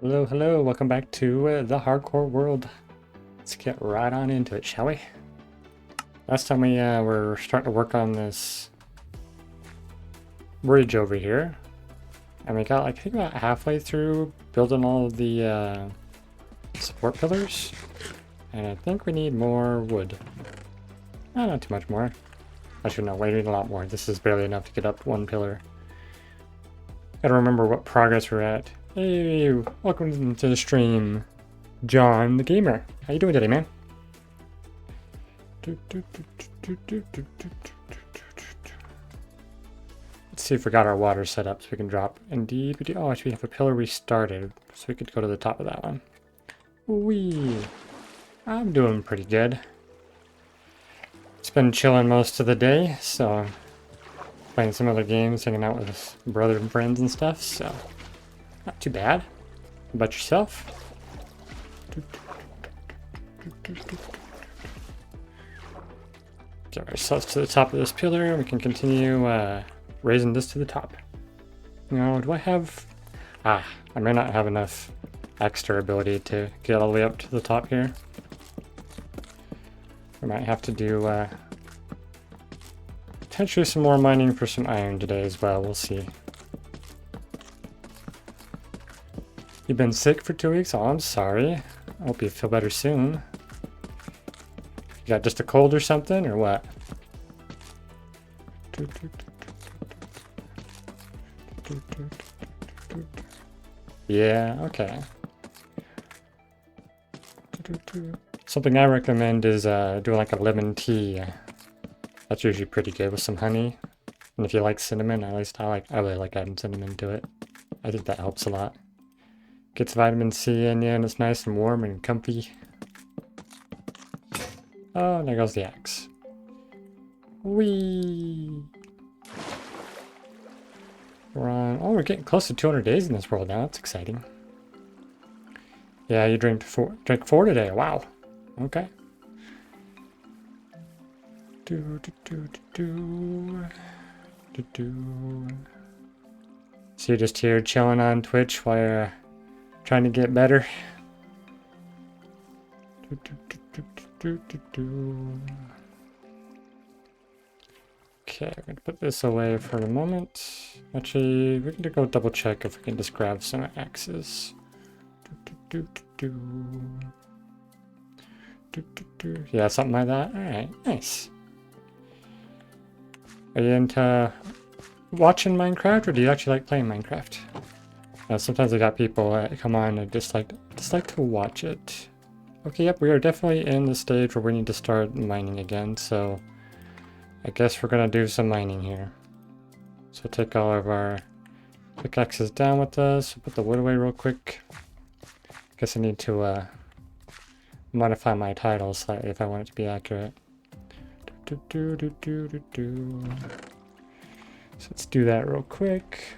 Hello, hello, welcome back to the hardcore world. Let's get right on into it, shall we? Last time we were starting to work on this bridge over here, and we got, like, I think about halfway through building all of the support pillars, and I think we need more wood. Not too much more. Actually, no, we need a lot more. This is barely enough to get up one pillar. Gotta remember what progress we're at. Hey, welcome to the stream, John the Gamer. How you doing today, man? Let's see if we got our water set up so we can drop. Indeed, we do. Oh, actually, we have a pillar we started, so we could go to the top of that one. Wee. I'm doing pretty good. It's been chilling most of the day, so playing some other games, hanging out with brother and friends and stuff, so not too bad. How about yourself? Get ourselves to the top of this pillar, and we can continue raising this to the top. Now, do I have... I may not have enough extra ability to get all the way up to the top here. We might have to do potentially some more mining for some iron today as well. We'll see. You've been sick for 2 weeks? Oh, I'm sorry. I hope you feel better soon. You got just a cold or something, or what? Yeah, okay. Something I recommend is doing like a lemon tea. That's usually pretty good with some honey. And if you like cinnamon, at least I really like adding cinnamon to it. I think that helps a lot. Gets vitamin C in you, and it's nice and warm and comfy. Oh, there goes the axe. Whee! We're on... Oh, we're getting close to 200 days in this world now. That's exciting. Yeah, you drank four today. Wow. Okay. So you're just here chilling on Twitch while you're trying to get better. Okay, we're gonna put this away for the moment. Actually, we're gonna go double check if we can just grab some axes. Yeah, something like that. Alright, nice. Are you into watching Minecraft, or do you actually like playing Minecraft? Sometimes I got people come on and just like to watch it. Okay, yep, we are definitely in the stage where we need to start mining again, so I guess we're gonna do some mining here. So take all of our pickaxes down with us, put the wood away real quick. Guess I need to modify my title slightly if I want it to be accurate. So let's do that real quick.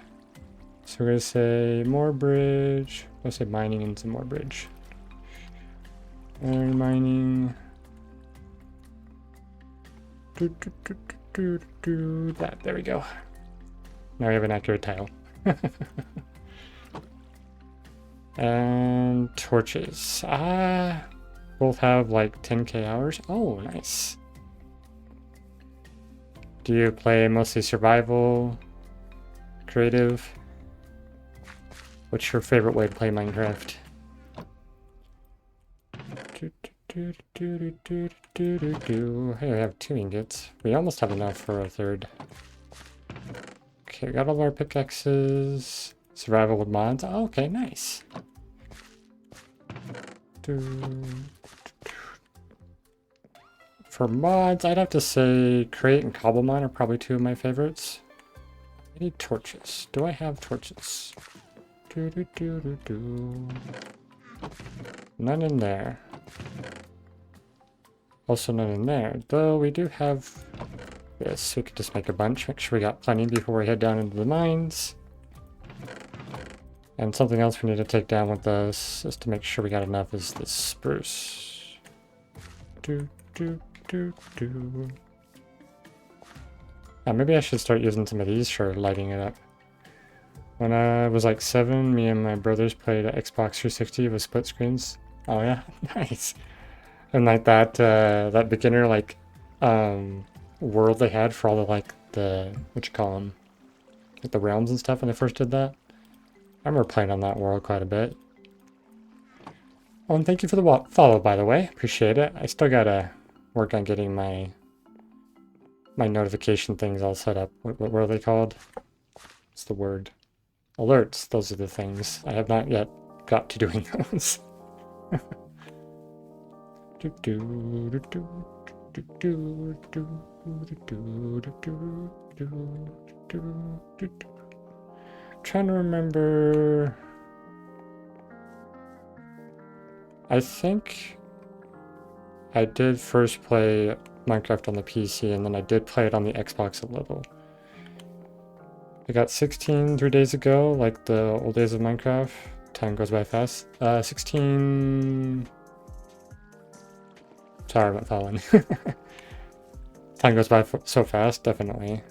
So we're gonna say more bridge. Let's say mining and some more bridge. Iron mining. That, there we go. Now we have an accurate title. And torches. Both have like 10k hours. Oh, nice. Do you play mostly survival, creative? What's your favorite way to play Minecraft? Hey, we have 2 ingots. We almost have enough for a third. Okay, we got all our pickaxes. Survival with mods. Oh, okay, nice. For mods, I'd have to say Crate and Cobble Mine are probably 2 of my favorites. I need torches. Do I have torches? None in there. Also none in there. Though we do have this. We could just make a bunch. Make sure we got plenty before we head down into the mines. And something else we need to take down with us, just to make sure we got enough, is this spruce. Maybe I should start using some of these for lighting it up. When I was like 7, me and my brothers played Xbox 360 with split screens. Oh yeah, nice. And like that beginner like world they had for all the like the what you call them, like the realms and stuff when they first did that. I remember playing on that world quite a bit. Oh, and thank you for the follow, by the way. Appreciate it. I still gotta work on getting my notification things all set up. What are they called? What's the word? Alerts. Those are the things. I have not yet got to doing those. Trying to remember. I think I did first play Minecraft on the PC, and then I did play it on the Xbox a little. I got 16 3 days ago, like the old days of Minecraft. Time goes by fast. 16... Sorry, I'm not following. Time goes by so fast, definitely.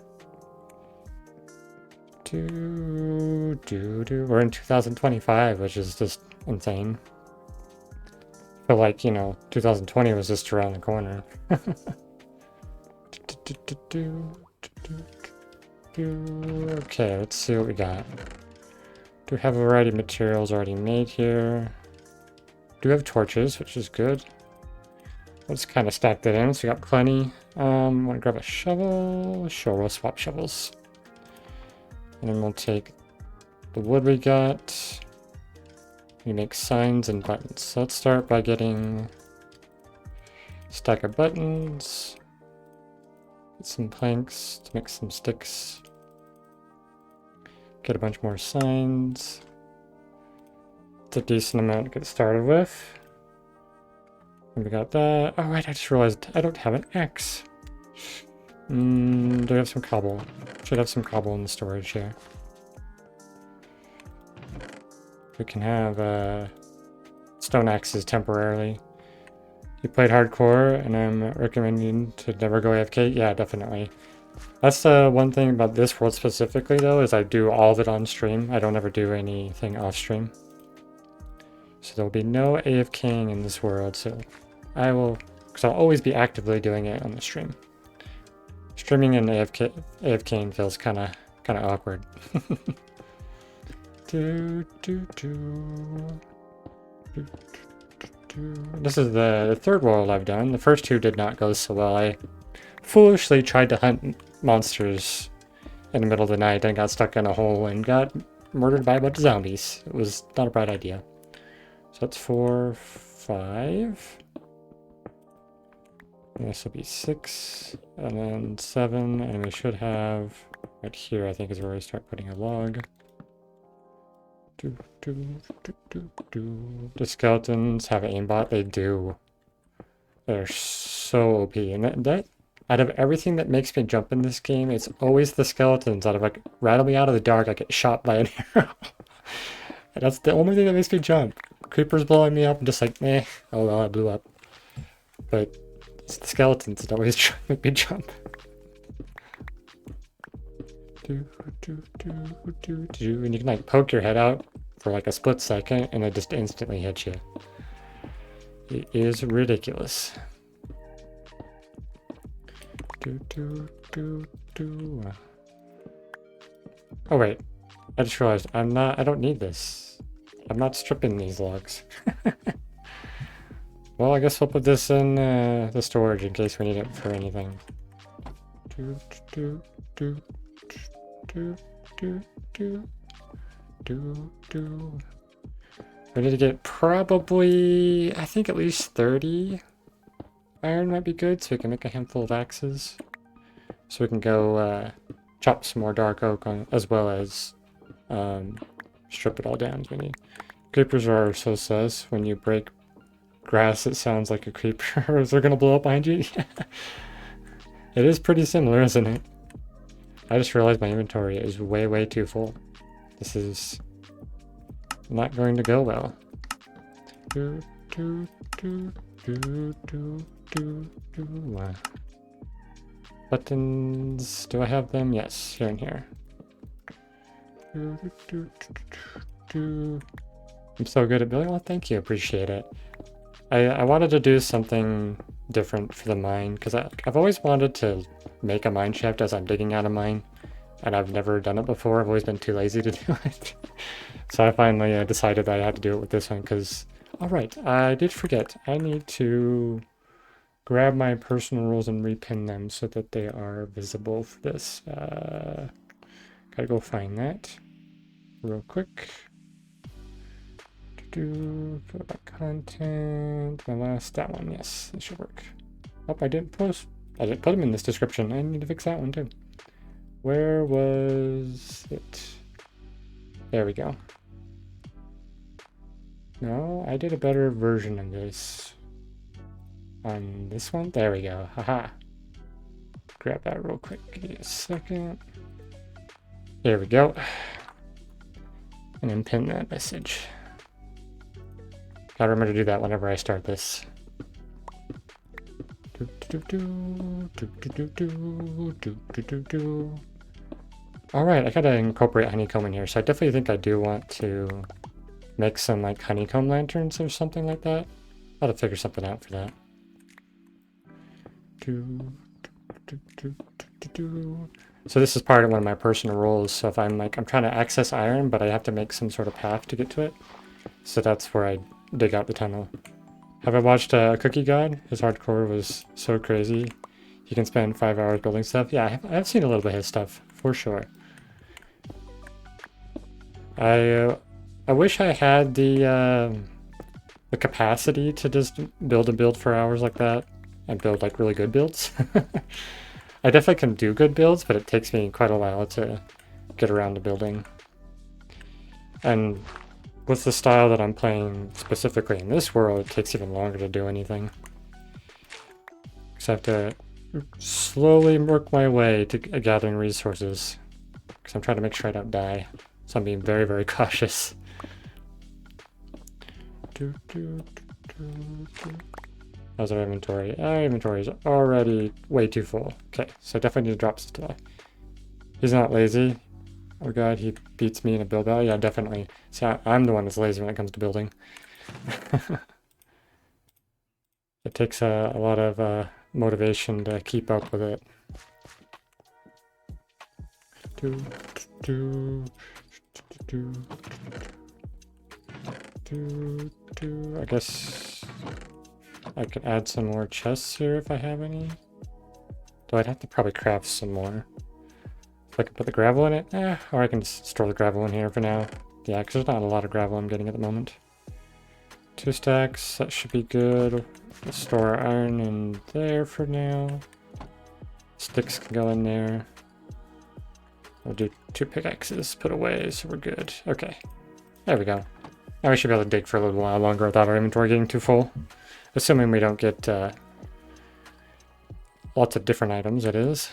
We're in 2025, which is just insane. I feel like, 2020 was just around the corner. Okay, let's see what we got. Do we have a variety of materials already made here? Do have torches, which is good. Let's kind of stack that in, so we got plenty. Want to grab a shovel? Sure, we'll swap shovels. And then we'll take the wood we got. We make signs and buttons. So let's start by getting a stack of buttons. Get some planks to make some sticks. Get a bunch more signs. It's a decent amount to get started with. And we got that. Oh right, I just realized I don't have an axe. Do we have some cobble? Should have some cobble in the storage here. We can have stone axes temporarily. You played hardcore, and I'm recommending to never go AFK? Yeah, definitely. That's the one thing about this world specifically, though, is I do all of it on stream. I don't ever do anything off stream. So there'll be no AFKing in this world, so I will, because I'll always be actively doing it on the stream. Streaming and AFKing feels kind of awkward. This is the third world I've done. The first two did not go so well. I foolishly tried to hunt monsters in the middle of the night and got stuck in a hole and got murdered by a bunch of zombies. It was not a bright idea. So that's 4, 5. And this will be 6, and then 7, and we should have right here, I think, is where we start putting a log. The skeletons have aimbot. They do. They're so OP, and that out of everything that makes me jump in this game, it's always the skeletons that like rattle me out of the dark. I get shot by an arrow. And that's the only thing that makes me jump. Creepers blowing me up, I'm just like, meh. Oh well, I blew up. But it's the skeletons that always make me jump. And you can like poke your head out for like a split second and it just instantly hits you. It is ridiculous. Oh wait, I just realized I don't need this. I'm not stripping these logs. Well, I guess we'll put this in the storage in case we need it for anything. We need to get probably, I think at least 30 iron might be good, so we can make a handful of axes. So we can go chop some more dark oak on, as well as strip it all down as we need. Creepers are so sus. When you break grass, it sounds like a creeper. Is they're gonna blow up behind you? It is pretty similar, isn't it? I just realized my inventory is way too full. This is not going to go well. Buttons, do I have them? Yes, here and here. I'm so good at building. Well, thank you. Appreciate it. I wanted to do something different for the mine because I've always wanted to make a mine shaft as I'm digging out a mine, and I've never done it before. I've always been too lazy to do it. So I finally decided that I had to do it with this one because, all right, I did forget. I need to grab my personal rules and repin them so that they are visible for this. Gotta go find that real quick. Go back content. My last, that one, yes, that should work. Oh, I didn't put them in this description. I need to fix that one too. Where was it? There we go. No, I did a better version of this. On this one? There we go. Haha. Grab that real quick. Give me a second. There we go. And then pin that message. Gotta remember to do that whenever I start this. Alright, I gotta incorporate honeycomb in here, so I definitely think I do want to make some like honeycomb lanterns or something like that. I'll have to figure something out for that. So this is part of one of my personal rules, so if I'm trying to access iron, but I have to make some sort of path to get to it. So that's where I dig out the tunnel. Have I watched Cookie God? His hardcore was so crazy. He can spend 5 hours building stuff. Yeah, I've seen a little bit of his stuff, for sure. I wish I had the capacity to just build a build for hours like that and build like really good builds. I definitely can do good builds, but it takes me quite a while to get around to building. And with the style that I'm playing specifically in this world, it takes even longer to do anything. So I have to slowly work my way to gathering resources. Because I'm trying to make sure I don't die. So I'm being very, very cautious. How's our inventory? Our inventory is already way too full. Okay, so I definitely need to drop supply. He's not lazy. Oh god, he beats me in a build battle. Yeah, definitely. See, I'm the one that's lazy when it comes to building. It takes a lot of motivation to keep up with it. I guess I could add some more chests here if I have any. Though I'd have to probably craft some more. If I can put the gravel in it, or I can just store the gravel in here for now. Yeah, because there's not a lot of gravel I'm getting at the moment. 2 stacks, that should be good. We'll store our iron in there for now. Sticks can go in there. We'll do 2 pickaxes put away, so we're good. Okay, there we go. Now we should be able to dig for a little while longer without our inventory getting too full. Assuming we don't get lots of different items, it is.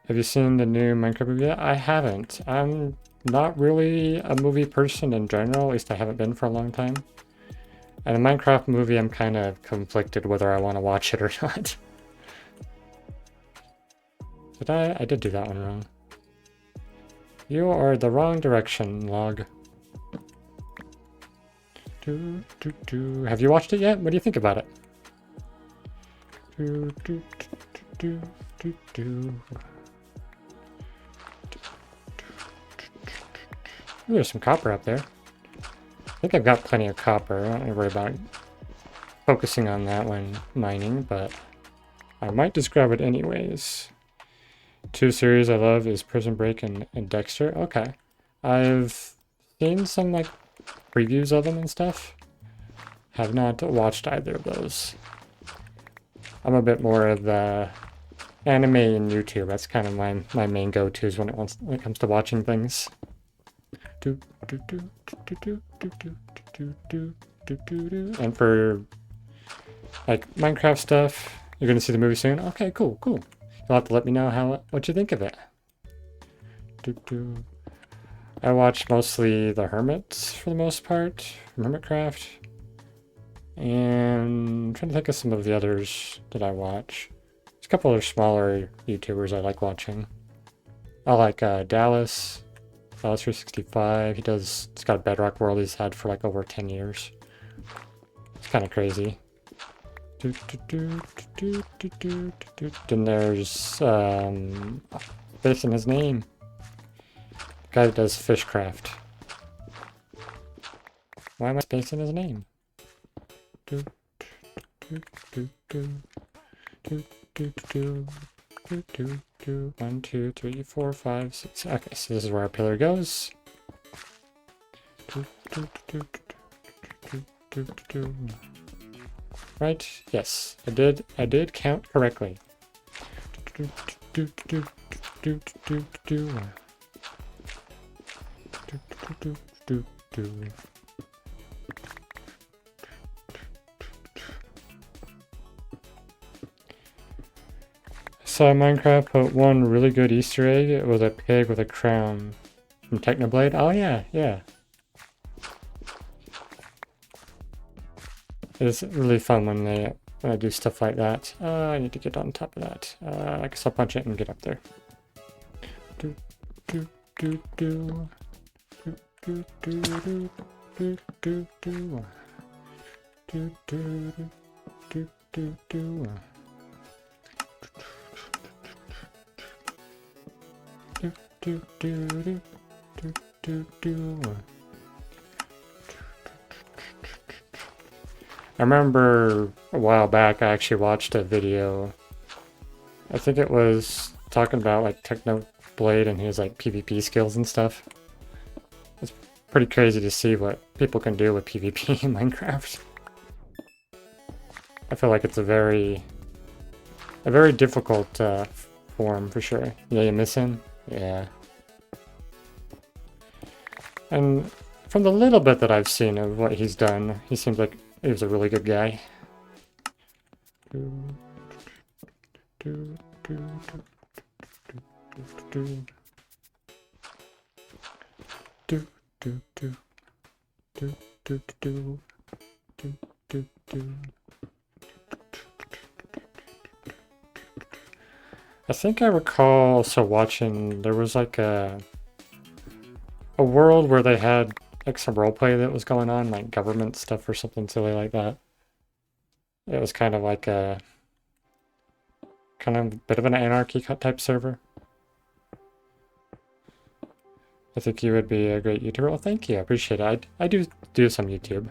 Have you seen the new Minecraft movie yet? I haven't. I'm not really a movie person in general, at least I haven't been for a long time. And the Minecraft movie, I'm kind of conflicted whether I want to watch it or not. I did do that one wrong. You are the wrong direction, log. Have you watched it yet? What do you think about it? Ooh, there's some copper up there. I think I've got plenty of copper. I don't need to worry about focusing on that when mining, but I might just grab it anyways. 2 series I love is Prison Break and Dexter. Okay. I've seen some like previews of them and stuff. Have not watched either of those. I'm a bit more of the anime and YouTube. That's kind of my main go-tos when it comes to watching things. And for like Minecraft stuff, you're gonna see the movie soon. Okay, cool. You'll have to let me know what you think of it. I watch mostly the Hermits for the most part, Hermitcraft, and I'm trying to think of some of the others that I watch. There's a couple other smaller YouTubers I like watching. I like Dallas. Dallas 365. He's got a Bedrock world he's had for like over 10 years. It's kind of crazy. Then there's based on his name. The guy that does fishcraft. Why am I spacing his name? 1, 2, 3, 4, 5, 6. Okay, so this is where our pillar goes. Right? Yes, I did count correctly. Saw Minecraft put one really good Easter egg. It was a pig with a crown from Technoblade. Oh yeah, yeah. It's really fun when I do stuff like that. I need to get on top of that. I guess I'll punch it and get up there. I remember a while back I actually watched a video. I think it was talking about like Technoblade and his like PvP skills and stuff. It's pretty crazy to see what people can do with PvP in Minecraft. I feel like it's a very difficult form for sure. Yeah, you miss him? Yeah. And from the little bit that I've seen of what he's done, he seems like he was a really good guy. I think I recall also watching, there was like a world where they had like some roleplay that was going on, like government stuff or something silly like that. It was kind of like a bit of an anarchy type server. I think you would be a great YouTuber. Well, thank you. I appreciate it. I do some YouTube.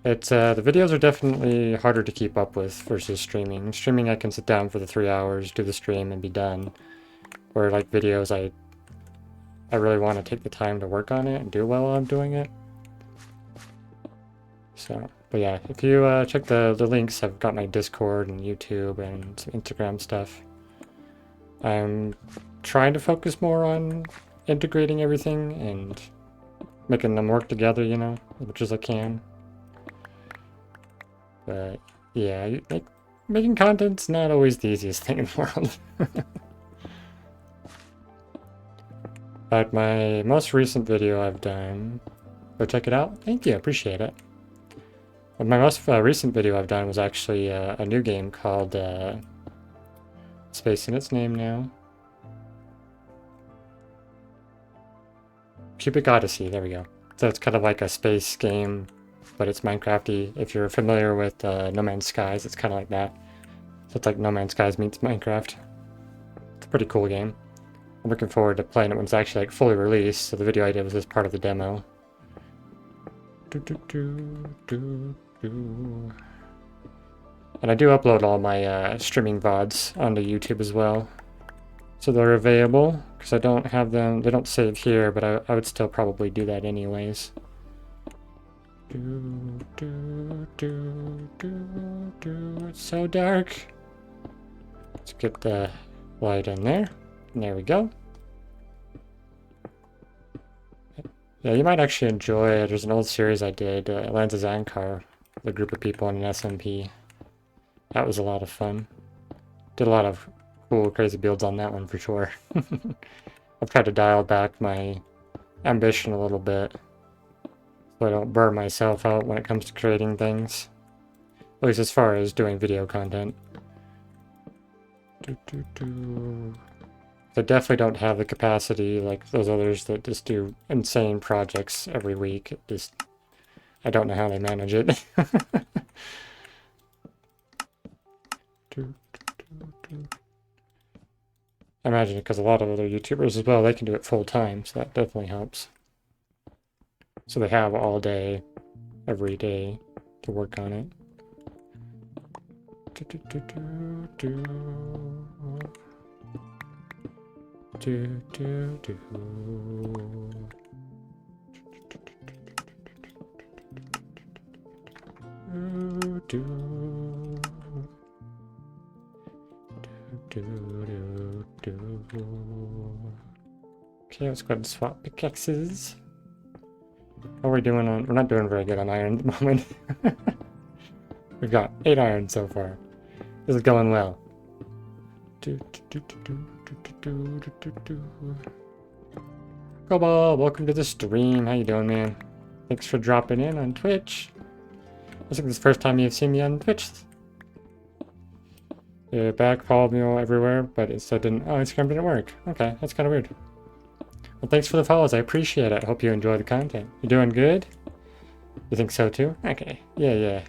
It's the videos are definitely harder to keep up with versus streaming. Streaming, I can sit down for the 3 hours, do the stream, and be done. Where like videos, I really want to take the time to work on it and do well while I'm doing it. So, but yeah, if you check the links, I've got my Discord and YouTube and some Instagram stuff. I'm trying to focus more on integrating everything and making them work together, you know, as much as I can. But yeah, making content's not always the easiest thing in the world. But my most recent video I've done, go check it out. Thank you, I appreciate it. But my most recent video I've done was actually a new game called spacing its name now. Cubic Odyssey, there we go. So it's kind of like a space game, but it's Minecrafty. If you're familiar with No Man's Skies, it's kind of like that. So it's like No Man's Skies meets Minecraft. It's a pretty cool game. I'm looking forward to playing it when it's actually like fully released. So the video I did was just part of the demo. And I do upload all my streaming VODs onto YouTube as well. So they're available, because I don't have them, they don't save here, but I would still probably do that anyways. It's so dark. Let's get the light in there. And there we go. Yeah, you might actually enjoy it. There's an old series I did, Lanza Zankar, with a group of people in an SMP. That was a lot of fun. Did a lot of cool, crazy builds on that one for sure. I've tried to dial back my ambition a little bit, so I don't burn myself out when it comes to creating things. At least as far as doing video content. They definitely don't have the capacity like those others that just do insane projects every week. It just, I don't know how they manage it. I imagine because a lot of other YouTubers as well, they can do it full time, so that definitely helps. So they have all day, every day to work on it. Okay, let's go ahead and swap pickaxes. How are we doing on... We're not doing very good on iron at the moment. We've got 8 iron so far. This is going well. Cobalt, welcome to the stream. How you doing, man? Thanks for dropping in on Twitch. I think this is the first time you've seen me on Twitch. The back followed me all everywhere, but it still didn't... Oh, Instagram didn't work. Okay, that's kind of weird. Well, thanks for the follows. I appreciate it. I hope you enjoy the content. You doing good? You think so too? Okay. Yeah.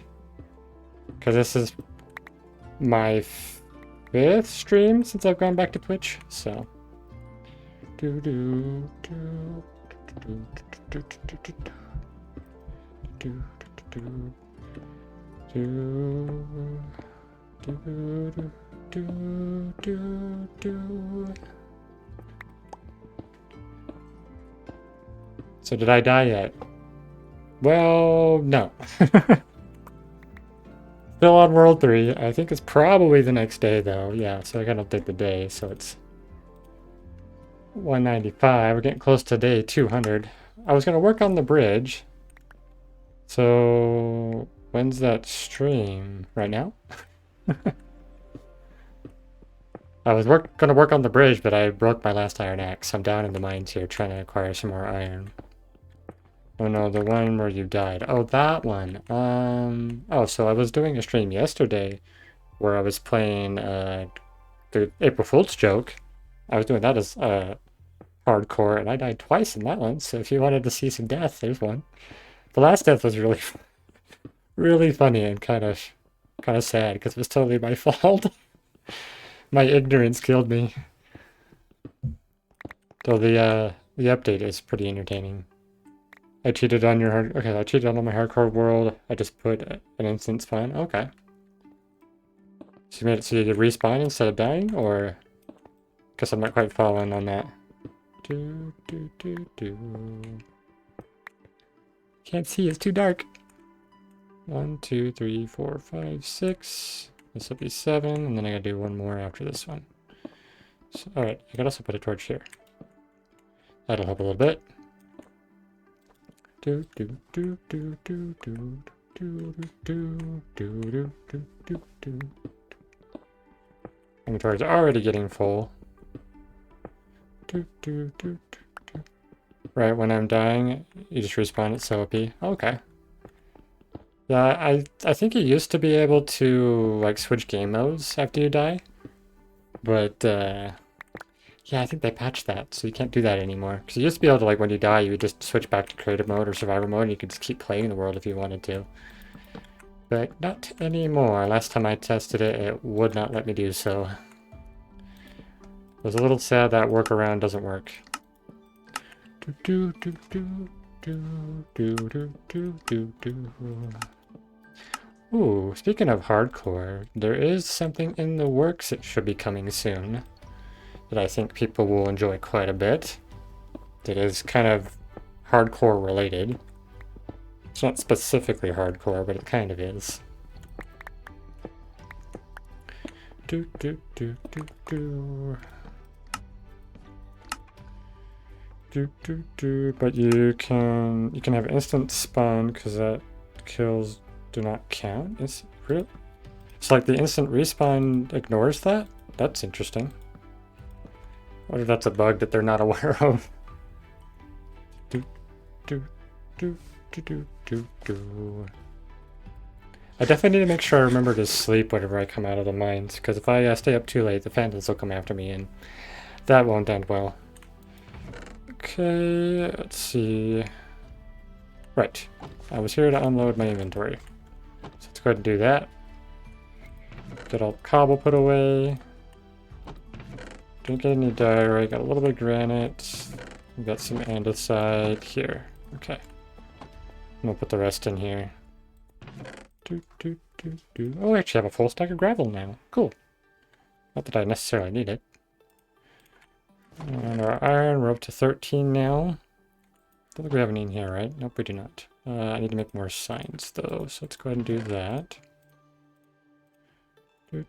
Because this is my 5th stream since I've gone back to Twitch, so... So did I die yet? Well, no. Still on World 3. I think it's probably the next day though. Yeah, so I gotta update the day, so it's 195. We're getting close to day 200. I was gonna work on the bridge. So when's that stream? Right now? I was gonna work on the bridge, but I broke my last iron axe. I'm down in the mines here trying to acquire some more iron. Oh no, the one where you died. Oh, that one. Oh, so I was doing a stream yesterday where I was playing the April Fool's joke. I was doing that as hardcore, and I died twice in that one. So if you wanted to see some death, there's one. The last death was really, really funny and kind of sad because it was totally my fault. My ignorance killed me. So the update is pretty entertaining. I cheated on your hard... Okay, I cheated on my hardcore world. I just put an instant spawn. Okay. So you made it so you could respawn instead of dying, or... Guess I'm not quite following on that. Can't see, it's too dark. 1, 2, 3, 4, 5, 6. This will be 7, and then I gotta do one more after this one. So, alright, I could also put a torch here. That'll help a little bit. Inventory's already getting full. Right when I'm dying, you just respawn at so OP. Okay. Yeah, I think you used to be able to like switch game modes after you die, but yeah, I think they patched that, so you can't do that anymore. Because you used to be able to, like, when you die, you would just switch back to creative mode or survival mode, and you could just keep playing the world if you wanted to. But not anymore. Last time I tested it, it would not let me do so. I was a little sad that workaround doesn't work. Ooh, speaking of hardcore, there is something in the works that should be coming soon that I think people will enjoy quite a bit. That is kind of hardcore related. It's not specifically hardcore, but it kind of is. But you can have instant spawn because that kills do not count. Is it real? So like the instant respawn ignores that? That's interesting. What if that's a bug that they're not aware of? I definitely need to make sure I remember to sleep whenever I come out of the mines, because if I stay up too late, the phantoms will come after me, and That won't end well. Okay, let's see. Right. I was here to unload my inventory. So let's go ahead and do that. Get all the cobble put away. Didn't get any diorite, got a little bit of granite. We got some andesite here. Okay. I'm gonna put the rest in here. Oh, I actually have a full stack of gravel now. Cool. Not that I necessarily need it. And our iron, we're up to 13 now. Don't think we have any in here, right? Nope, we do not. I need to make more signs, though, so let's go ahead and do that. So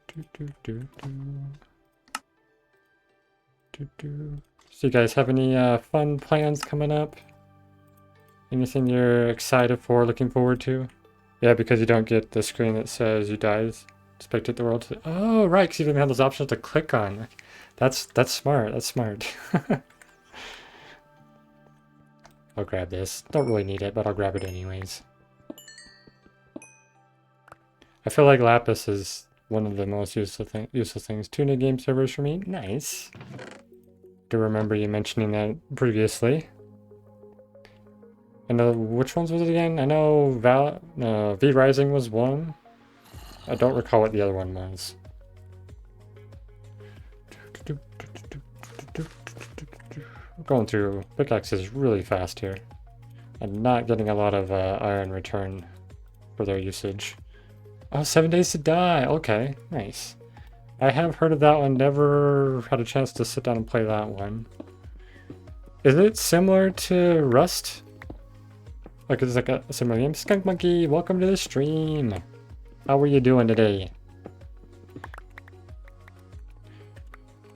you guys have any fun plans coming up? Anything you're excited for, looking forward to? Yeah, because you don't get the screen that says you died. Spectate the world to... Oh, right, because you didn't have those options to click on. That's smart, that's smart. I'll grab this. Don't really need it, but I'll grab it anyways. I feel like Lapis is one of the most useful things to new game servers for me. Nice. Do remember you mentioning that previously. I know, which ones was it again? I know V Rising was one. I don't recall what the other one was. Going through pickaxes really fast here. I'm not getting a lot of iron return for their usage. Oh, 7 days to die. Okay, nice. I have heard of that one. Never had a chance to sit down and play that one. Is it similar to Rust? Like it's like a similar game. Skunk Monkey, welcome to the stream. How are you doing today?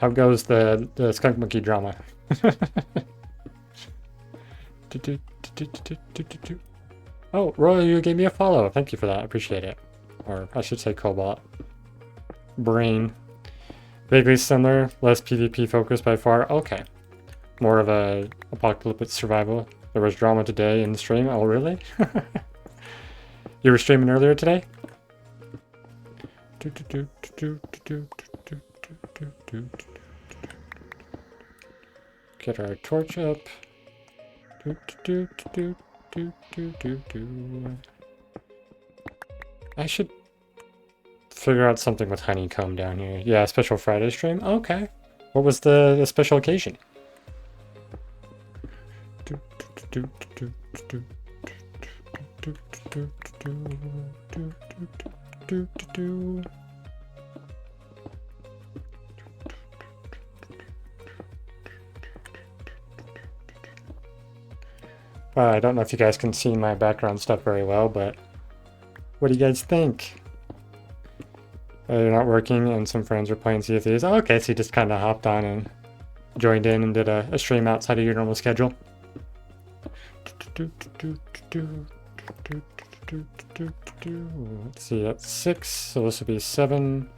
How goes the Skunk Monkey drama? Oh, Roy, you gave me a follow. Thank you for that. I appreciate it. Or I should say Cobalt. Brain. Vaguely similar, less PvP focused by far. Okay. More of a apocalyptic survival. There was drama today in the stream. Oh, really? You were streaming earlier today? Get our torch up. I should figure out something with Honeycomb down here. Yeah, special Friday stream. Okay. What was the special occasion? I don't know if you guys can see my background stuff very well, but what do you guys think? You're not working and some friends are playing Sea of Thieves. Oh, okay, so you just kind of hopped on and joined in and did a stream outside of your normal schedule. Let's see, that's 6, so this will be 7.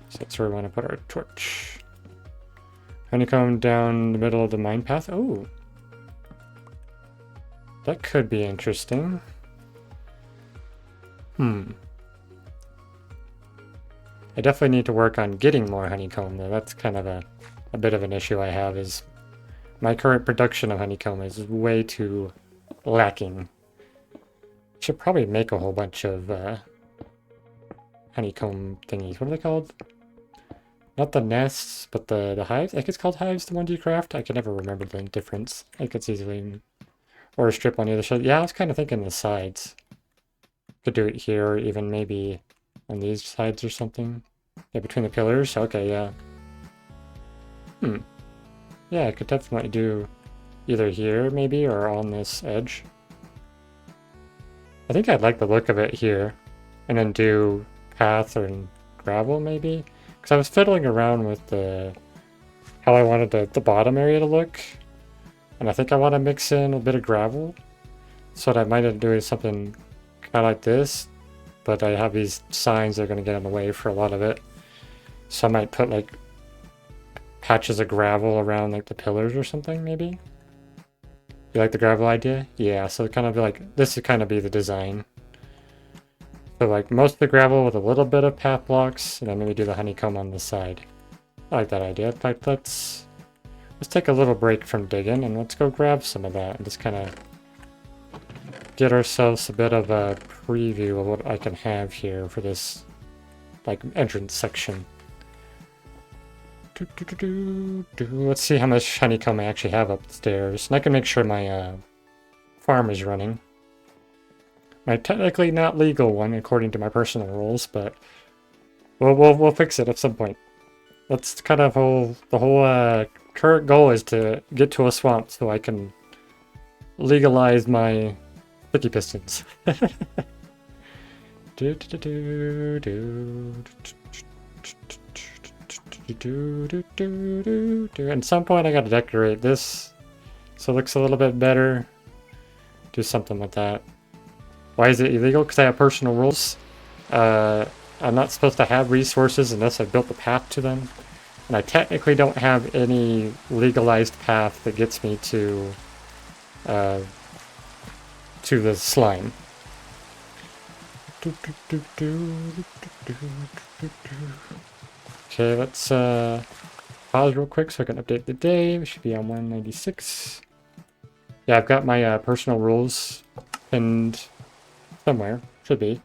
So that's where we want to put our torch. Honeycomb down the middle of the mine path. Oh, that could be interesting. I definitely need to work on getting more honeycomb, though. That's kind of a bit of an issue I have, is my current production of honeycomb is way too lacking. Should probably make a whole bunch of honeycomb thingies. What are they called? Not the nests, but the hives? I think it's called hives, the ones you craft. I can never remember the difference. I think it's easily... Or a strip on the other side. Yeah, I was kind of thinking the sides. Could do it here, or even maybe on these sides or something. Yeah, between the pillars. Okay, yeah. Yeah, I could definitely do either here, maybe, or on this edge. I think I'd like the look of it here. And then do path or gravel, maybe? Because I was fiddling around with how I wanted the bottom area to look. And I think I want to mix in a bit of gravel. So what I might end up doing something kind of like this. But I have these signs that are going to get in the way for a lot of it. So I might put like patches of gravel around like the pillars or something, maybe. You like the gravel idea? Yeah, so kind of like, this would kind of be the design. So like most of the gravel with a little bit of path blocks, and then maybe do the honeycomb on the side. I like that idea. In fact, let's let's take a little break from digging and let's go grab some of that and just kind of get ourselves a bit of a preview of what I can have here for this like entrance section. Let's see how much honeycomb I actually have upstairs, and I can make sure my farm is running. My technically not legal one according to my personal rules, but we'll fix it at some point. That's kind of the whole current goal is to get to a swamp so I can legalize my sticky pistons. At some point I gotta decorate this so it looks a little bit better. Do something with that. Why is it illegal? Because I have personal rules. I'm not supposed to have resources unless I built the path to them. And I technically don't have any legalized path that gets me to the slime. Okay, let's pause real quick so I can update the day. We should be on 196. Yeah, I've got my personal rules pinned somewhere. Should be.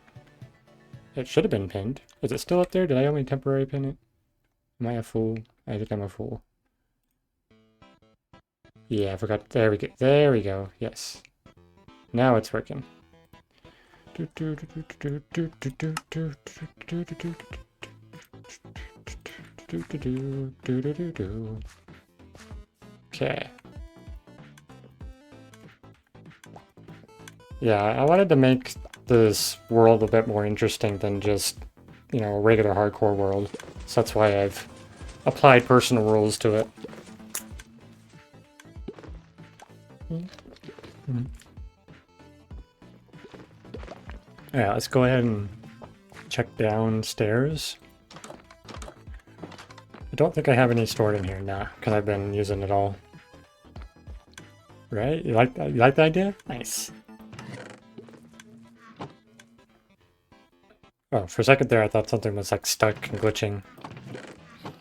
It should have been pinned. Is it still up there? Did I only temporarily pin it? Am I a fool? I think I'm a fool. Yeah, I forgot. There we go. There we go. Yes. Now it's working. Okay. Yeah, I wanted to make this world a bit more interesting than just, you know, a regular hardcore world. So that's why I've applied personal rules to it. Yeah, let's go ahead and check downstairs. I don't think I have any stored in here, nah, because I've been using it all. Right? You like the idea? Nice. Oh, for a second there I thought something was like stuck and glitching.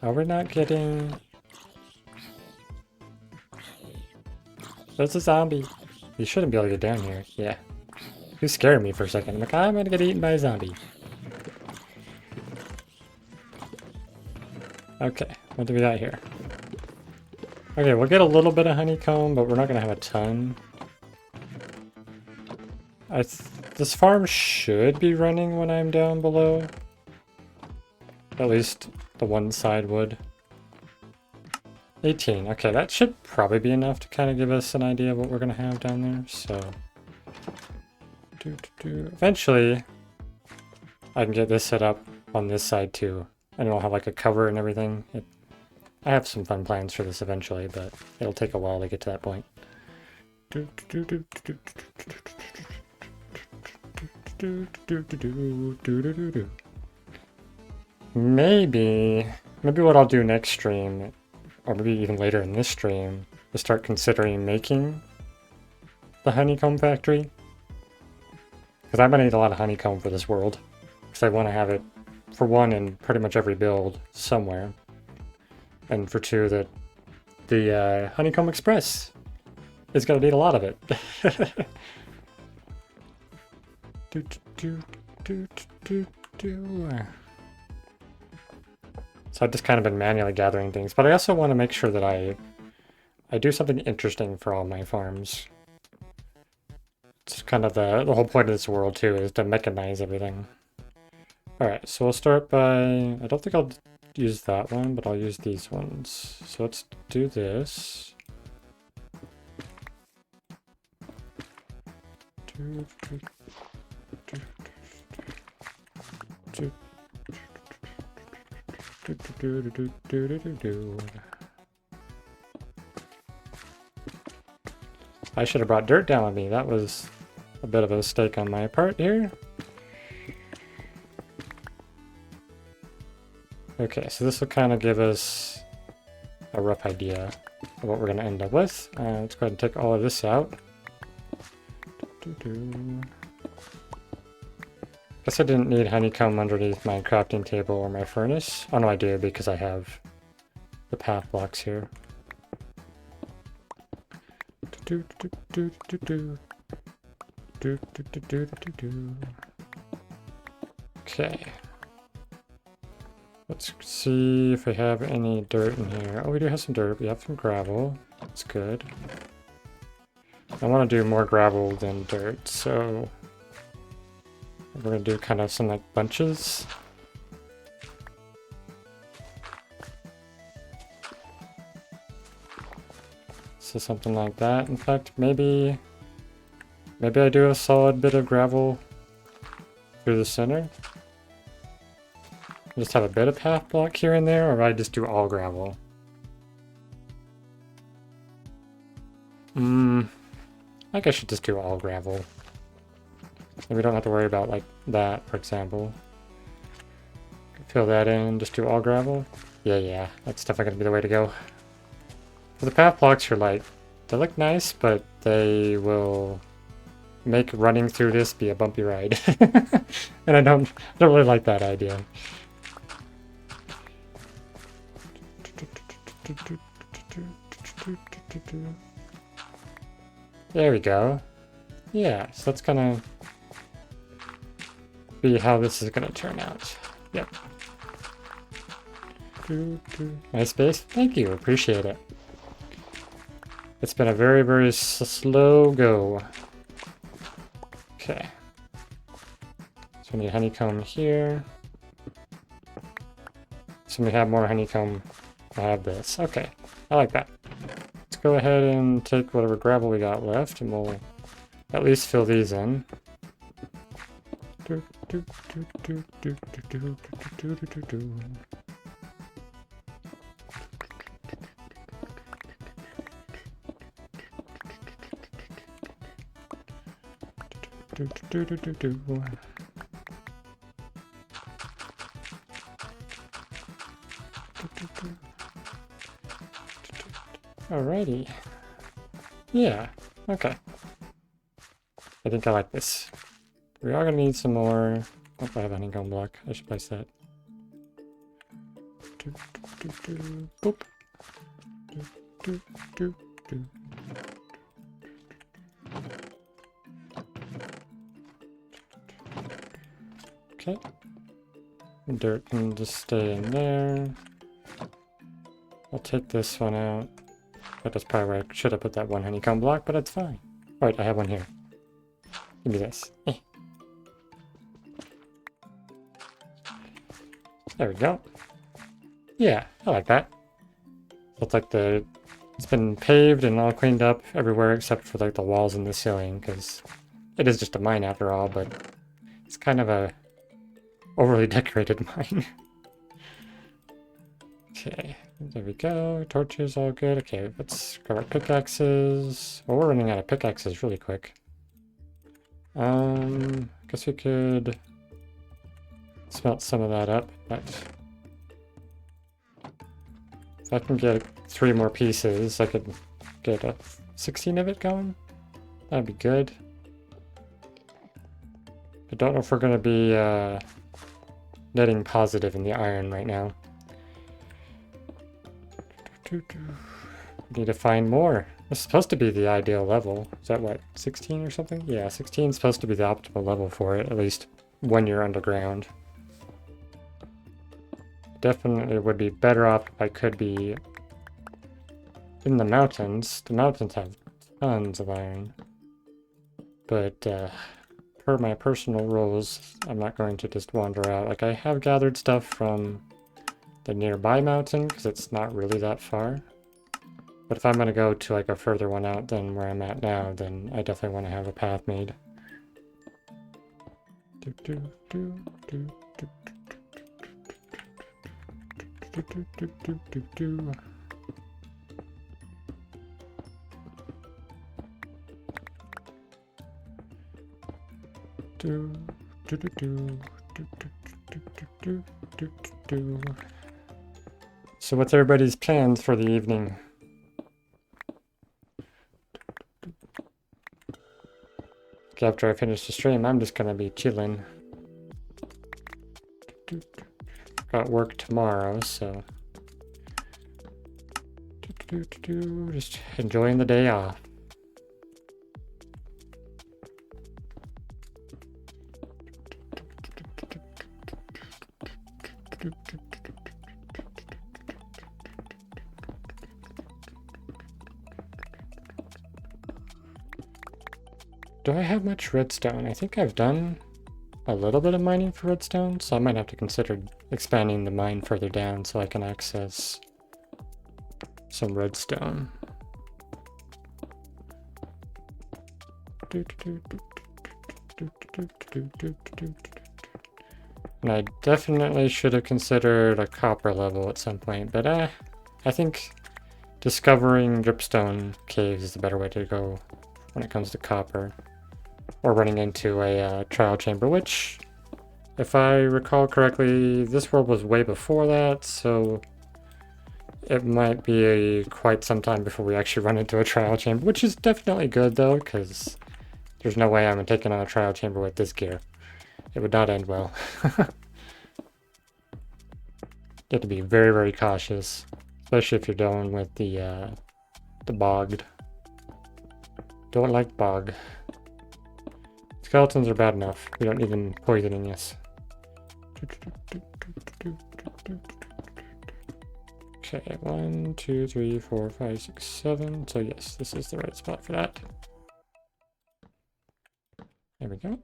Oh, we're not getting... There's a zombie. You shouldn't be able to get down here. Yeah. You scared me for a second. I'm like, I'm gonna get eaten by a zombie. Okay, what do we got here? Okay, we'll get a little bit of honeycomb, but we're not gonna have a ton. This farm should be running when I'm down below. At least the one side would. 18. Okay, that should probably be enough to kind of give us an idea of what we're gonna have down there. So, eventually, I can get this set up on this side too, and it'll have like a cover and everything. I have some fun plans for this eventually, but it'll take a while to get to that point. Maybe what I'll do next stream, or maybe even later in this stream, is start considering making the honeycomb factory. Because I'm gonna need a lot of honeycomb for this world. Because I want to have it, for one, in pretty much every build somewhere. And for two, that the Honeycomb Express is gonna need a lot of it. So I've just kind of been manually gathering things, but I also want to make sure that I do something interesting for all my farms. It's kind of the whole point of this world too, is to mechanize everything. Alright, so we'll start by... I don't think I'll use that one, but I'll use these ones. So let's do this. I should have brought dirt down with me. That was a bit of a mistake on my part here. Okay, so this will kind of give us a rough idea of what we're going to end up with. Let's go ahead and take all of this out. Guess I didn't need honeycomb underneath my crafting table or my furnace. Oh no, I do, because I have the path blocks here. Do, do, do, do, do. Do, do, do, do, do, do. Okay. Let's see if we have any dirt in here. Oh, we do have some dirt. We have some gravel. That's good. I want to do more gravel than dirt, so we're going to do kind of some like bunches. So something like that. In fact, maybe I do a solid bit of gravel through the center. Just have a bit of path block here and there, or I just do all gravel? I think I should just do all gravel. And we don't have to worry about like that, for example. Fill that in, just do all gravel. Yeah, that's definitely gonna be the way to go. For the path blocks are like, they look nice, but they will make running through this be a bumpy ride. And I don't really like that idea. There we go. Yeah, so that's gonna be how this is gonna turn out. Yep. Nice base. Thank you. Appreciate it. It's been a very, very slow go. Okay. So we need honeycomb here. So we have more honeycomb. I have this. Okay. I like that. Let's go ahead and take whatever gravel we got left and we'll at least fill these in. Alrighty. Yeah, okay. I think I like this. We are gonna need some more. Oh, I have a honeycomb block. I should place that. Boop. Okay. Dirt can just stay in there. I'll take this one out. That's probably where I should have put that one honeycomb block, but it's fine. Alright, I have one here. Give me this. There we go. Yeah, I like that. Looks like it's been paved and all cleaned up everywhere except for like the walls and the ceiling, because it is just a mine after all, but it's kind of a overly decorated mine. Okay, there we go. Torches all good. Okay, let's grab our pickaxes. Well, we're running out of pickaxes really quick. Guess we could smelt some of that up, but if I can get 3 more pieces, I could get a 16 of it going. That'd be good. I don't know if we're going to be netting positive in the iron right now. Need to find more. It's supposed to be the ideal level. Is that what, 16 or something? Yeah, 16 is supposed to be the optimal level for it, at least when you're underground. Definitely would be better off if I could be in the mountains. The mountains have tons of iron. But per my personal rules, I'm not going to just wander out. Like, I have gathered stuff from the nearby mountain, because it's not really that far. But if I'm going to go to like a further one out than where I'm at now, then I definitely want to have a path made. So what's everybody's plans for the evening? After I finish the stream, I'm just gonna be chilling. Got work tomorrow, so just enjoying the day off. Do I have much redstone? I think I've done a little bit of mining for redstone, so I might have to consider expanding the mine further down so I can access some redstone. And I definitely should have considered a copper level at some point, but I think discovering dripstone caves is the better way to go when it comes to copper. Or running into a trial chamber, which, if I recall correctly, this world was way before that, so it might be quite some time before we actually run into a trial chamber, which is definitely good though, because there's no way I'm taking on a trial chamber with this gear. It would not end well. You have to be very, very cautious, especially if you're dealing with the bogged. Don't like bog. Skeletons are bad enough. We don't need them poisoning us. Okay, 1, 2, 3, 4, 5, 6, 7. So yes, this is the right spot for that. There we go.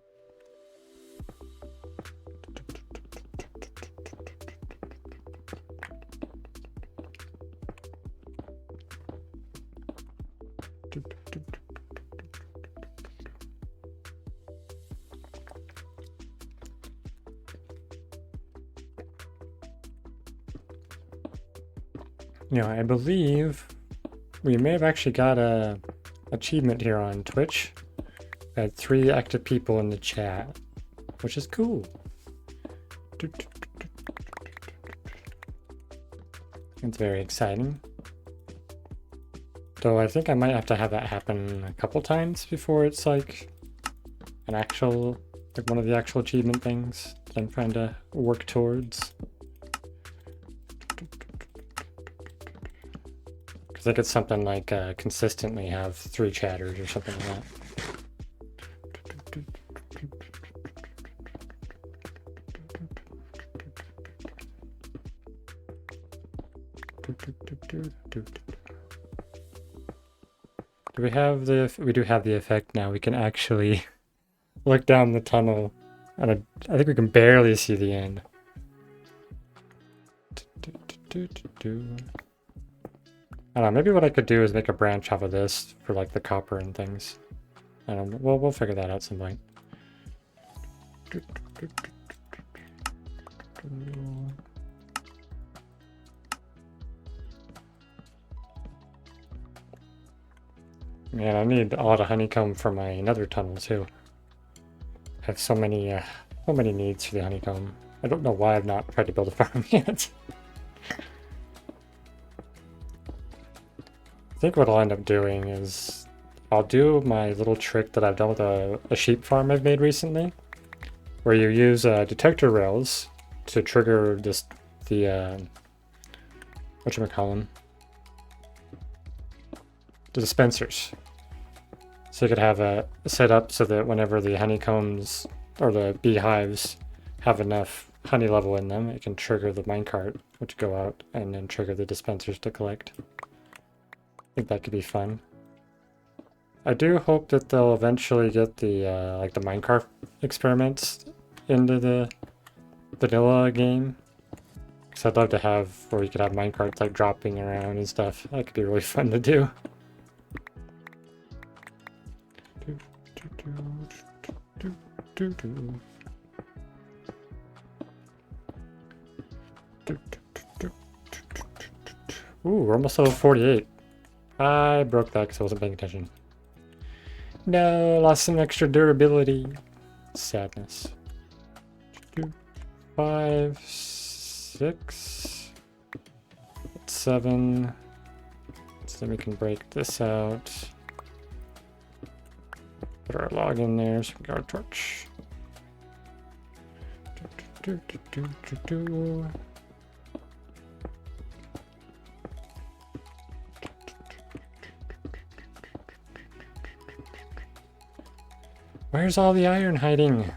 You know, I believe we may have actually got a achievement here on Twitch. We had 3 active people in the chat, which is cool. It's very exciting. Though I think I might have to have that happen a couple times before it's like an actual, like one of the actual achievement things that I'm trying to work towards. I think it's something like consistently have 3 chatters or something like that. Do we have the? We do have the effect now. We can actually look down the tunnel, and I think we can barely see the end. I don't know, maybe what I could do is make a branch off of this for like the copper and things. I don't know, we'll figure that out some point. Man, I need a lot of honeycomb for my nether tunnel too. I have so many needs for the honeycomb. I don't know why I've not tried to build a farm yet. I think what I'll end up doing is I'll do my little trick that I've done with a sheep farm I've made recently, where you use detector rails to trigger the whatchamacallem, the dispensers. So you could have a setup so that whenever the honeycombs or the beehives have enough honey level in them, it can trigger the minecart, which go out and then trigger the dispensers to collect. I think that could be fun. I do hope that they'll eventually get the like the minecart experiments into the vanilla game. Because I'd love to have where you could have minecarts like dropping around and stuff. That could be really fun to do. Ooh, we're almost level 48. I broke that because I wasn't paying attention. No, lost some extra durability. Sadness. 5, 6, 7. So then we can break this out. Put our log in there so we can get our torch. Where's all the iron hiding?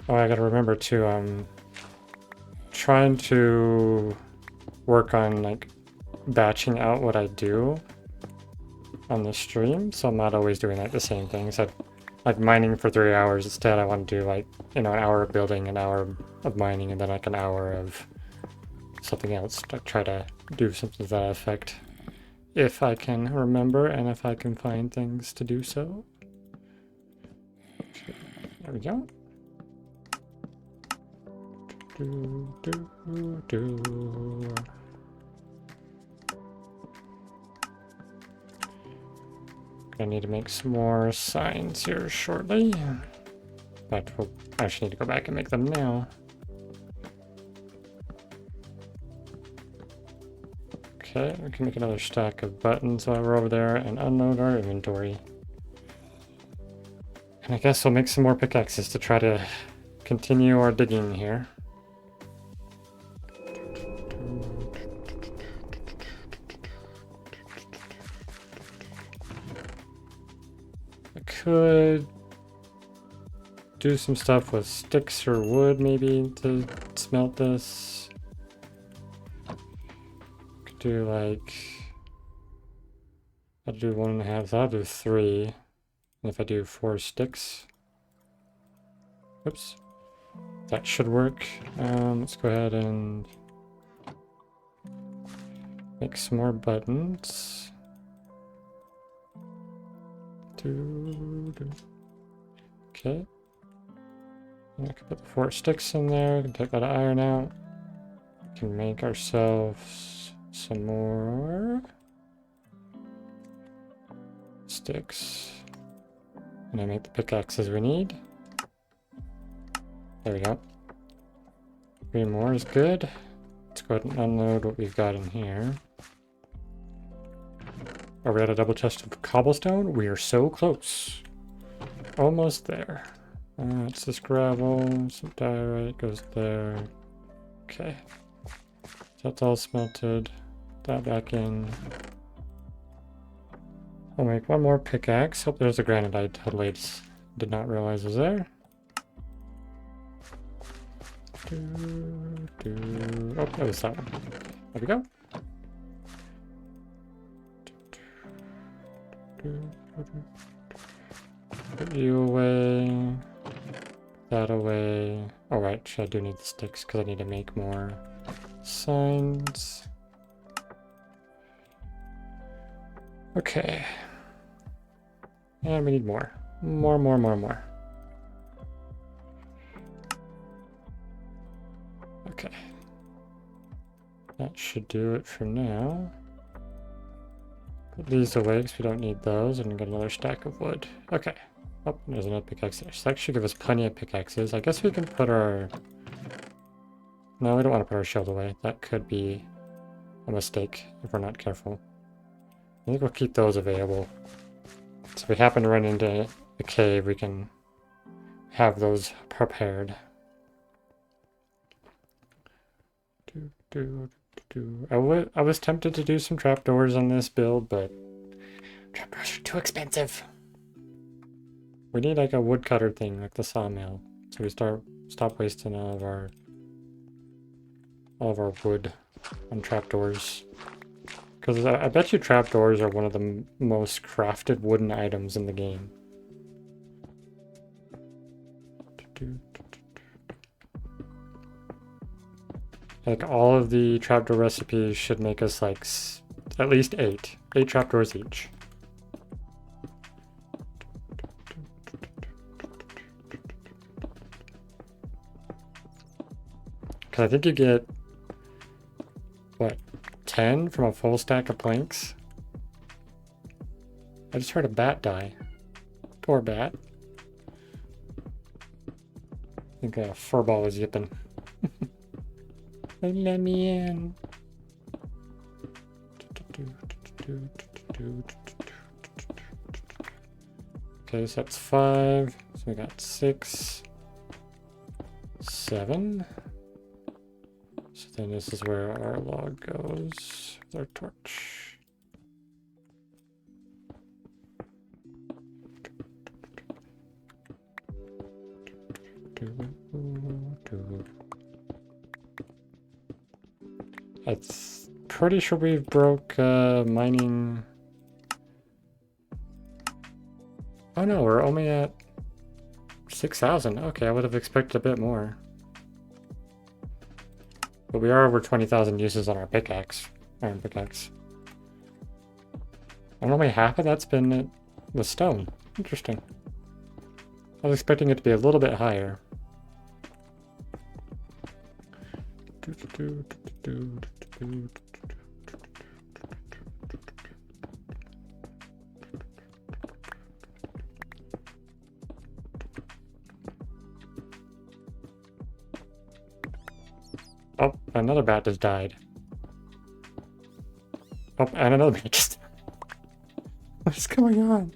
Oh, I gotta remember to trying to work on like batching out what I do on the stream, so I'm not always doing like the same things. Like mining for 3 hours. Instead, I want to do like, you know, an hour of building, an hour of mining, and then like an hour of something else. Like try to do something to that effect, if I can remember and if I can find things to do so. Okay, there we go. I need to make some more signs here shortly, but we'll actually need to go back and make them now. Okay, we can make another stack of buttons while we're over there and unload our inventory. And I guess we'll make some more pickaxes to try to continue our digging here. I could do some stuff with sticks or wood maybe to smelt this. Could do like, I'll do 1.5, so I'll do 3. And if I do 4 sticks, oops, that should work. Let's go ahead and make some more buttons. Okay. And I can put the 4 sticks in there. We can take that iron out. We can make ourselves some more sticks. And I make the pickaxes we need. There we go. 3 more is good. Let's go ahead and unload what we've got in here. Oh, we had a double chest of cobblestone. We are so close. Almost there. It's this gravel, some diorite goes there. Okay. So that's all smelted. That back in. I'll make 1 more pickaxe. Hope there's a granite I totally did not realize was there. Oh, that was that one. There we go. Put you away. That away. Oh, right. I do need the sticks because I need to make more signs. Okay. And we need more. More. Okay. That should do it for now. Put these away because we don't need those, and get another stack of wood. Okay. Oh, there's another pickaxe there. So that should give us plenty of pickaxes. I guess we can put our... No, we don't want to put our shield away. That could be a mistake if we're not careful. I think we'll keep those available. So if we happen to run into a cave, we can have those prepared. I was tempted to do some trapdoors on this build, but trapdoors are too expensive. We need like a woodcutter thing, like the sawmill, so we stop wasting all of our wood on trapdoors. Because I bet you trapdoors are one of the most crafted wooden items in the game. Like all of the trapdoor recipes should make us like at least 8 trapdoors each. Because I think you get, what, 10 from a full stack of planks? I just heard a bat die. Poor bat. I think a furball was yipping. Let me in. Okay, so that's 5. So we got 6, 7. So then this is where our log goes with our torch. I'm pretty sure we broke mining. Oh no, we're only at 6,000. Okay, I would have expected a bit more. But we are over 20,000 uses on our pickaxe, iron pickaxe. And only half of that's been the stone. Interesting. I was expecting it to be a little bit higher. Oh, another bat just died. Oh, and another bat just died. What's going on?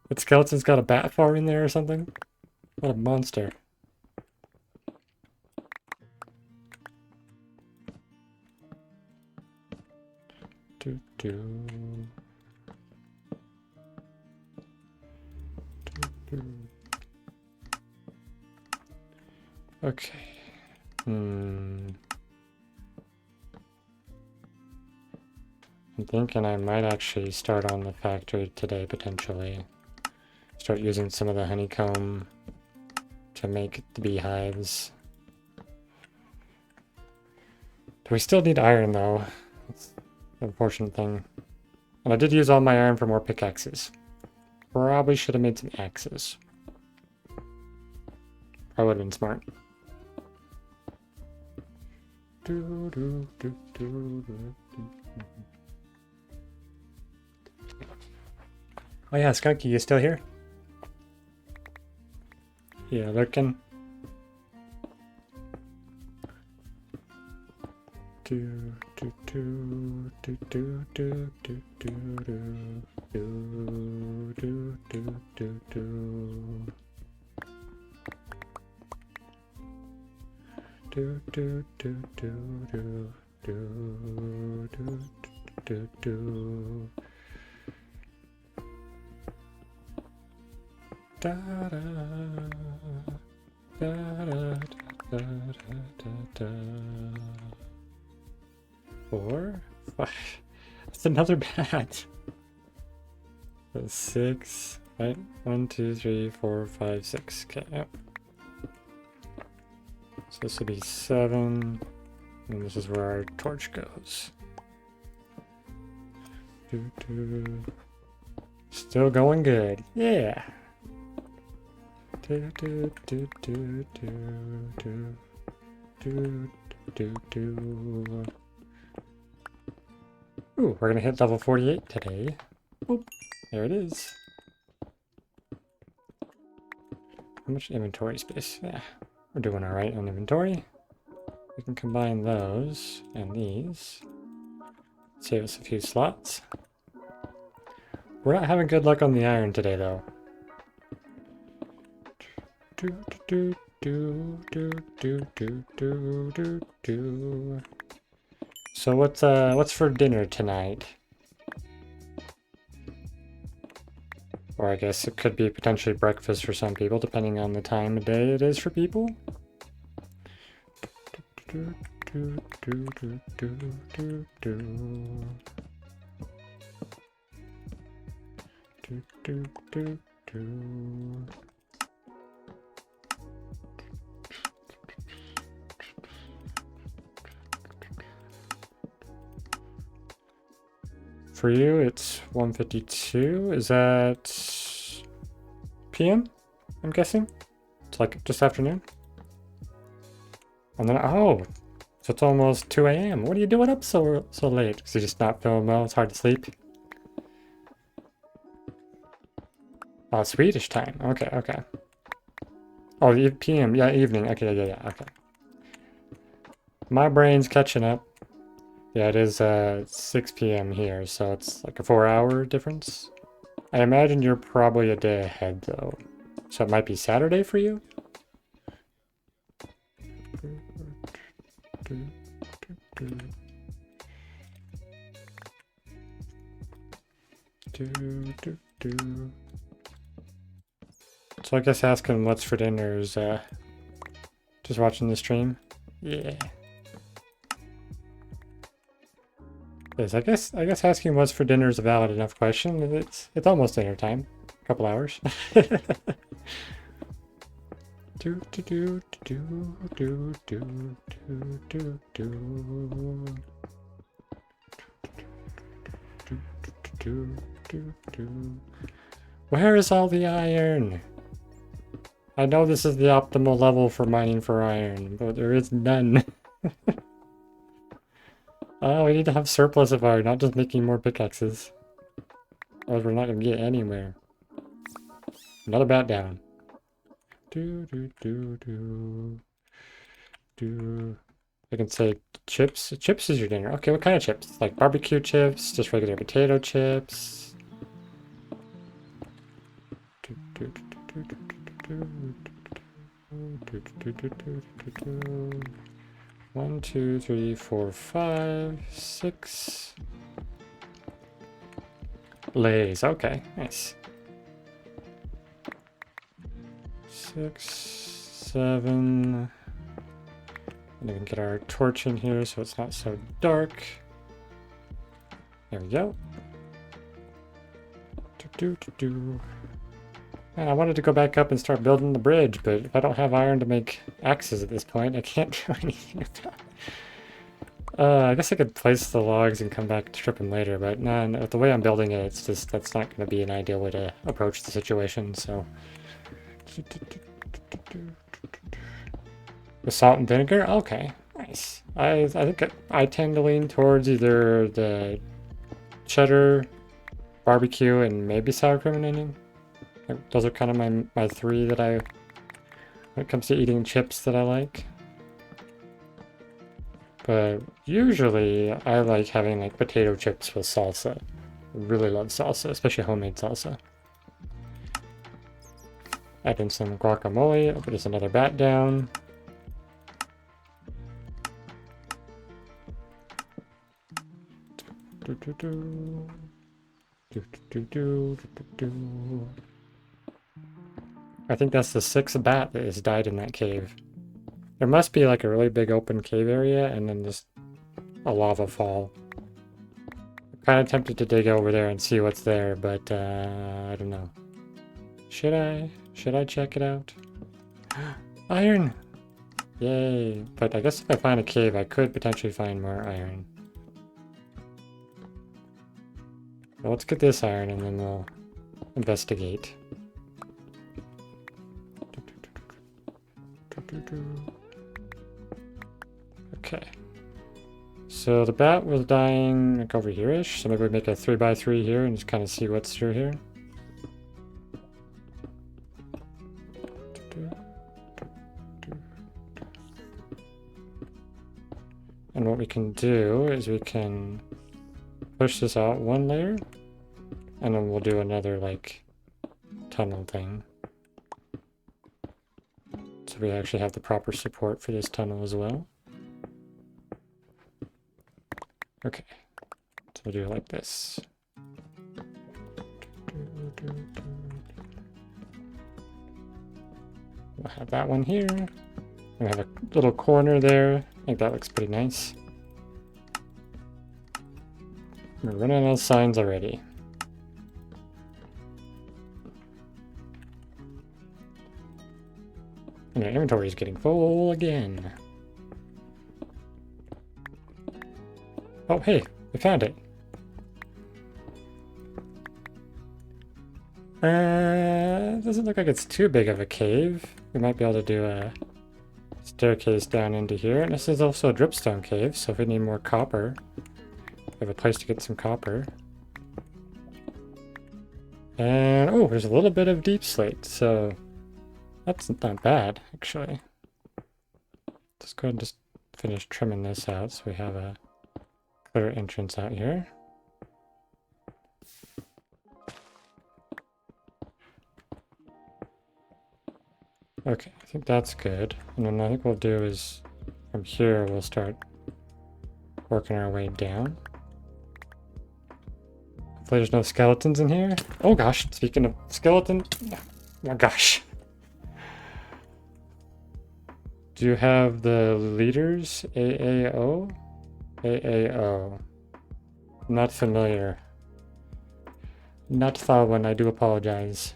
That skeleton's got a bat farm in there or something? What a monster. Okay. I'm thinking I might actually start on the factory today, potentially. Start using some of the honeycomb to make the beehives. We still need iron, though. That's the unfortunate thing. And I did use all my iron for more pickaxes. Probably should have made some axes. Probably would have been smart. Oh yeah, Skunky, you still here? Yeah, lurking. Four, 5. That's another bat. That's 6. Right? 1, 2, 3, 4, 5, 6. Okay, yep. So this would be 7. And this is where our torch goes. Still going good. Yeah. Ooh, we're gonna hit level 48 today. Boop. There it is. How much inventory space? Yeah, we're doing alright on inventory. We can combine those and these. Save us a few slots. We're not having good luck on the iron today, though. So what's for dinner tonight? Or I guess it could be potentially breakfast for some people, depending on the time of day it is for people. For you, it's 1:52. Is that PM? I'm guessing. It's like just afternoon. And then oh, so it's almost 2 a.m. What are you doing up so late? Because you're just not feeling well. It's hard to sleep. Oh, Swedish time. Okay, okay. Oh, PM. Yeah, evening. Okay, yeah, okay. My brain's catching up. Yeah, it is 6 p.m. here, so it's like a 4-hour difference. I imagine you're probably a day ahead, though. So it might be Saturday for you? So I guess asking what's for dinner is just watching the stream. Yeah. Yes, I guess asking what's for dinner is a valid enough question. It's almost dinner time. A couple hours. do do do do do do do do do. Where is all the iron? I know this is the optimal level for mining for iron, but there is none. Oh, we need to have surplus of iron, not just making more pickaxes. Or we're not gonna get anywhere. Another bat down. Do do do do do. I can say chips. Chips is your dinner. Okay, what kind of chips? Like barbecue chips, just regular potato chips. 1, 2, 3, 4, 5, 6. Lays. Okay, nice. 6, 7. And we can get our torch in here so it's not so dark. There we go. And I wanted to go back up and start building the bridge, but if I don't have iron to make axes at this point, I can't do anything about it. I guess I could place the logs and come back to strip them later, but no, the way I'm building it, it's just, that's not going to be an ideal way to approach the situation, so. The salt and vinegar? Okay, nice. I think I tend to lean towards either the cheddar, barbecue, and maybe sour cream and onion. Those are kind of my three that when it comes to eating chips that I like. But usually I like having like potato chips with salsa. I really love salsa, especially homemade salsa. Add in some guacamole, I'll put just another bat down. I think that's the 6th bat that has died in that cave. There must be like a really big open cave area and then just a lava fall. I'm kind of tempted to dig over there and see what's there, but I don't know. Should I? Should I check it out? Iron! Yay! But I guess if I find a cave, I could potentially find more iron. Well, let's get this iron and then we'll investigate. Okay. So the bat was dying like over here-ish, so maybe we make a 3x3 here and just kind of see what's through here. And what we can do is we can push this out one layer, and then we'll do another like tunnel thing. So we actually have the proper support for this tunnel as well. Okay, so we'll do it like this. We'll have that one here. We have a little corner there. I think that looks pretty nice. We're running out of signs already. And our inventory is getting full again. Oh, hey, we found it. Doesn't look like it's too big of a cave. We might be able to do a staircase down into here. And this is also a dripstone cave, so if we need more copper, we have a place to get some copper. And, oh, there's a little bit of deep slate, so that's not bad, actually. Let's go ahead and just finish trimming this out so we have a clear entrance out here. Okay, I think that's good. And then I think what we'll do is from here we'll start working our way down. Hopefully there's no skeletons in here. Oh gosh, speaking of skeleton, oh my gosh. Do you have the leaders? AAO? AAO. Not familiar. Not that one, I do apologize.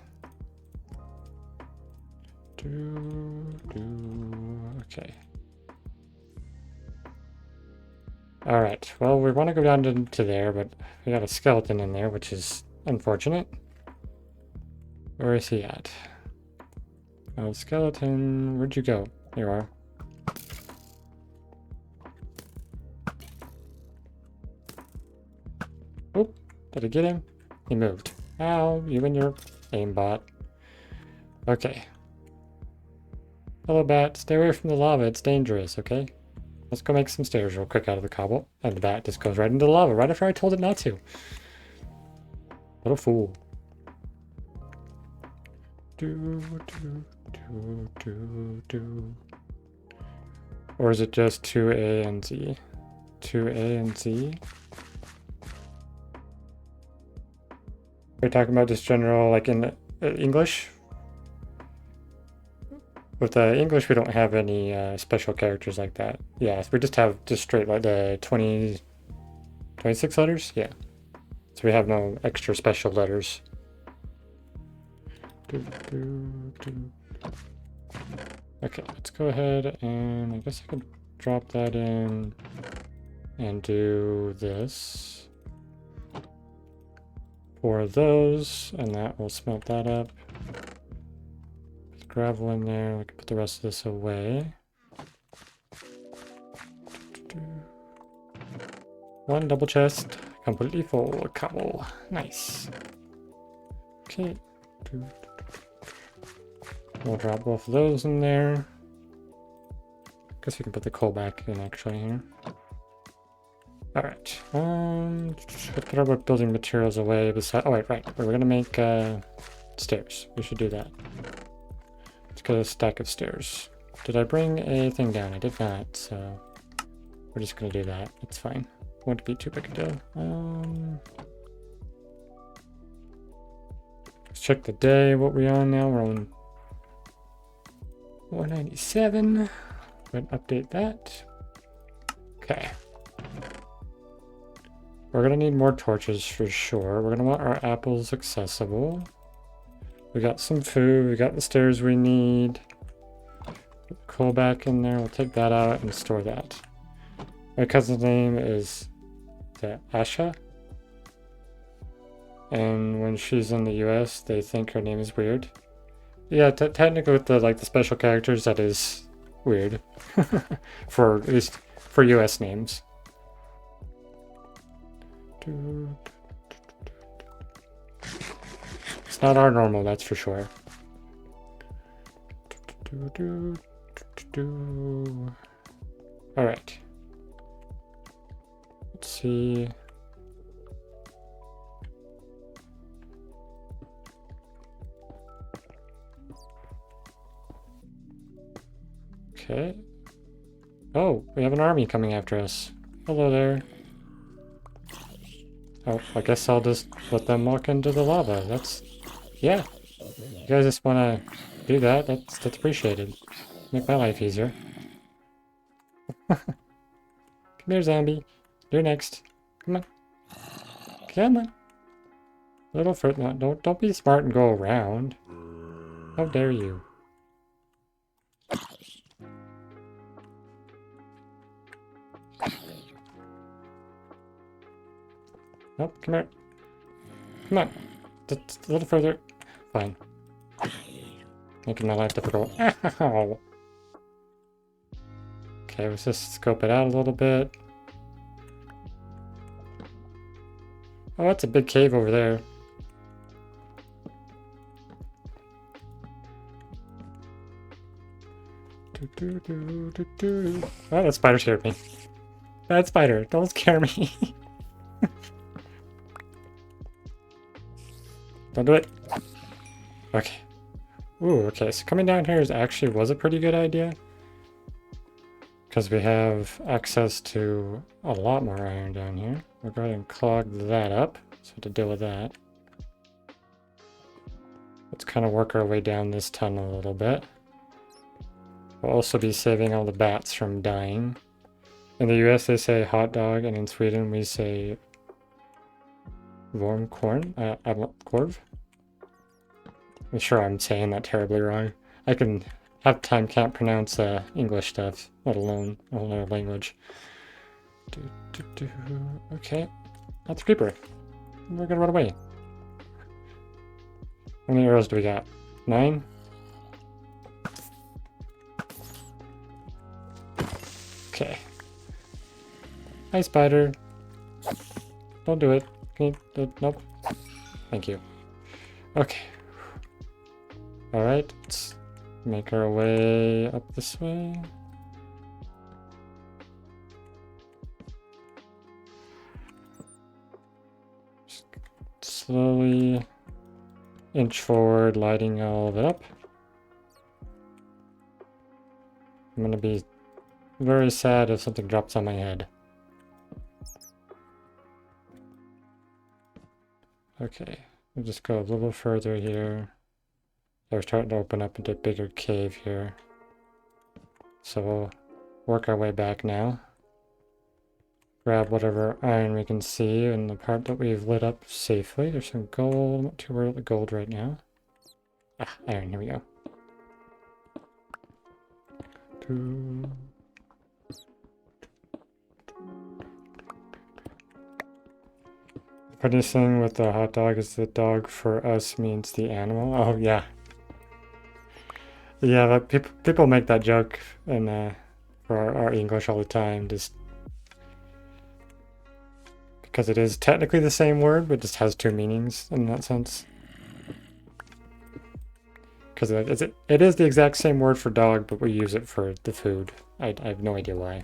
Okay. Alright, well, we want to go down to there, but we got a skeleton in there, which is unfortunate. Where is he at? Oh, skeleton, where'd you go? There you are. Oh, did I get him? He moved. Ow, you and your aimbot. Okay. Hello, bat. Stay away from the lava. It's dangerous, okay? Let's go make some stairs real quick out of the cobble. And the bat just goes right into the lava, right after I told it not to. What a fool. Or is it just 2A and Z? 2A and Z? Are we talking about just general, like in English? With English, we don't have any special characters like that. Yeah, we just have just straight like the 26 letters. Yeah, so we have no extra special letters. Okay, let's go ahead and I guess I could drop that in and do this for those, and that will smelt that up. Gravel in there, we can put the rest of this away. One double chest, completely full, cobble, nice. Okay, we'll drop both of those in there. Guess we can put the coal back in actually here. Alright, let's put our building materials away beside, oh wait, right, we're gonna make stairs, we should do that. Got a stack of stairs. Did I bring a thing down? I did not, so we're just gonna do that. It's fine. Won't be too big a deal. Let's check the day. What we on now? We're on 197. Go ahead and update that. Okay. We're gonna need more torches for sure. We're gonna want our apples accessible. We got some food, we got the stairs we need. Put coal back in there, we'll take that out and store that. My cousin's name is Asha. And when she's in the US, they think her name is weird. Yeah, technically with the special characters, that is weird. For at least for US names. It's not our normal, that's for sure. Alright. Let's see. Okay. Oh, we have an army coming after us. Hello there. Oh, I guess I'll just let them walk into the lava. That's... yeah. You guys just want to do that, that's appreciated. Make my life easier. Come here, zombie. You're next. Come on. Come on. Little fruit. No, don't be smart and go around. How dare you? Nope, come here. Come on. Just a little further. Fine. Making my life difficult. Ow. Okay, let's just scope it out a little bit. Oh, that's a big cave over there. Oh, that spider scared me. Bad spider, don't scare me. Don't do it. Okay. Ooh, okay, so coming down here was a pretty good idea. Because we have access to a lot more iron down here. We'll go ahead and clog that up, so to deal with that. Let's kind of work our way down this tunnel a little bit. We'll also be saving all the bats from dying. In the US they say hot dog, and in Sweden we say wormkorn, korv. I'm sure I'm saying that terribly wrong. I can half the time can't pronounce English stuff, let alone another language. Okay, that's a creeper. We're gonna run away. How many arrows do we got? 9? Okay. Hi, spider. Don't do it. Can you, nope. Thank you. Okay. Alright, let's make our way up this way. Just slowly inch forward, lighting all of it up. I'm gonna be very sad if something drops on my head. Okay, we'll just go a little further here. They're starting to open up into a bigger cave here. So we'll work our way back now. Grab whatever iron we can see in the part that we've lit up safely. There's some gold. I'm not too worried about the gold right now. Ah, iron, here we go. Funniest thing with the hot dog is the dog for us means the animal. Oh, yeah. Yeah, but people make that joke in for our English all the time, just because it is technically the same word, but just has two meanings in that sense. Because it is the exact same word for dog, but we use it for the food. I have no idea why.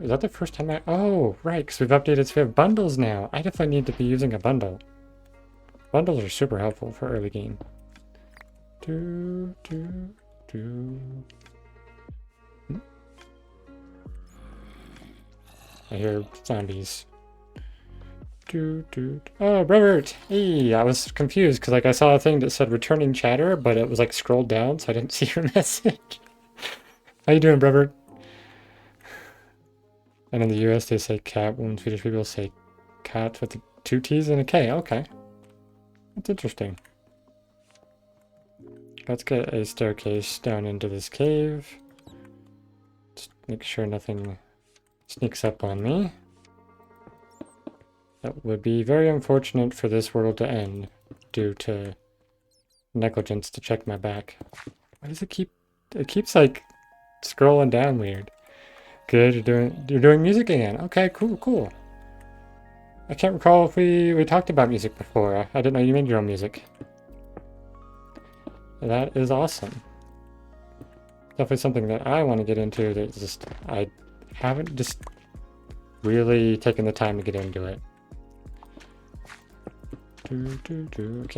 Is that the first time I... Oh, right, because we've updated, so we have bundles now. I definitely need to be using a bundle. Bundles are super helpful for early game. I hear zombies. Oh, Robert! Hey, I was confused because like I saw a thing that said returning chatter, but it was like scrolled down, so I didn't see your message. How you doing, Robert? And in the US they say cat, when Swedish people say cat with two T's and a K. Okay. That's interesting. Let's get a staircase down into this cave. Just make sure nothing sneaks up on me. That would be very unfortunate for this world to end due to negligence to check my back. Why does it keeps like scrolling down weird. Good, you're doing music again. Okay, cool. I can't recall if we talked about music before. I didn't know you made your own music. That is awesome. Definitely something that I want to get into that just I haven't just really taken the time to get into it. Okay,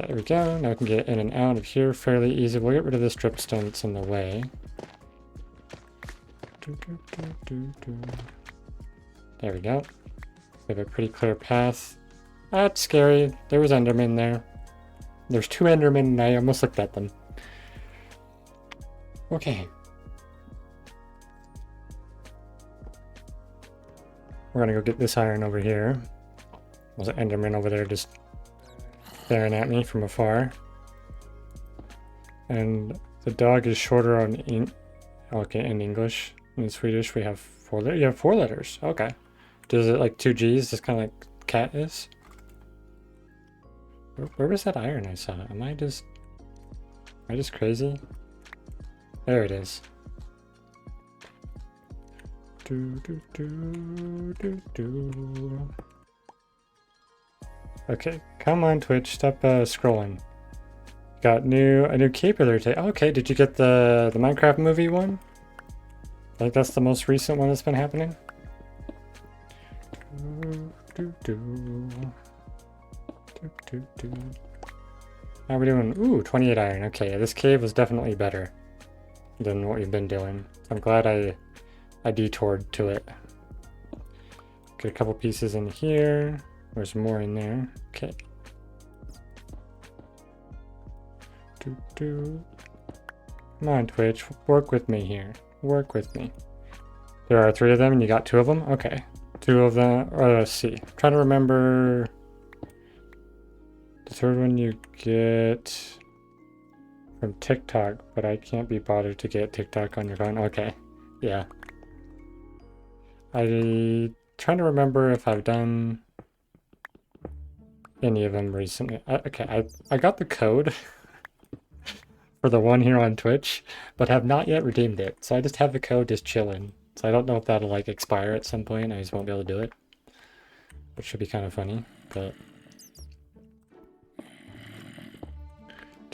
there we go. Now we can get in and out of here fairly easy. We'll get rid of this dripstone that's in the way. There we go. We have a pretty clear path. That's scary. There was Enderman there. There's two Endermen and I almost looked at them. Okay. We're gonna go get this iron over here. There's an Enderman over there just staring at me from afar. And the dog is shorter on in English. In Swedish we have 4 letters. You have 4 letters. Okay. Does it like 2 G's, just kind of like cat is? Where was that iron I saw? Am I just crazy? There it is. Okay, come on Twitch, stop scrolling. Got a new cape there today. Okay, did you get the Minecraft movie one? I think that's the most recent one that's been happening. How are we doing? Ooh, 28 iron. Okay, this cave was definitely better than what we've been doing. I'm glad I detoured to it. Get a couple pieces in here. There's more in there. Okay. Come on, Twitch. Work with me here. Work with me. There are 3 of them and you got 2 of them? Okay. 2 of them. Let's see. I'm trying to remember. The 3rd one you get from TikTok, but I can't be bothered to get TikTok on your phone. Okay. Yeah. I'm trying to remember if I've done any of them recently. Okay, I got the code for the one here on Twitch, but have not yet redeemed it. So I just have the code just chilling. So I don't know if that'll like expire at some point. I just won't be able to do it, which should be kind of funny. But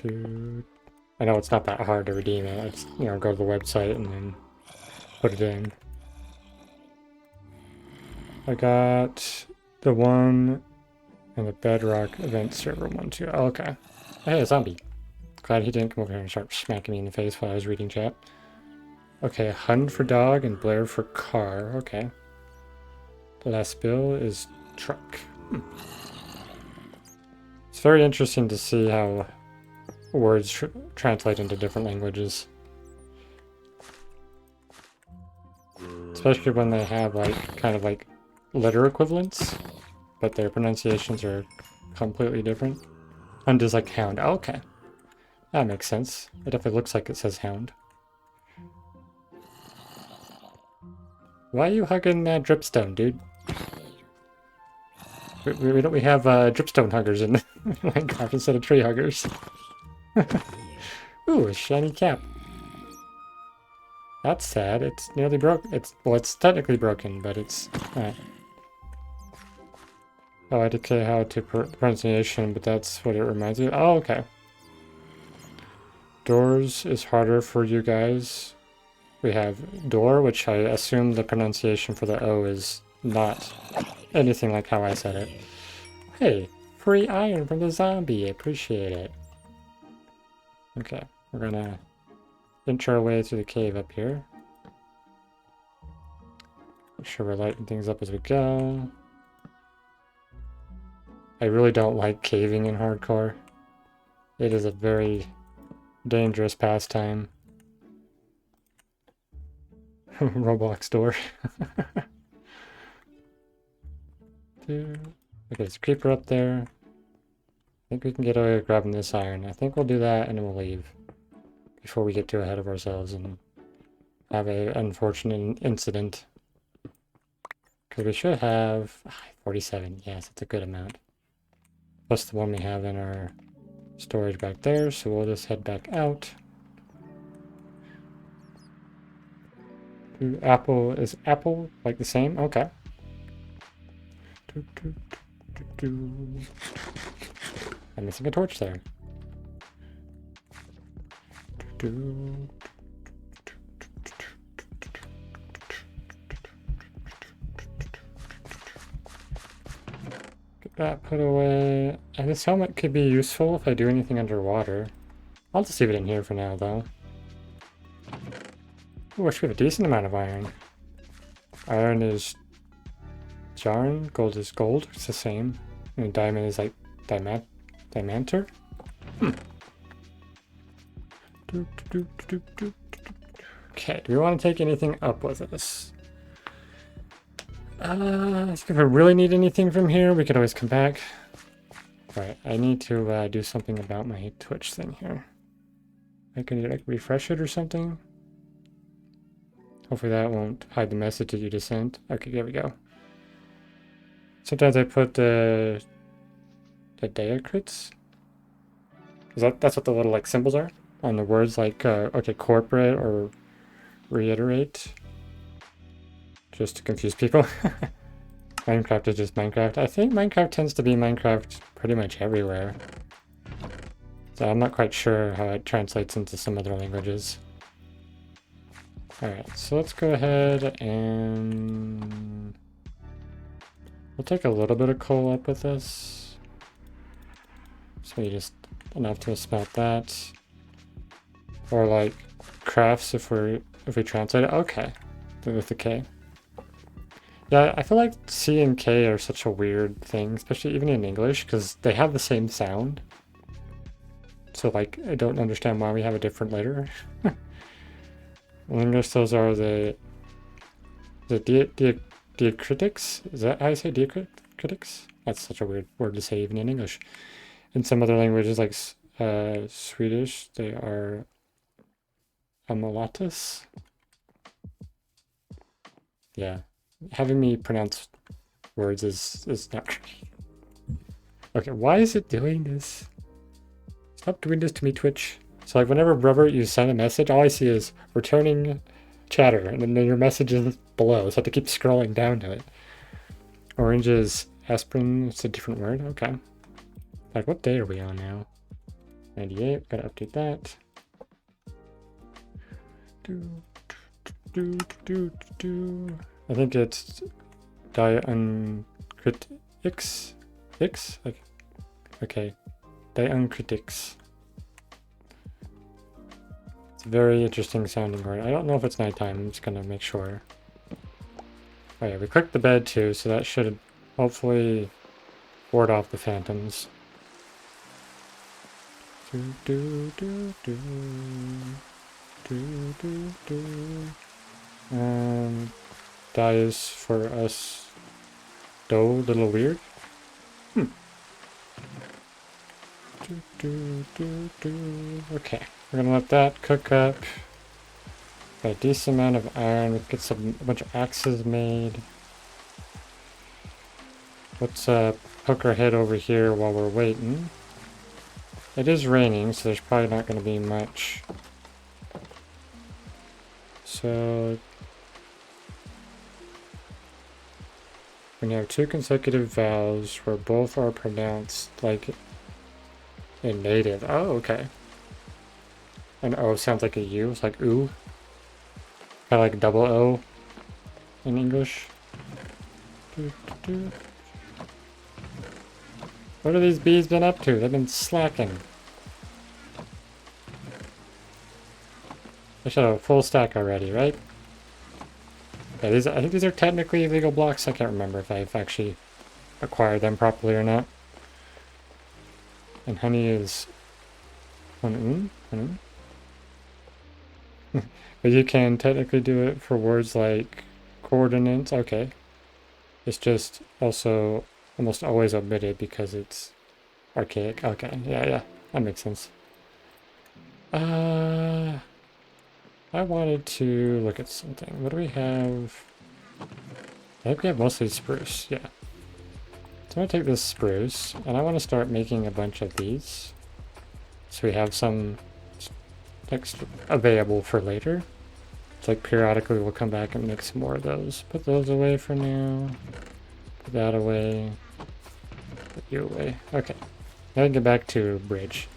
I know it's not that hard to redeem it. I just, you know, go to the website and then put it in. I got the one in the Bedrock event server one too. Oh, okay. Hey, a zombie. Glad he didn't come over here and start smacking me in the face while I was reading chat. Okay, Hun for dog and Blair for car. Okay. The last bill is truck. It's very interesting to see how words translate into different languages. Especially when they have like kind of like letter equivalents, but their pronunciations are completely different. Hund is like hound. Oh, okay. That makes sense. It definitely looks like it says hound. Why are you hugging dripstone, dude? We have dripstone huggers in Minecraft instead of tree huggers. Ooh, a shiny cap. That's sad. It's nearly broke. It's technically broken, but it's not. Oh, I declare how to pronunciation, but that's what it reminds me of. Oh, okay. Doors is harder for you guys. We have door, which I assume the pronunciation for the O is not anything like how I said it. Hey, free iron from the zombie. I appreciate it. Okay, we're gonna inch our way through the cave up here. Make sure we're lighting things up as we go. I really don't like caving in hardcore. It is a very dangerous pastime. Roblox door. Okay, there's a creeper up there. I think we can get away with grabbing this iron. I think we'll do that and then we'll leave before we get too ahead of ourselves and have an unfortunate incident. Because we should have 47. Yes, that's a good amount. Plus the one we have in our storage back there, so we'll just head back out. Apple, is apple like the same? Okay. I'm missing a torch there. Get that put away. And this helmet could be useful if I do anything underwater. I'll just leave it in here for now, though. Ooh, we have a decent amount of iron. Iron is yarn, gold is gold. It's the same. And diamond is like diamanter. Okay, do we want to take anything up with us? If we really need anything from here, we could always come back. Alright, I need to do something about my Twitch thing here. I can like refresh it or something. Hopefully that won't hide the message that you just sent. Okay, there we go. Sometimes I put the diacritics. That's what the little like symbols are on the words, like okay, corporate or reiterate, just to confuse people. Minecraft is just Minecraft. I think Minecraft tends to be Minecraft pretty much everywhere. So I'm not quite sure how it translates into some other languages. Alright, so let's go ahead and we'll take a little bit of coal up with us. So you just enough to smelt that. Or like crafts if we translate it. Okay. With the K. Yeah, I feel like C and K are such a weird thing, especially even in English, because they have the same sound. So like I don't understand why we have a different letter. In English those are the diacritics? Is that how you say diacritics? That's such a weird word to say even in English. In some other languages like Swedish, they are amolatus. Yeah, having me pronounce words is not great. Okay, why is it doing this? Stop doing this to me, Twitch. So like whenever Robert, you send a message, all I see is returning chatter, and then your message is below, so I have to keep scrolling down to it. Orange is aspirin, it's a different word, okay. Like what day are we on now? 98, gotta update that. I think it's diuncritics. Like, okay, diuncritics. It's a very interesting sounding word. I don't know if it's nighttime. I'm just gonna make sure. Oh yeah, we clicked the bed too, so that should hopefully ward off the phantoms. Dies for us. Dough, little weird. Okay, we're gonna let that cook up. Got a decent amount of iron. We get a bunch of axes made. Let's poke our head over here while we're waiting. It is raining, so there's probably not going to be much. So when you have two consecutive vowels where both are pronounced like in native. Oh, okay. An O sounds like a U. It's like ooh. Kind of like double O in English. What have these bees been up to? They've been slacking. I should have a full stack already, right? Yeah, I think these are technically illegal blocks. I can't remember if I've actually acquired them properly or not. And honey is honey. But you can technically do it for words like coordinates. Okay. It's just also almost always omitted because it's archaic. Okay, yeah, that makes sense. I wanted to look at something. What do we have? I think we have mostly spruce, yeah. So I'm gonna take this spruce, and I want to start making a bunch of these. So we have some extra available for later. It's like periodically we'll come back and make some more of those. Put those away for now. Put that away. Put you away. Okay. Now I can get back to bridge.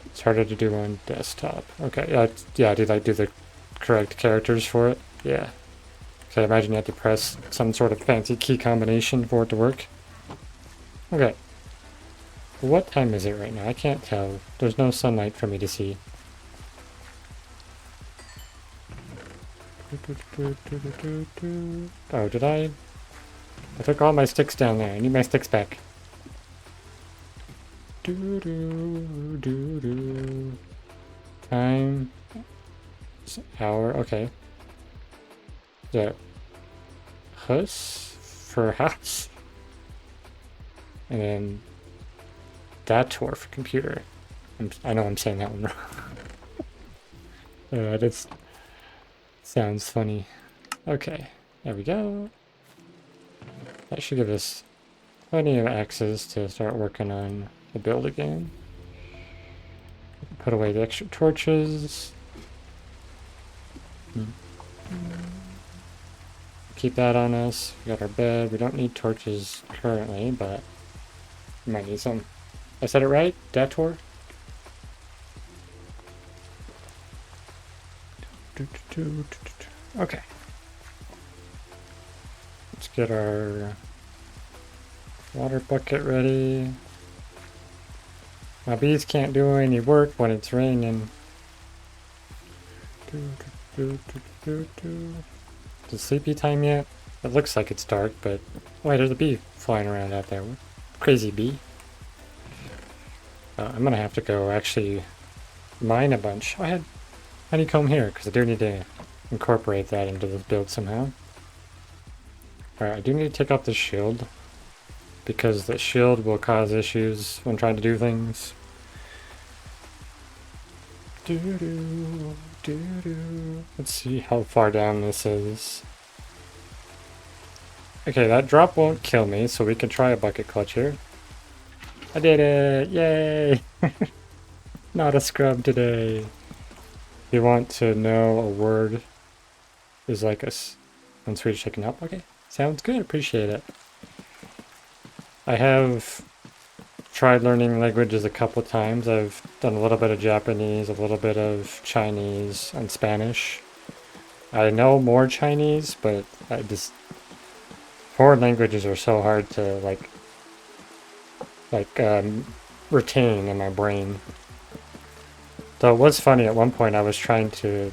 It's harder to do on desktop. Okay, yeah, did I do the correct characters for it? Yeah. So I imagine you have to press some sort of fancy key combination for it to work. Okay. What time is it right now? I can't tell. There's no sunlight for me to see. Oh, did I? I took all my sticks down there. I need my sticks back. Time. Hour. Okay. The hus for house. And then dator for computer. I know I'm saying that one wrong. That just sounds funny. Okay, there we go. That should give us plenty of axes to start working on the build again. Put away the extra torches. keep that on us. We got our bed. We don't need torches currently, but we might need some. I said it right? Dator? Okay. Let's get our water bucket ready. My bees can't do any work when it's raining. Is it sleepy time yet? It looks like it's dark, but wait, there's a bee flying around out there. Crazy bee. I'm gonna have to go actually mine a bunch. I had honeycomb here because I do need to incorporate that into this build somehow. Alright, I do need to take off the shield because the shield will cause issues when trying to do things. Let's see how far down this is. Okay, that drop won't kill me, so we can try a bucket clutch here. I did it! Yay! Not a scrub today. If you want to know a word is like a on Swedish I can help. Okay, sounds good. Appreciate it. I have tried learning languages a couple times. I've done a little bit of Japanese, a little bit of Chinese, and Spanish. I know more Chinese, but I just foreign languages are so hard to retain in my brain. Though it was funny, at one point I was trying to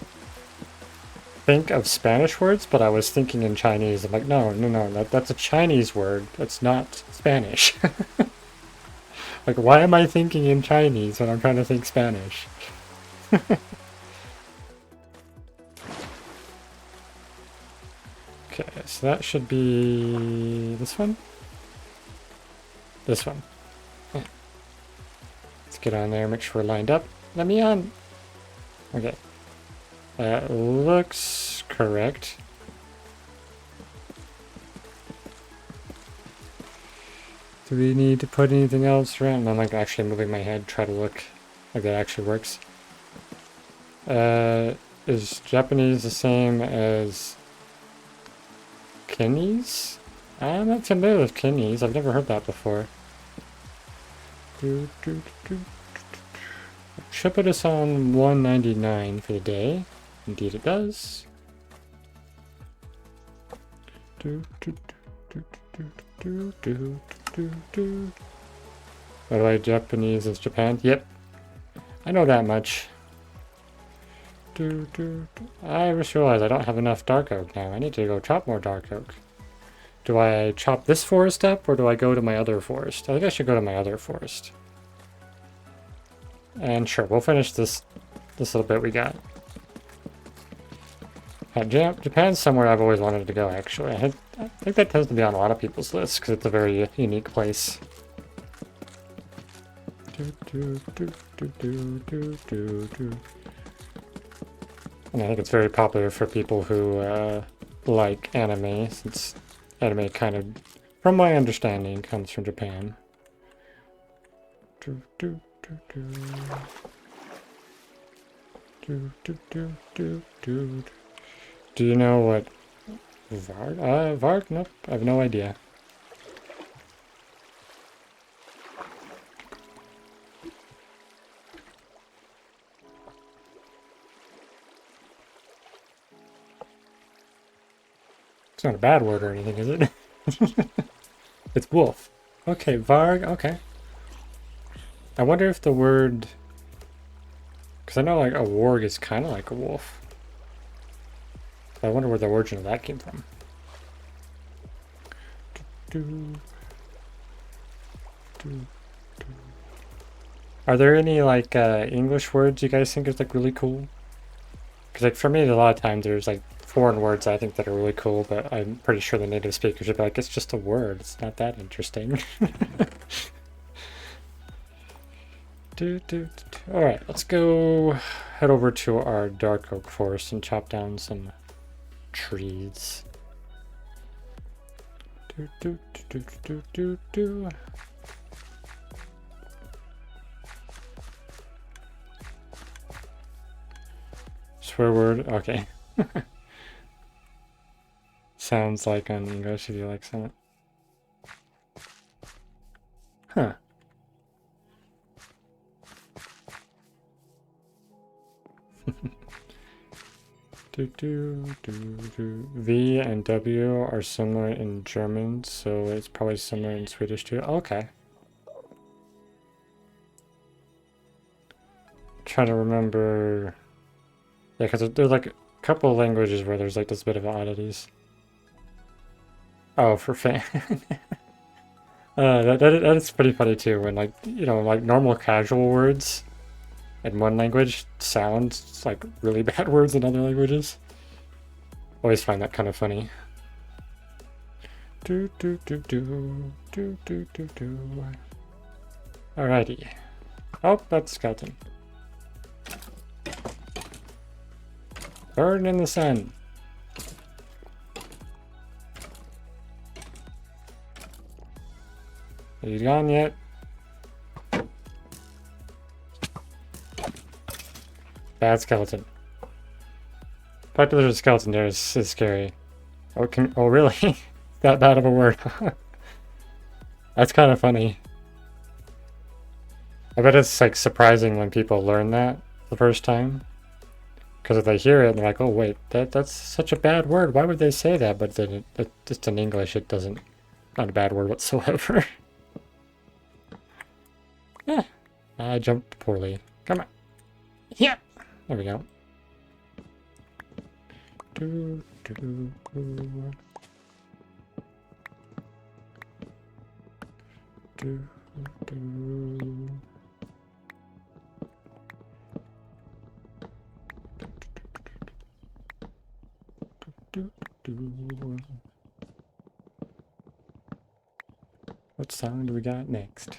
think of Spanish words, but I was thinking in Chinese. I'm like, no, that's a Chinese word. That's not Spanish. Like, why am I thinking in Chinese when I'm trying to think Spanish? Okay, so that should be this one? This one. Let's get on there, make sure we're lined up. Let me on. Okay. That looks correct. Do we need to put anything else around? I'm like actually moving my head, try to look like that actually works. Is Japanese the same as Chinese? I'm not familiar with Chinese. I've never heard that before. Should put us on 199 for the day. Indeed it does. By the way, Japanese is Japan. Yep. I know that much. I just realized I don't have enough dark oak now. I need to go chop more dark oak. Do I chop this forest up, or do I go to my other forest? I think I should go to my other forest. And sure, we'll finish this little bit we got. Japan's somewhere I've always wanted to go, actually. I think that tends to be on a lot of people's lists, because it's a very unique place. And I think it's very popular for people who like anime, since anime kind of, from my understanding, comes from Japan. Do you know what Varg? Varg? Nope, I have no idea. It's not a bad word or anything, is it? It's wolf. Okay, Varg, okay. I wonder if the word... Because I know like a warg is kind of like a wolf. I wonder where the origin of that came from. Are there any like English words you guys think is like really cool? Because like for me, a lot of times there's like foreign words I think that are really cool, but I'm pretty sure the native speakers would be like, it's just a word. It's not that interesting. Alright, let's go head over to our dark oak forest and chop down some trees. Swear word, okay. sounds like on English if you like that. Huh. V and W are similar in German, so it's probably similar in Swedish too. Okay. Trying to remember. Yeah, because there's like a couple of languages where there's like this bit of oddities. Oh, for fan. That is pretty funny too, when like, you know, like normal casual words in one language sound like really bad words in other languages. Always find that kind of funny. Alrighty. Oh, that's a skeleton. Burn in the sun. Are you gone yet? Bad skeleton. The fact that there's a skeleton there is scary. Oh really? That bad of a word. That's kind of funny. I bet it's like surprising when people learn that the first time. Because if they hear it, they're like, oh wait, that's such a bad word. Why would they say that? But then just in English, it doesn't, not a bad word whatsoever. Yeah, I jumped poorly. Come on. Yeah. There we go. What song do we got next?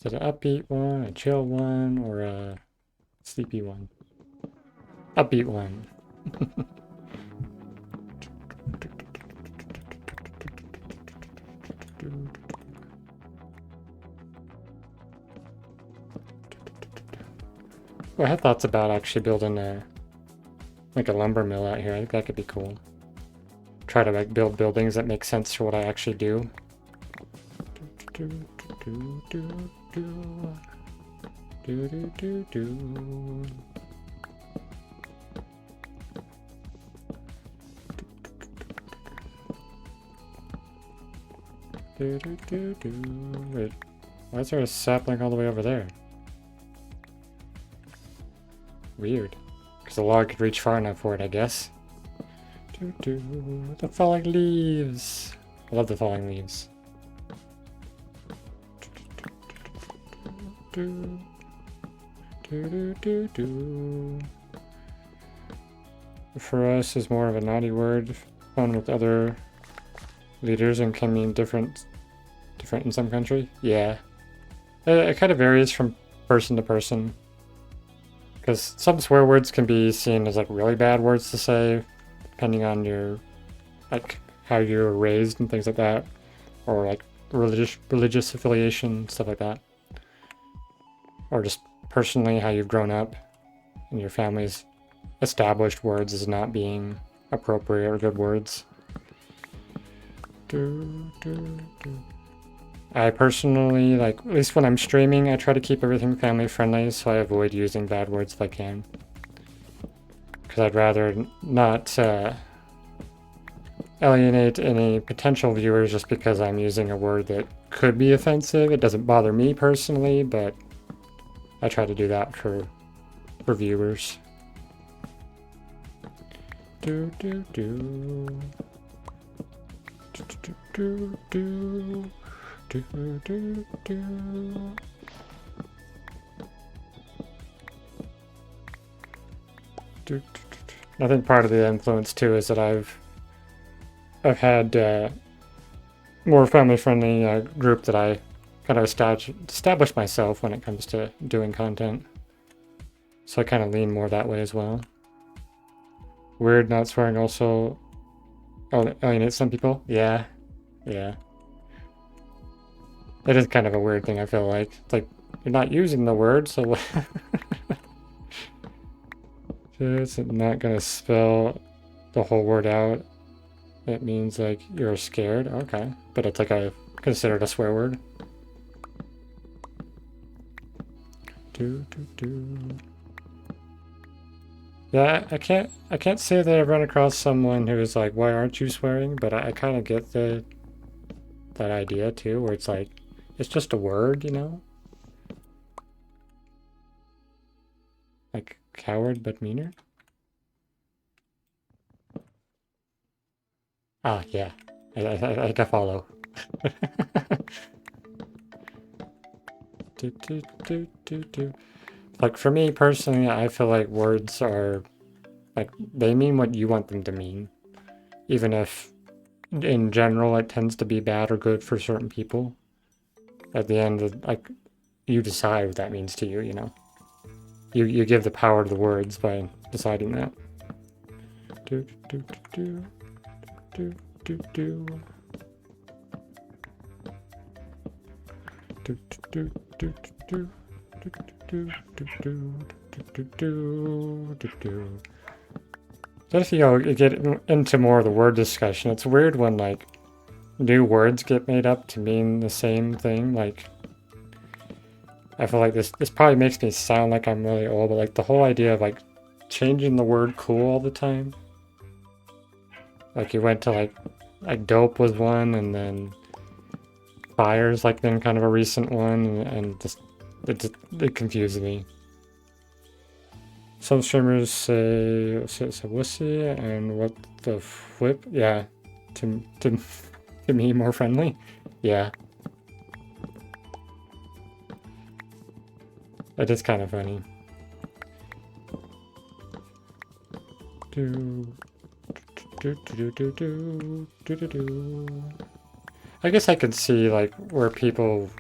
Is it an upbeat one, a chill one, or a sleepy one? Upbeat one. Well, I had thoughts about actually building like a lumber mill out here. I think that could be cool. Try to like build buildings that make sense for what I actually do. Wait, why is there a sapling all the way over there? Weird. Because the log could reach far enough for it, I guess. The falling leaves. I love the falling leaves. For us is more of a naughty word, found with other leaders and can mean different in some country. Yeah. It kind of varies from person to person. Because some swear words can be seen as like really bad words to say, depending on your, like, how you were raised and things like that, or like religious affiliation, stuff like that, or just personally how you've grown up and your family's established words as not being appropriate or good words. I personally, like, at least when I'm streaming, I try to keep everything family friendly, so I avoid using bad words if I can. Because I'd rather not alienate any potential viewers just because I'm using a word that could be offensive. It doesn't bother me personally, but I try to do that for viewers. I think part of the influence too is that I've had more family-friendly group that I kind of established myself when it comes to doing content. So I kind of lean more that way as well. Weird not swearing also alienate some people. Yeah. Yeah. It is kind of a weird thing, I feel like. It's like, you're not using the word, so Just not gonna spell the whole word out, it means like you're scared. Okay, but it's like considered a swear word. Yeah, I can't say that I've run across someone who's like, why aren't you swearing? But I kind of get that idea too, where it's like, it's just a word, you know? Like coward but meaner. Ah, yeah, I can follow. Like for me personally, I feel like words are like they mean what you want them to mean, even if in general it tends to be bad or good for certain people. At the end, like you decide what that means to you. You know, you give the power to the words by deciding that. Do do do do do do do do do do do. If you get into more of the word discussion, it's weird when like new words get made up to mean the same thing. Like I feel like this probably makes me sound like I'm really old, but like the whole idea of like changing the word cool all the time. Like you went to like dope was one, and then fire's like been kind of a recent one, and just it confuses me. Some streamers say wussy and what the flip? Yeah, to me more friendly. Yeah, it is kind of funny. I guess I could see like where people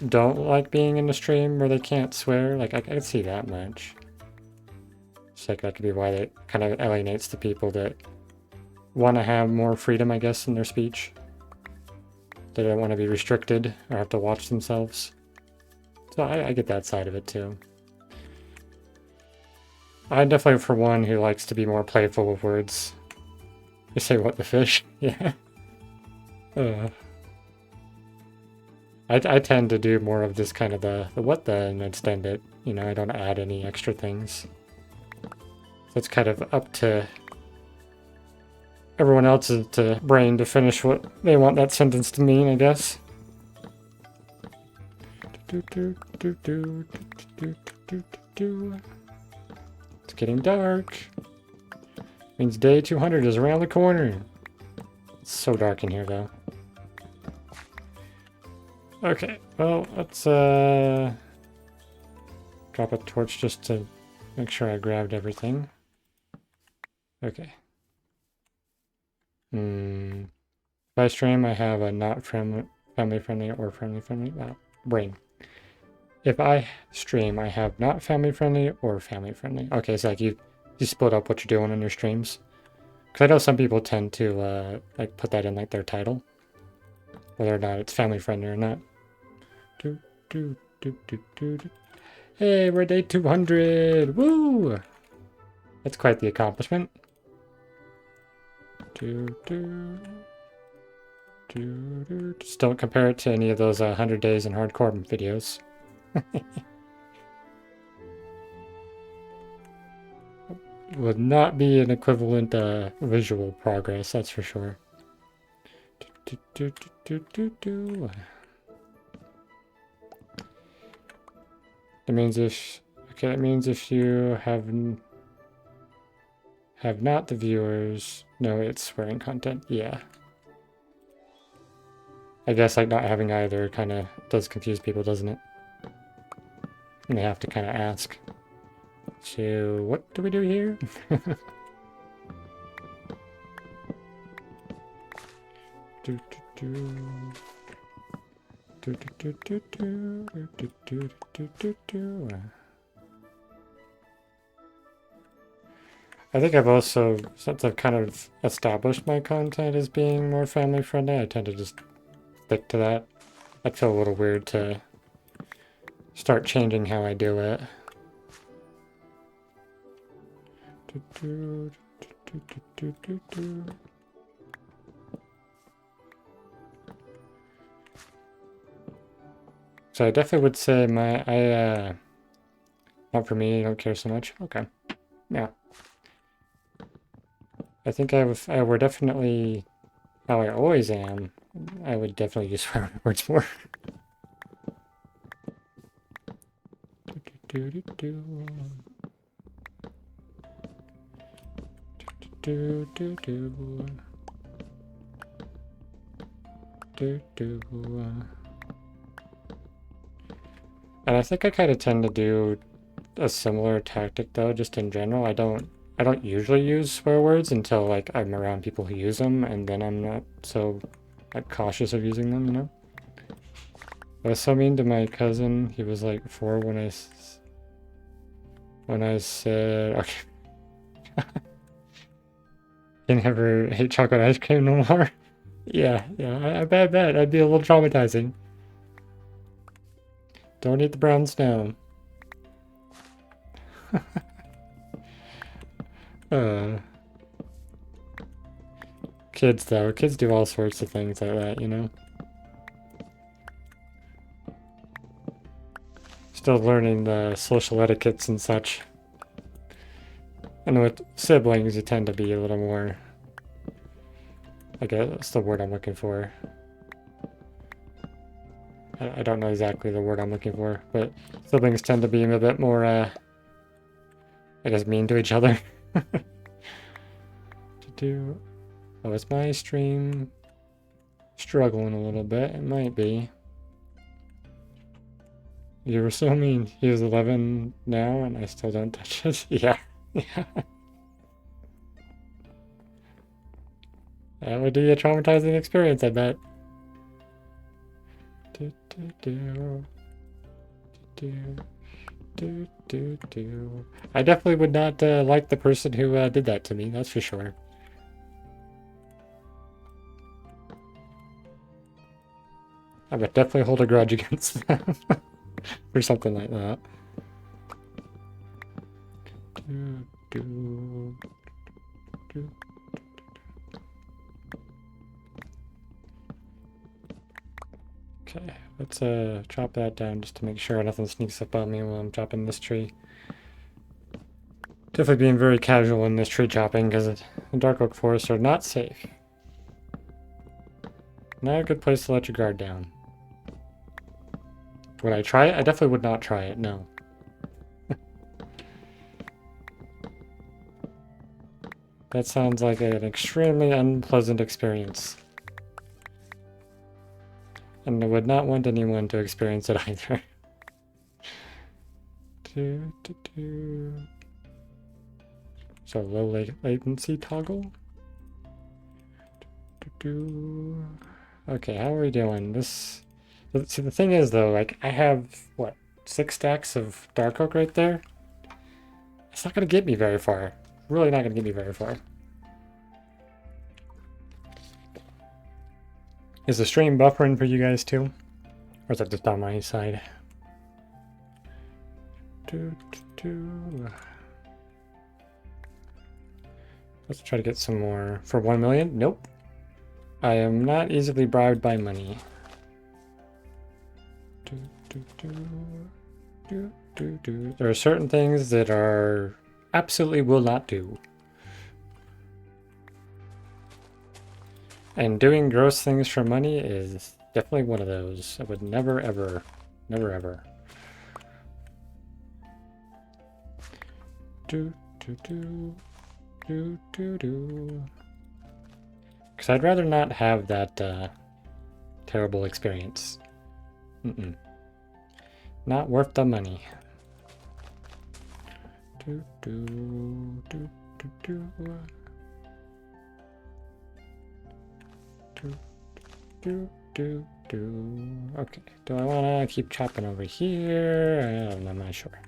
don't like being in the stream where they can't swear. Like I could see that much. It's like that could be why it kind of alienates the people that want to have more freedom, I guess, in their speech. They don't want to be restricted or have to watch themselves. So I get that side of it too. I'm definitely for one who likes to be more playful with words. You say what the fish? Yeah. I tend to do more of this kind of the what the and extend it. You know, I don't add any extra things. So it's kind of up to everyone else's brain to finish what they want that sentence to mean, I guess. It's getting dark. Means day 200 is around the corner. It's so dark in here, though. Okay, well, let's drop a torch just to make sure I grabbed everything. Okay. If I stream, I have a not family friendly or family friendly brain. If I stream, I have not family friendly or family friendly. Okay, so like you split up what you're doing on your streams. Because I know some people tend to like put that in like their title, whether or not it's family friendly or not. Hey, we're day 200! Woo! That's quite the accomplishment. Just don't compare it to any of those 100 days in hardcore videos. Would not be an equivalent visual progress, that's for sure. That means if you have not the viewers, no, it's swearing content. Yeah. I guess like not having either kind of does confuse people, doesn't it? And they have to kind of ask. So what do we do here? I think I've also, since I've kind of established my content as being more family friendly, I tend to just stick to that. I'd feel a little weird to start changing how I do it. So I definitely would say not for me, I don't care so much. Okay. Yeah. I think I were definitely how I always am. I would definitely use swear words more. And I think I kind of tend to do a similar tactic though, just in general. I don't usually use swear words until like I'm around people who use them, and then I'm not so like cautious of using them, you know? I was so mean to my cousin. He was like 4 when I said, okay, can never hate chocolate ice cream no more. Yeah, I bet that'd be a little traumatizing. Don't eat the brown snow. uh, Kids though, kids do all sorts of things like that, you know? Still learning the social etiquettes and such. And with siblings, you tend to be a little more, I guess that's the word I'm looking for. I don't know exactly the word I'm looking for, but siblings tend to be a bit more, I guess, mean to each other. Oh, is my stream struggling a little bit? It might be. You were so mean. He was 11 now, and I still don't touch it. Yeah. That would be a traumatizing experience, I bet. I definitely would not like the person who did that to me, that's for sure. I would definitely hold a grudge against them for something like that. Okay, let's chop that down just to make sure nothing sneaks up on me while I'm chopping this tree. Definitely being very casual in this tree chopping because the dark oak forests are not safe. Not a good place to let your guard down. Would I try it? I definitely would not try it, no. That sounds like an extremely unpleasant experience. And I would not want anyone to experience it either. So low latency toggle. Okay, how are we doing? See, the thing is though, like I have what, 6 stacks of dark oak right there. It's not gonna get me very far. Really not gonna get me very far. Is the stream buffering for you guys too? Or is that just on my side? Let's try to get some more. For 1 million? Nope. I am not easily bribed by money. There are certain things that are absolutely will not do. And doing gross things for money is definitely one of those. I would never, ever, never, ever. Because I'd rather not have that terrible experience. Not worth the money. Okay, do I want to keep chopping over here? I'm not sure.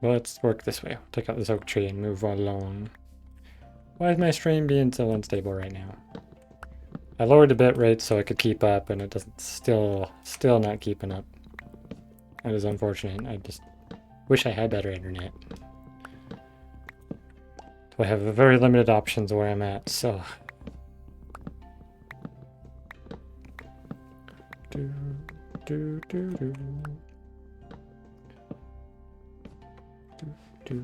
Well, let's work this way. Take out this oak tree and move along. Why is my stream being so unstable right now? I lowered the bit rate so I could keep up, and it doesn't still not keeping up. That is unfortunate. Wish I had better internet. I have very limited options where I'm at, so. Do, do, do, do. Do,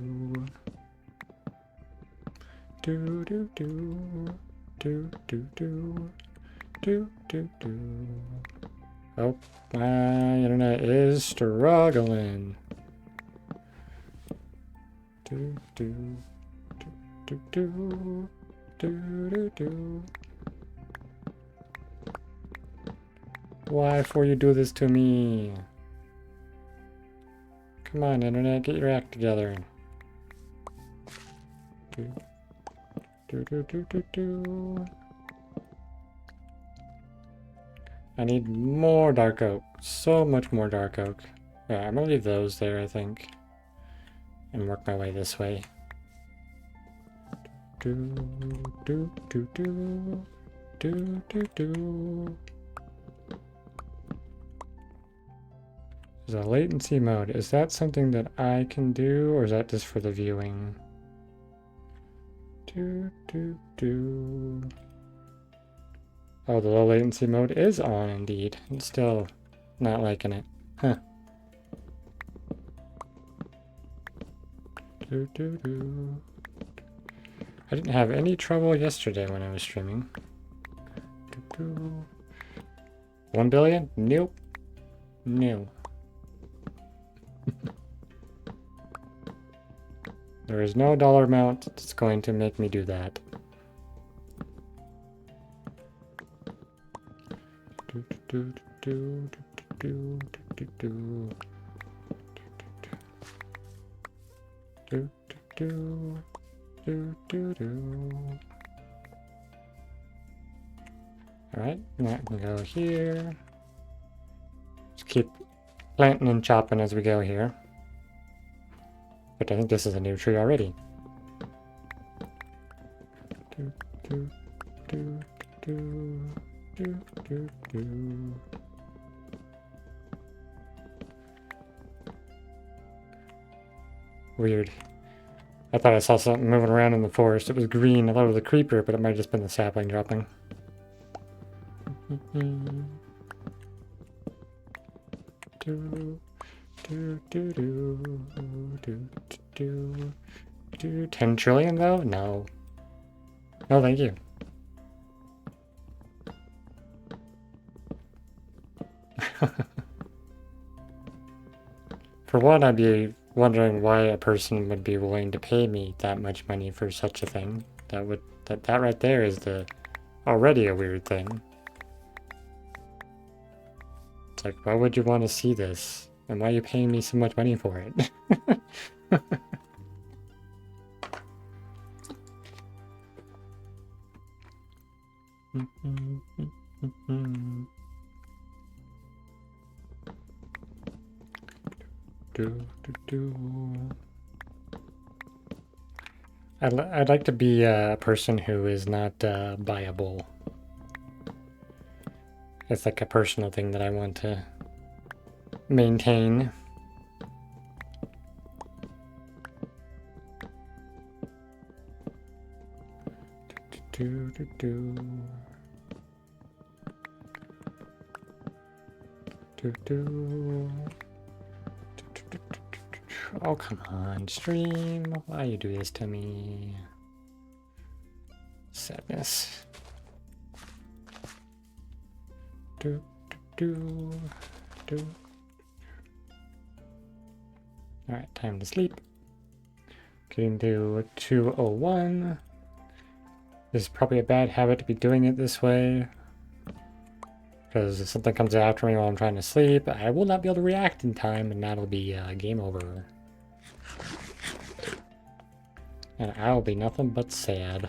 do, do, do, do, do, do, do, do, do. Oh, my internet is struggling. Do, do, do, do, do, do, do. Why for you do this to me? Come on, internet, get your act together. Do, do, do, do, do, do. I need more dark oak. So much more dark oak. Yeah, I'm gonna leave those there, I think. And work my way this way. Do, do, do, do. Do, do, do. There's a latency mode. Is that something that I can do, or is that just for the viewing? Do, do, do. Oh, the low latency mode is on indeed. I'm still not liking it. Huh. Do, do, do. I didn't have any trouble yesterday when I was streaming. Do, do. 1 billion? Nope. No. There is no dollar amount that's going to make me do that. Do, do, do, do, do, do, do, do, do, do, do. Alright, that can go here. Just keep planting and chopping as we go here. But I think this is a new tree already. Do, do, do, do, do, do, do. Weird. I thought I saw something moving around in the forest. It was green. I thought it was a creeper, but it might have just been the sapling dropping. Do, do, do, do, do, do, do. 10 trillion though? No. No, thank you. For one, I'd be wondering why a person would be willing to pay me that much money for such a thing. That right there is already a weird thing. It's like, why would you want to see this? And why are you paying me so much money for it? I'd like to be a person who is not buyable. It's like a personal thing that I want to maintain. Oh, come on, stream. Why you do this to me? Sadness. Do, do, do, do. Alright, time to sleep. Getting to 2:01. This is probably a bad habit to be doing it this way. Because if something comes after me while I'm trying to sleep, I will not be able to react in time, and that'll be game over. And I'll be nothing but sad.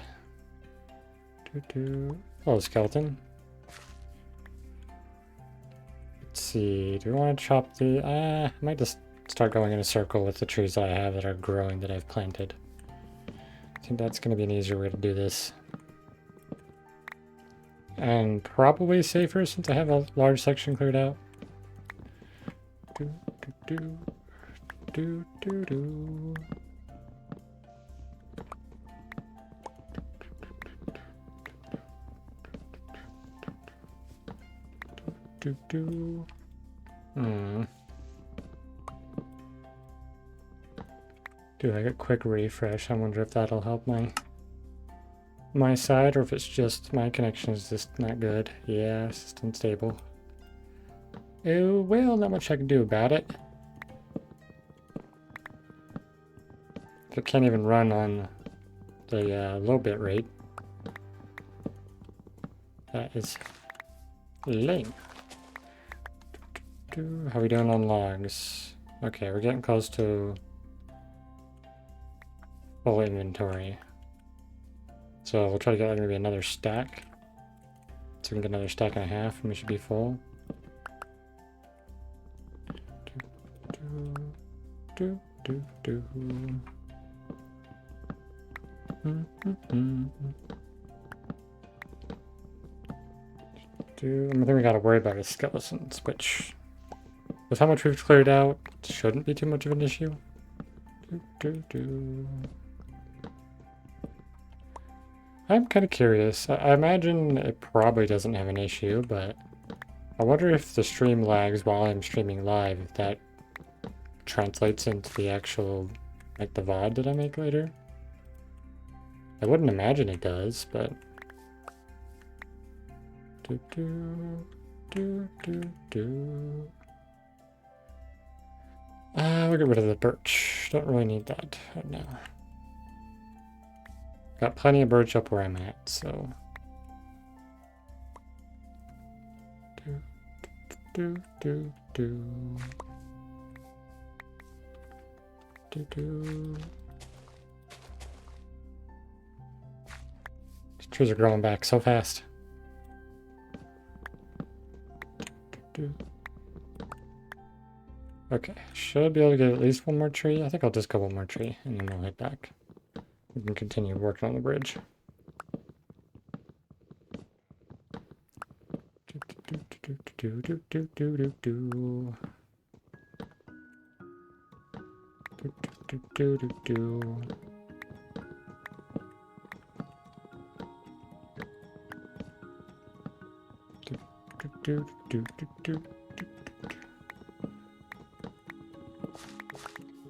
Hello, skeleton. Let's see, do we want to chop the... I might just start going in a circle with the trees that I have that are growing that I've planted. I think that's going to be an easier way to do this. And probably safer since I have a large section cleared out. do, do, do. Do, do. Do like a quick refresh. I wonder if that'll help my side, or if it's just my connection is just not good. Yeah, it's just unstable. Oh, well, not much I can do about it. If it can't even run on the low bit rate, that is lame. How are we doing on logs? Okay, we're getting close to full inventory. So we'll try to get like maybe another stack. So we can get another stack and a half and we should be full. Do, do, do, do. I think we gotta worry about his skeletons, which, with how much we've cleared out, shouldn't be too much of an issue. I'm kind of curious. I imagine it probably doesn't have an issue, but I wonder if the stream lags while I'm streaming live, if that translates into the actual, like the VOD that I make later. I wouldn't imagine it does, but... We'll get rid of the birch. Don't really need that right now. Got plenty of birch up where I'm at, so... These trees are growing back so fast. Okay, should be able to get at least one more tree. I think I'll just go one more tree and then we'll head back. We can continue working on the bridge.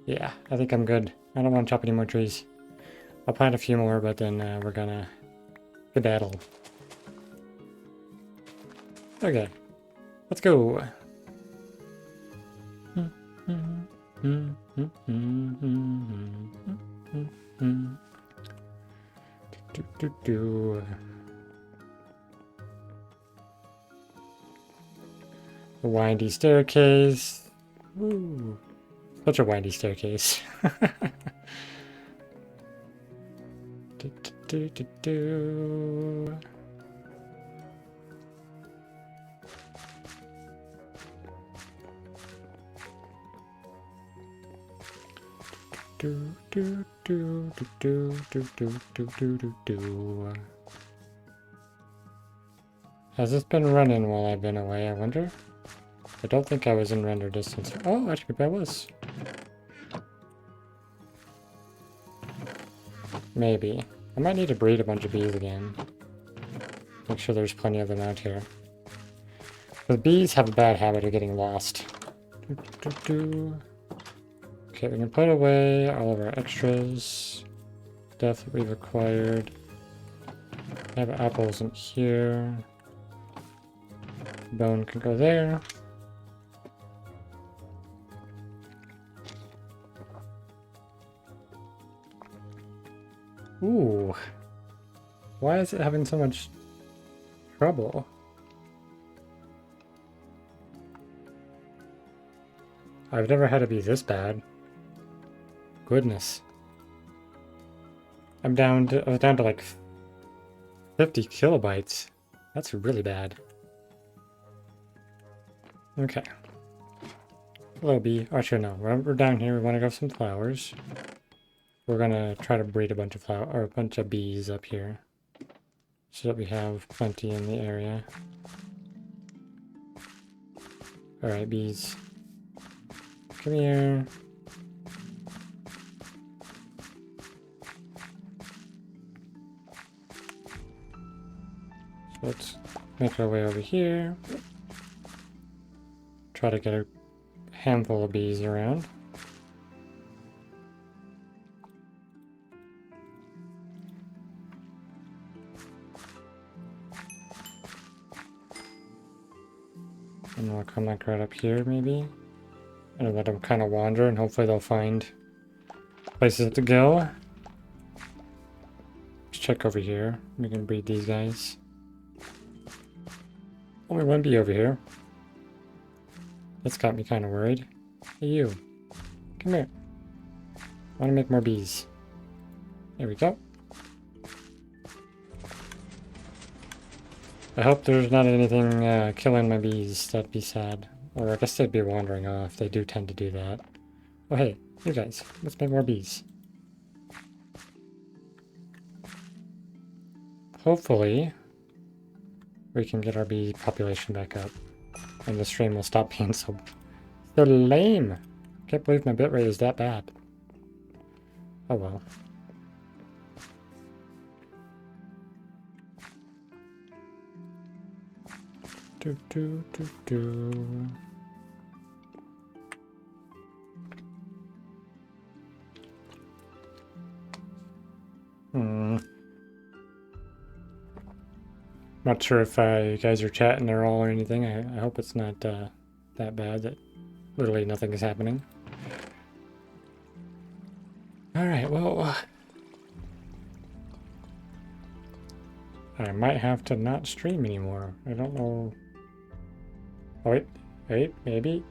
Yeah, I think I'm good. I don't want to chop any more trees. I'll plant a few more, but then we're gonna skedaddle. Okay, let's go. A windy staircase. Woo. Such a windy staircase. Has this been running while I've been away, I wonder? I don't think I was in render distance. Oh, actually, I was. Maybe. I might need to breed a bunch of bees again. Make sure there's plenty of them out here. The bees have a bad habit of getting lost. Okay, we can put away all of our extras. Stuff that we've acquired. I have apples in here. Bone can go there. Ooh. Why is it having so much trouble? I've never had it be this bad. Goodness. I was down to like 50 kilobytes. That's really bad. Okay. Hello, bee. Actually, no. We're down here. We want to go some flowers. We're gonna try to breed a bunch of bees up here, so that we have plenty in the area. All right, bees. Come here. let's make our way over here. Try to get a handful of bees around. And we'll come like right up here maybe. And let them kind of wander and hopefully they'll find places to go. Let's check over here. We can breed these guys. Only one bee over here. That's got me kind of worried. Hey you. Come here. I want to make more bees. There we go. I hope there's not anything killing my bees. That'd be sad. Or I guess they'd be wandering off. They do tend to do that. Oh hey, you guys. Let's make more bees. Hopefully, we can get our bee population back up. And the stream will stop being so lame. Can't believe my bitrate is that bad. Oh well. Do, do, do, do. Not sure if you guys are chatting at all or anything. I hope it's not that bad that literally nothing is happening. Alright, well... I might have to not stream anymore. I don't know... Oh, wait, maybe?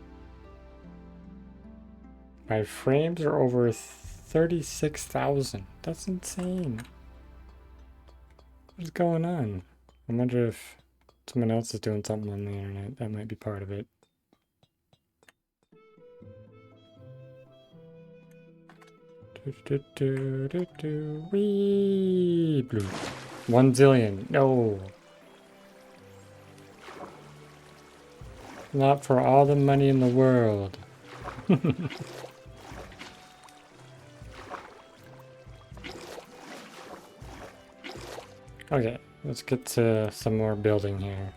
My frames are over 36,000. That's insane. What's going on? I wonder if someone else is doing something on the internet. That might be part of it. Wee blue. 1 zillion. No. Not for all the money in the world. Okay, let's get to some more building here.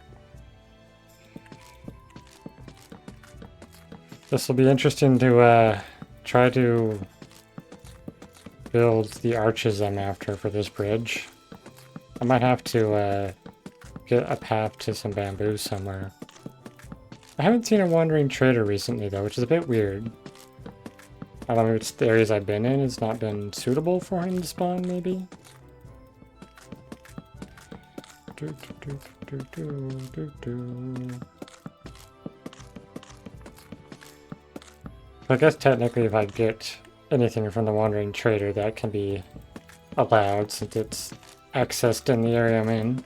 This will be interesting to try to build the arches I'm after for this bridge. I might have to get a path to some bamboo somewhere. I haven't seen a wandering trader recently though, which is a bit weird. I don't know if it's the areas I've been in, it's not been suitable for him to spawn maybe? I guess technically if I get anything from the wandering trader that can be allowed since it's accessed in the area I'm in.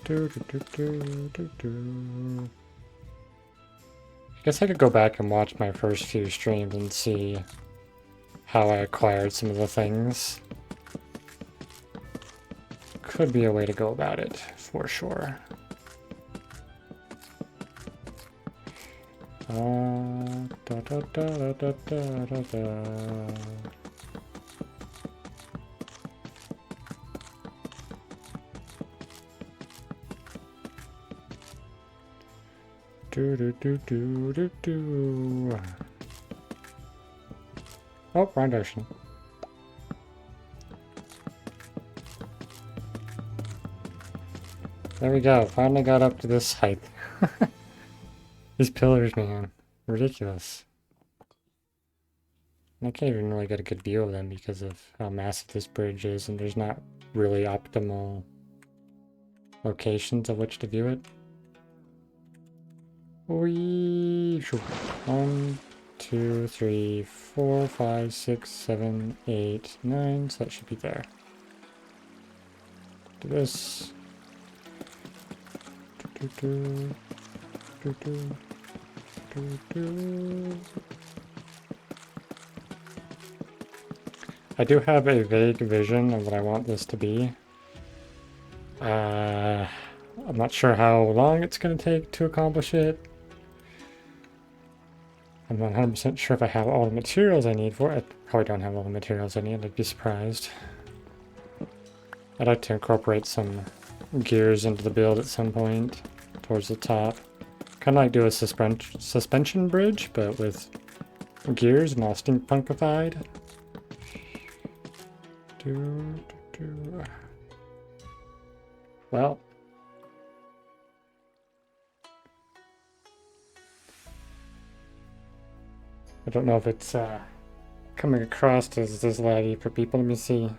I guess I could go back and watch my first few streams and see how I acquired some of the things. Could be a way to go about it, for sure. Oh, wrong direction. There we go. Finally got up to this height. These pillars, man. Ridiculous. I can't even really get a good view of them because of how massive this bridge is, and there's not really optimal locations of which to view it. Whee! 1, 2, 3, 4, 5, 6, 7, 8, 9. So that should be there. Do this. I do have a vague vision of what I want this to be. I'm not sure how long it's going to take to accomplish it. I'm not 100% sure if I have all the materials I need for it. I probably don't have all the materials I need, I'd be surprised. I'd like to incorporate some gears into the build at some point towards the top. Kind of like do a suspension bridge, but with gears and all steampunkified. Well, I don't know if it's coming across as this laggy for people. Let me see.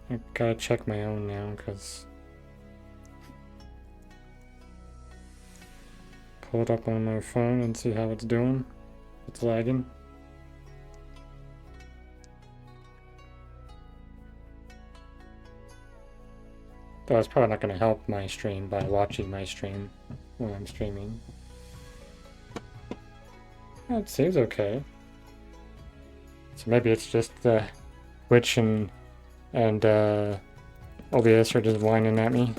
I gotta check my own now because pull it up on my phone and see how it's doing. It's lagging. Though it's probably not going to help my stream by watching my stream when I'm streaming. Oh, it seems okay. So maybe it's just the Twitch and OBS are just whining at me.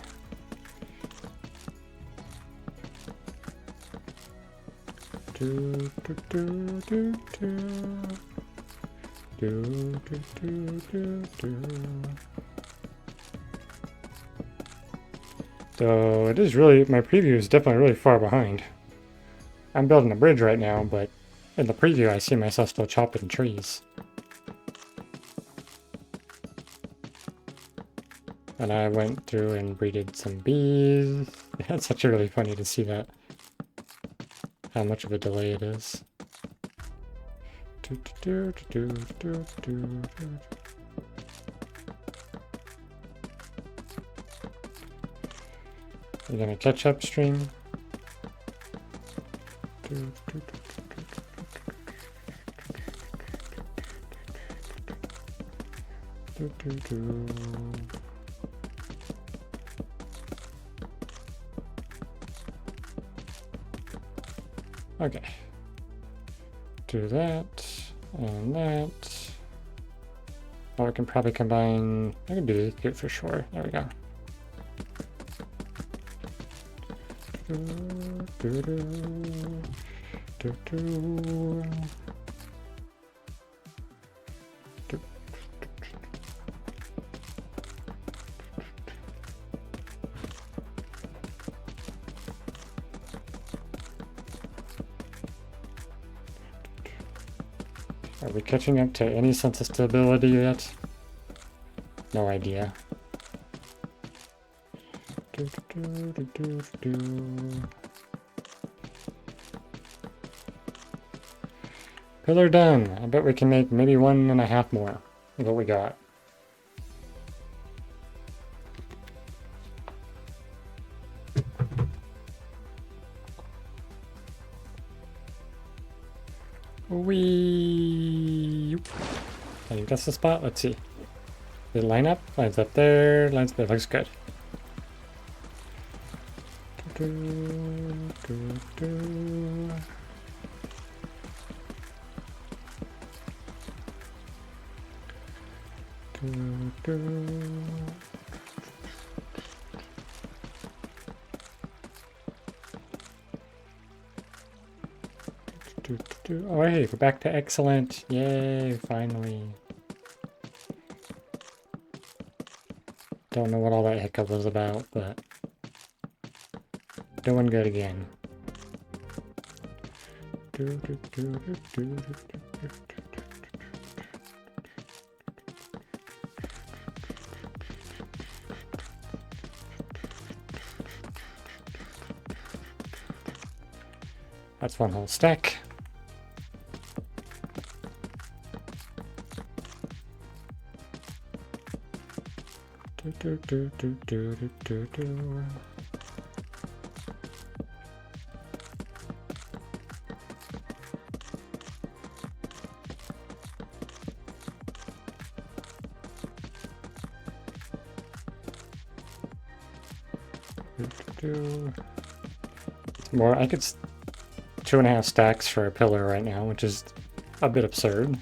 So it is really, my preview is definitely really far behind. I'm building a bridge right now, but in the preview I see myself still chopping trees. And I went through and breeded some bees. It's actually really funny to see that. How much of a delay it is. You're gonna catch upstream. Okay. Do that and that. Or I can probably combine. I can do these two for sure. There we go. Are we catching up to any sense of stability yet? No idea. Pillar done. I bet we can make maybe 1.5 more of what we got. Wee. I think that's the spot. Let's see. Did it line up? Lines up there. Lines up there. Looks good. Oh, hey, we're back to excellent. Yay, finally. Don't know what all that hiccup was about, but doing good again. That's one whole stack. More, I could 2.5 stacks for a pillar right now, which is a bit absurd.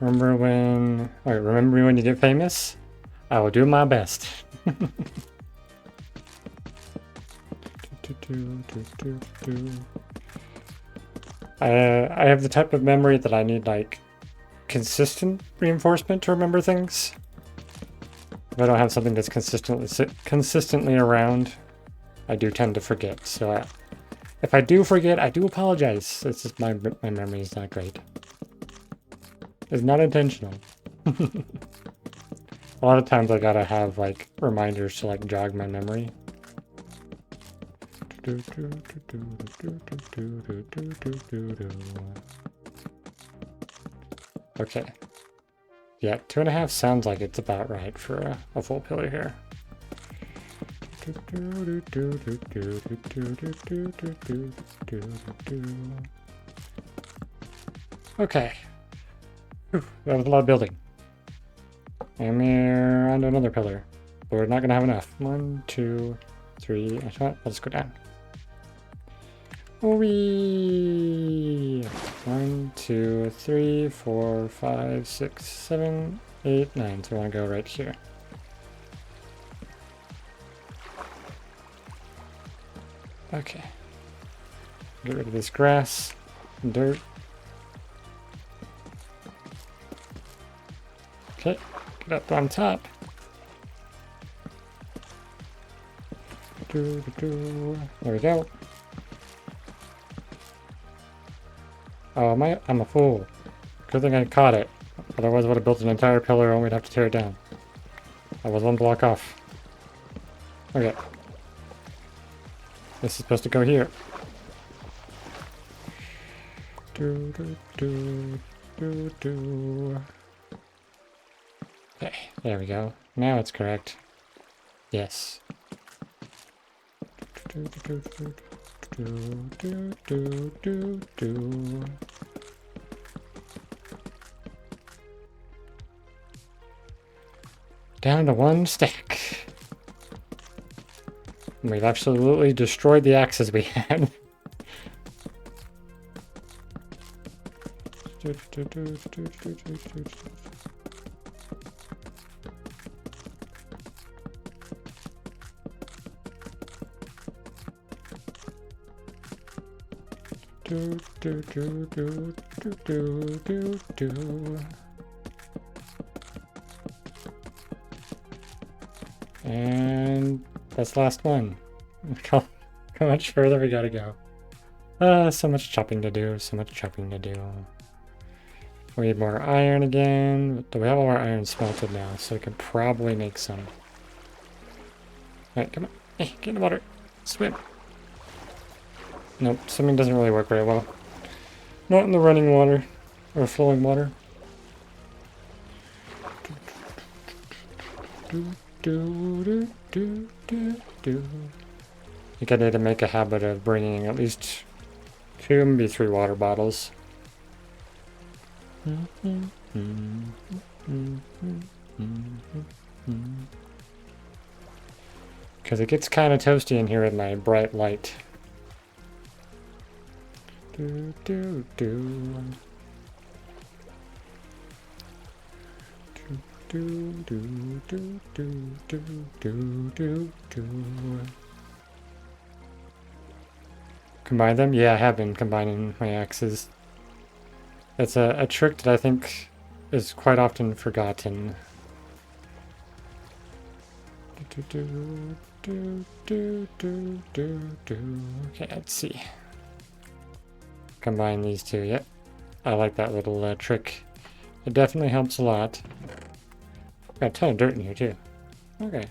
Remember when you get famous? I will do my best. I have the type of memory that I need, like, consistent reinforcement to remember things. If I don't have something that's consistently around, I do tend to forget. So if I do forget, I do apologize. It's just my memory is not great. It's not intentional. A lot of times I gotta have like reminders to like jog my memory. Okay. Yeah, 2.5 sounds like it's about right for a full pillar here. Okay. Whew, that was a lot of building. And we're on to another pillar. But we're not going to have enough. 1, 2, 3. Let's go down. Whee! 1, 2, 3, 4, 5, 6, 7, 8, 9. So we want to go right here. Okay. Get rid of this grass and dirt. Okay, get up on top. There we go. Oh, I'm a fool. Good thing I caught it. Otherwise I would have built an entire pillar and we'd have to tear it down. I was 1 block off. Okay. This is supposed to go here. Okay, there we go. Now it's correct. Yes. Down to 1 stack. We've absolutely destroyed the axes we had. And that's the last one. How much further we gotta go? So much chopping to do, so much chopping to do. We need more iron again. We have all our iron smelted now, so we can probably make some. Alright, come on. Hey, get in the water. Swim. Nope, swimming doesn't really work very well. Not in the running water, or flowing water. I think I need to make a habit of bringing at least 2, maybe 3 water bottles. Because it gets kind of toasty in here with my bright light. Combine them? Yeah, I have been combining my axes. It's a trick that I think is quite often forgotten. Okay, let's see. Combine these 2, yep. I like that little trick. It definitely helps a lot. Got a ton of dirt in here too. Okay.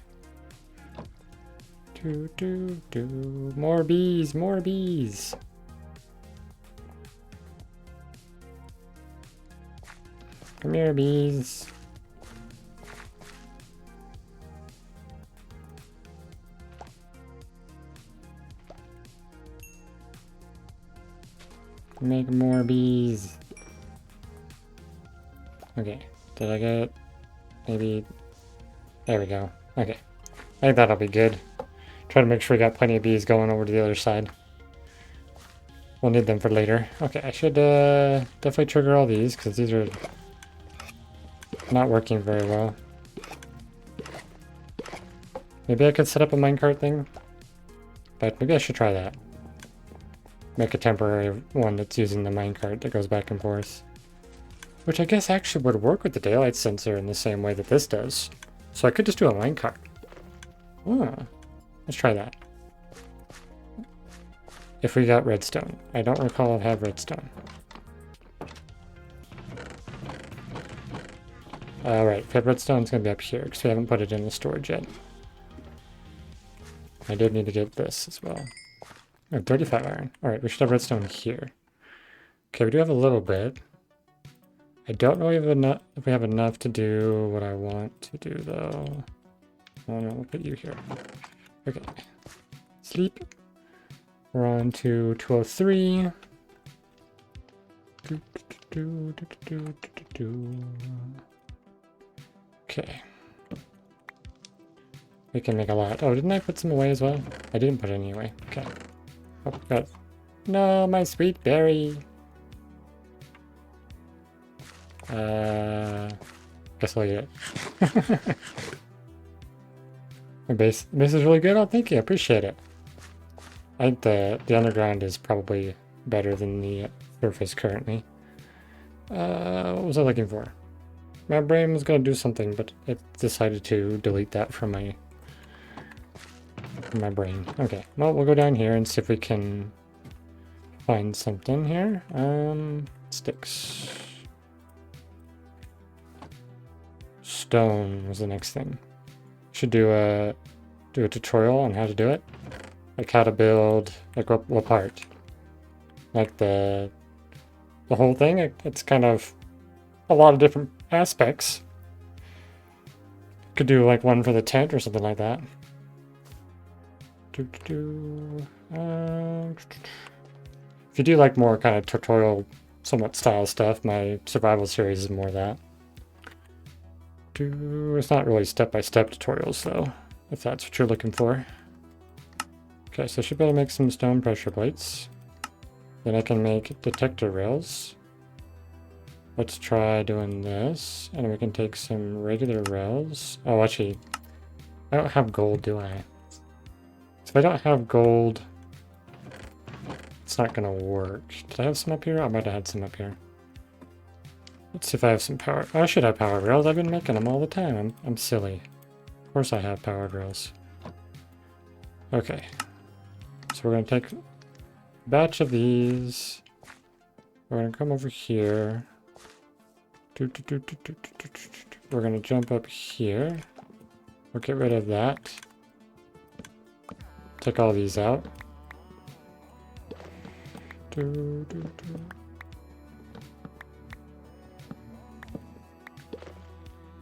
More bees, more bees. Come here, bees. Make more bees. Okay, did I get it? Maybe. There we go. Okay. I think that'll be good. Try to make sure we got plenty of bees going over to the other side. We'll need them for later. Okay, I should definitely trigger all these because these are not working very well. Maybe I could set up a minecart thing, but maybe I should try that. make a temporary one that's using the minecart that goes back and forth. Which I guess actually would work with the daylight sensor in the same way that this does. So I could just do a minecart. Oh, let's try that. If we got redstone. I don't recall it had redstone. Alright, if we have redstone, it's going to be up here, because we haven't put it in the storage yet. I did need to get this as well. Oh, 35 iron. Alright, we should have redstone here. Okay, we do have a little bit. I don't know if we have enough to do what I want to do, though. Oh no, we'll put you here. Okay. Sleep. We're on to 203. Okay. We can make a lot. Oh, didn't I put some away as well? I didn't put any away. Okay. Oh, God. No, my sweet berry. Guess I'll eat it. My base is really good. Oh, thank you. I appreciate it. I think the underground is probably better than the surface currently. What was I looking for? My brain was going to do something, but it decided to delete that from my brain. Okay, well, we'll go down here and see if we can find something here. Sticks. Stone was the next thing. Should do a tutorial on how to do it. Like how to build, like what part? Like the whole thing? It's kind of a lot of different aspects. Could do like one for the tent or something like that. If you do like more kind of tutorial, somewhat style stuff, my survival series is more that. It's not really step-by-step tutorials though, if that's what you're looking for. Okay, so I should be able to make some stone pressure plates. Then I can make detector rails. Let's try doing this, and we can take some regular rails. Oh, actually, I don't have gold, do I? So if I don't have gold, it's not gonna work. Did I have some up here? I might have had some up here. Let's see if I have some power. Oh, I should have powered rails. I've been making them all the time. I'm silly. Of course I have powered rails. Okay. So we're going to take a batch of these. We're going to come over here. We're going to jump up here. We'll get rid of that. Take all these out.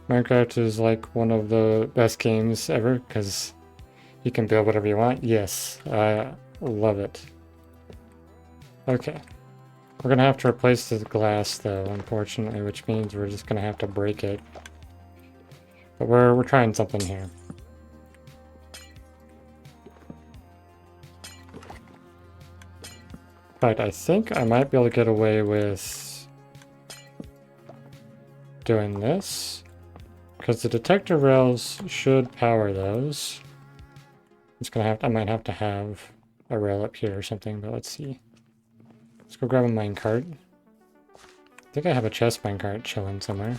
Minecraft is like one of the best games ever because you can build whatever you want. Yes, I love it. Okay. We're going to have to replace the glass though, unfortunately, which means we're just going to have to break it. But we're trying something here. In fact, I think I might be able to get away with doing this. Because the detector rails should power those. I might have to have a rail up here or something, but let's see. Let's go grab a minecart. I think I have a chest minecart chilling somewhere.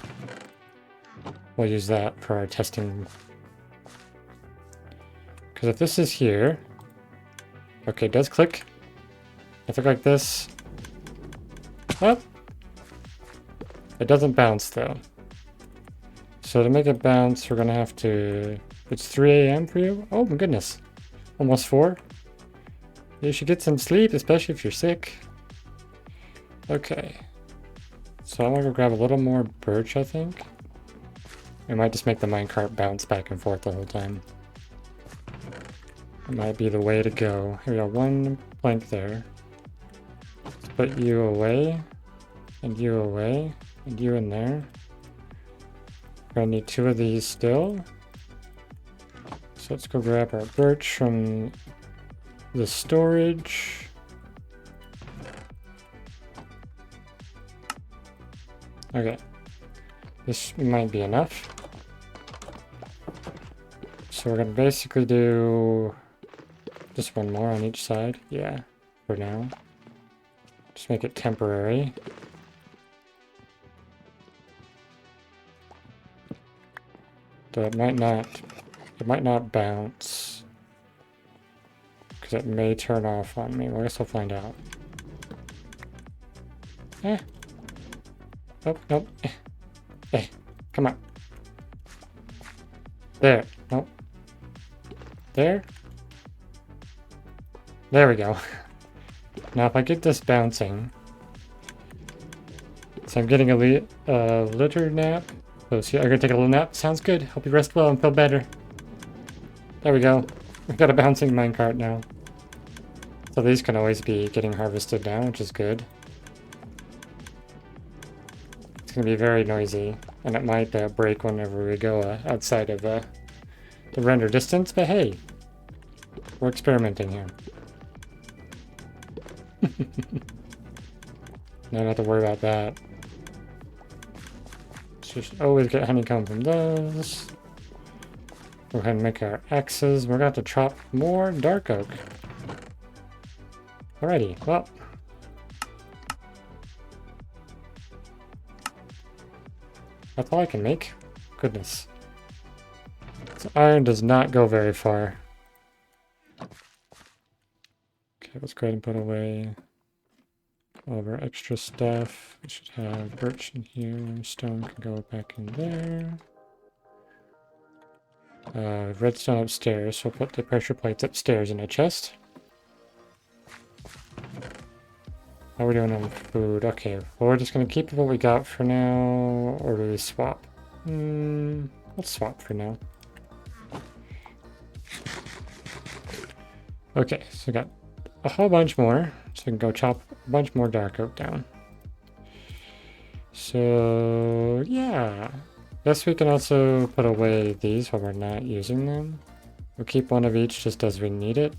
We'll use that for our testing. Because if this is here... Okay, it does click. If I click like this... Oh! It doesn't bounce though. So to make it bounce, we're gonna have to... It's 3 a.m. for you? Oh my goodness. Almost 4? You should get some sleep, especially if you're sick. Okay. So I'm gonna go grab a little more birch, I think. It might just make the minecart bounce back and forth the whole time. It might be the way to go. Here we go, 1 plank there. Let's put you away, and you away, and you in there. We're gonna need 2 of these still. So let's go grab our birch from the storage. Okay. This might be enough. So we're gonna basically do just 1 more on each side. Yeah, for now. make it temporary. Though it might not bounce. Because it may turn off on me. Well, I guess we'll find out. Eh. Nope, nope. Eh. Come on. There. Nope. There. There we go. Now if I get this bouncing. So I'm getting a litter nap. Oh, so I'm gonna take a little nap. Sounds good. Hope you rest well and feel better. There we go. We've got a bouncing minecart now. So these can always be getting harvested now, which is good. It's gonna be very noisy, and it might break whenever we go outside of the render distance, but hey, we're experimenting here. No, not have to worry about that. Just always get honeycomb from those. Go ahead and make our axes. We're going to have to chop more dark oak. Alrighty, well. That's all I can make? Goodness. So iron does not go very far. Okay, let's go ahead and put away all of our extra stuff. We should have birch in here. Stone can go back in there. Redstone upstairs. So we'll put the pressure plates upstairs in a chest. How are we doing on food? Okay, well we're just going to keep what we got for now. Or do we swap? Let's swap for now. Okay, so we got a whole bunch more. So we can go chop a bunch more dark oak down. So, yeah. Guess we can also put away these while we're not using them. We'll keep one of each just as we need it.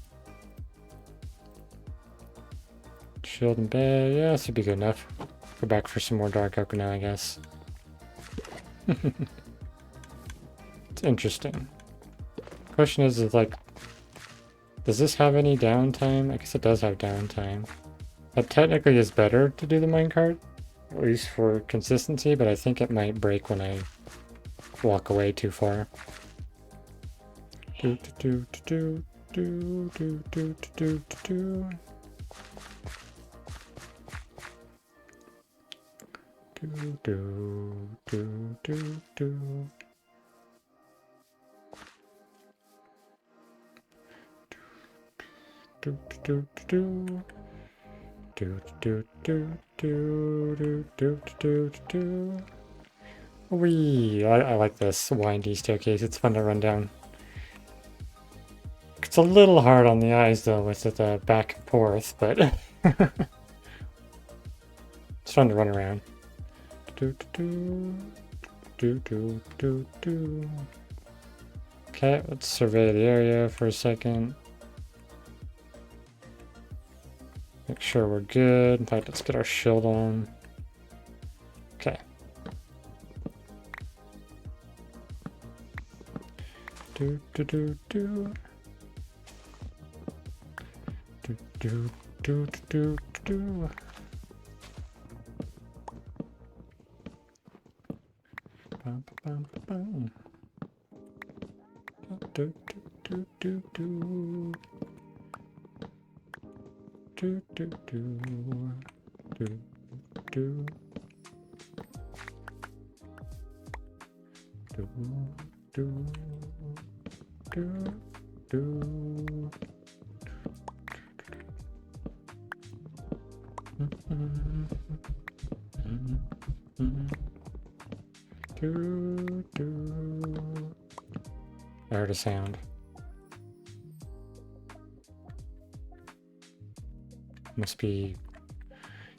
Shield and bed. Yeah, this would be good enough. Go back for some more dark oak now, I guess. It's interesting. Question is like, does this have any downtime? I guess it does have downtime. That technically is better to do the minecart, at least for consistency, but I think it might break when I walk away too far. Do do do do do do do do do. Do do do do do. Do do do do do do do do do do do. Wee! I like this windy staircase. It's fun to run down. It's a little hard on the eyes though with the back and forth, but it's fun to run around. Do do do do do do. Okay, let's survey the area for a second. Make sure we're good. In fact, let's get our shield on. Okay. Do do do do. Do do do do do. Bum bum bum. Do do do do. Do do do do do do do do do. Do do. I heard a sound. Must be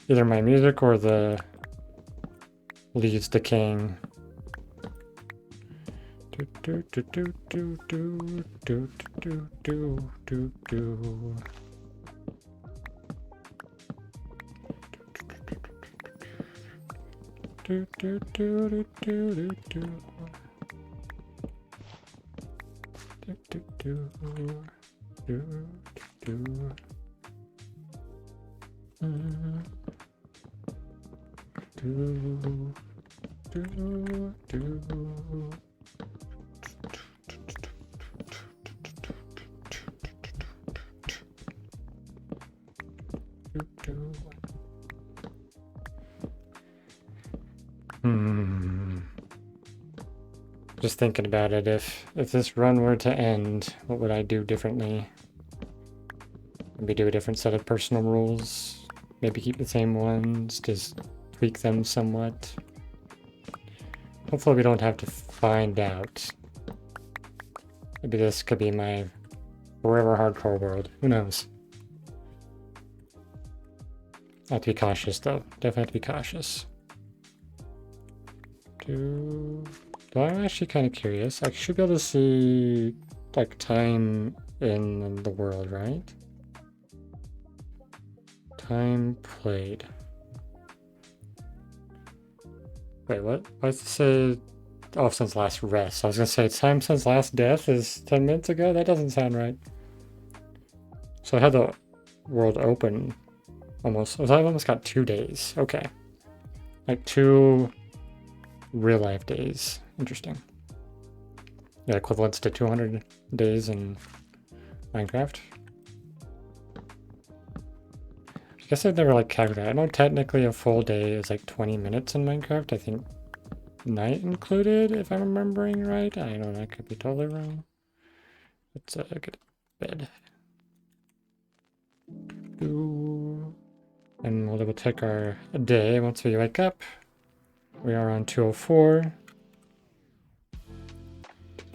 either my music or the leaves decaying. Do do do do do do do do do do do. Do do do do do do do. Do do do do do. Just thinking about it, if this run were to end, what would I do differently? Maybe do a different set of personal rules. Maybe keep the same ones, just tweak them somewhat. Hopefully we don't have to find out. Maybe this could be my forever hardcore world. Who knows? I have to be cautious though. Definitely have to be cautious. I'm actually kind of curious. I should be able to see like time in the world, right? Time played. Wait, what? Why does it say oh, since last rest? I was gonna say time since last death is 10 minutes ago? That doesn't sound right. So I had the world open almost. I almost got 2 days. Okay. Like 2 real life days. Interesting. Yeah, equivalents to 200 days in Minecraft. I guess I've never like calculated. I know technically a full day is like 20 minutes in Minecraft. I think night included, if I'm remembering right. I don't know, I could be totally wrong. Let's get to bed. And we'll double check our day once we wake up. We are on 204.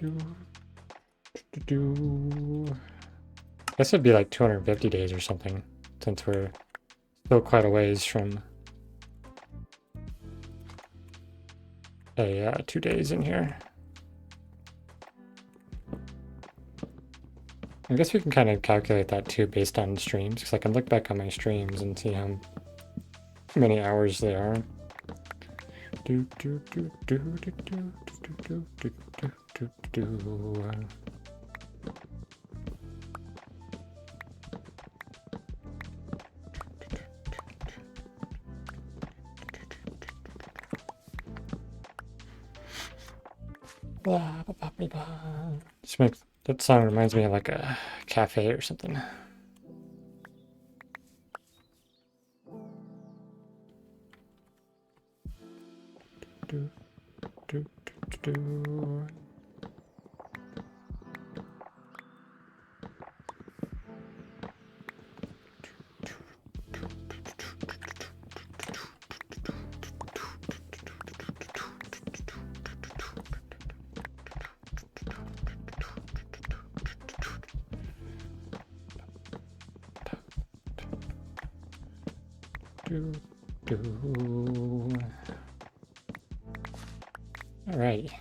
I guess it'd be like 250 days or something, since we're still quite a ways from 2 days in here. I guess we can kind of calculate that too based on streams, because I can look back on my streams and see how many hours they are. Just make that song reminds me of like a cafe or something. Alrighty.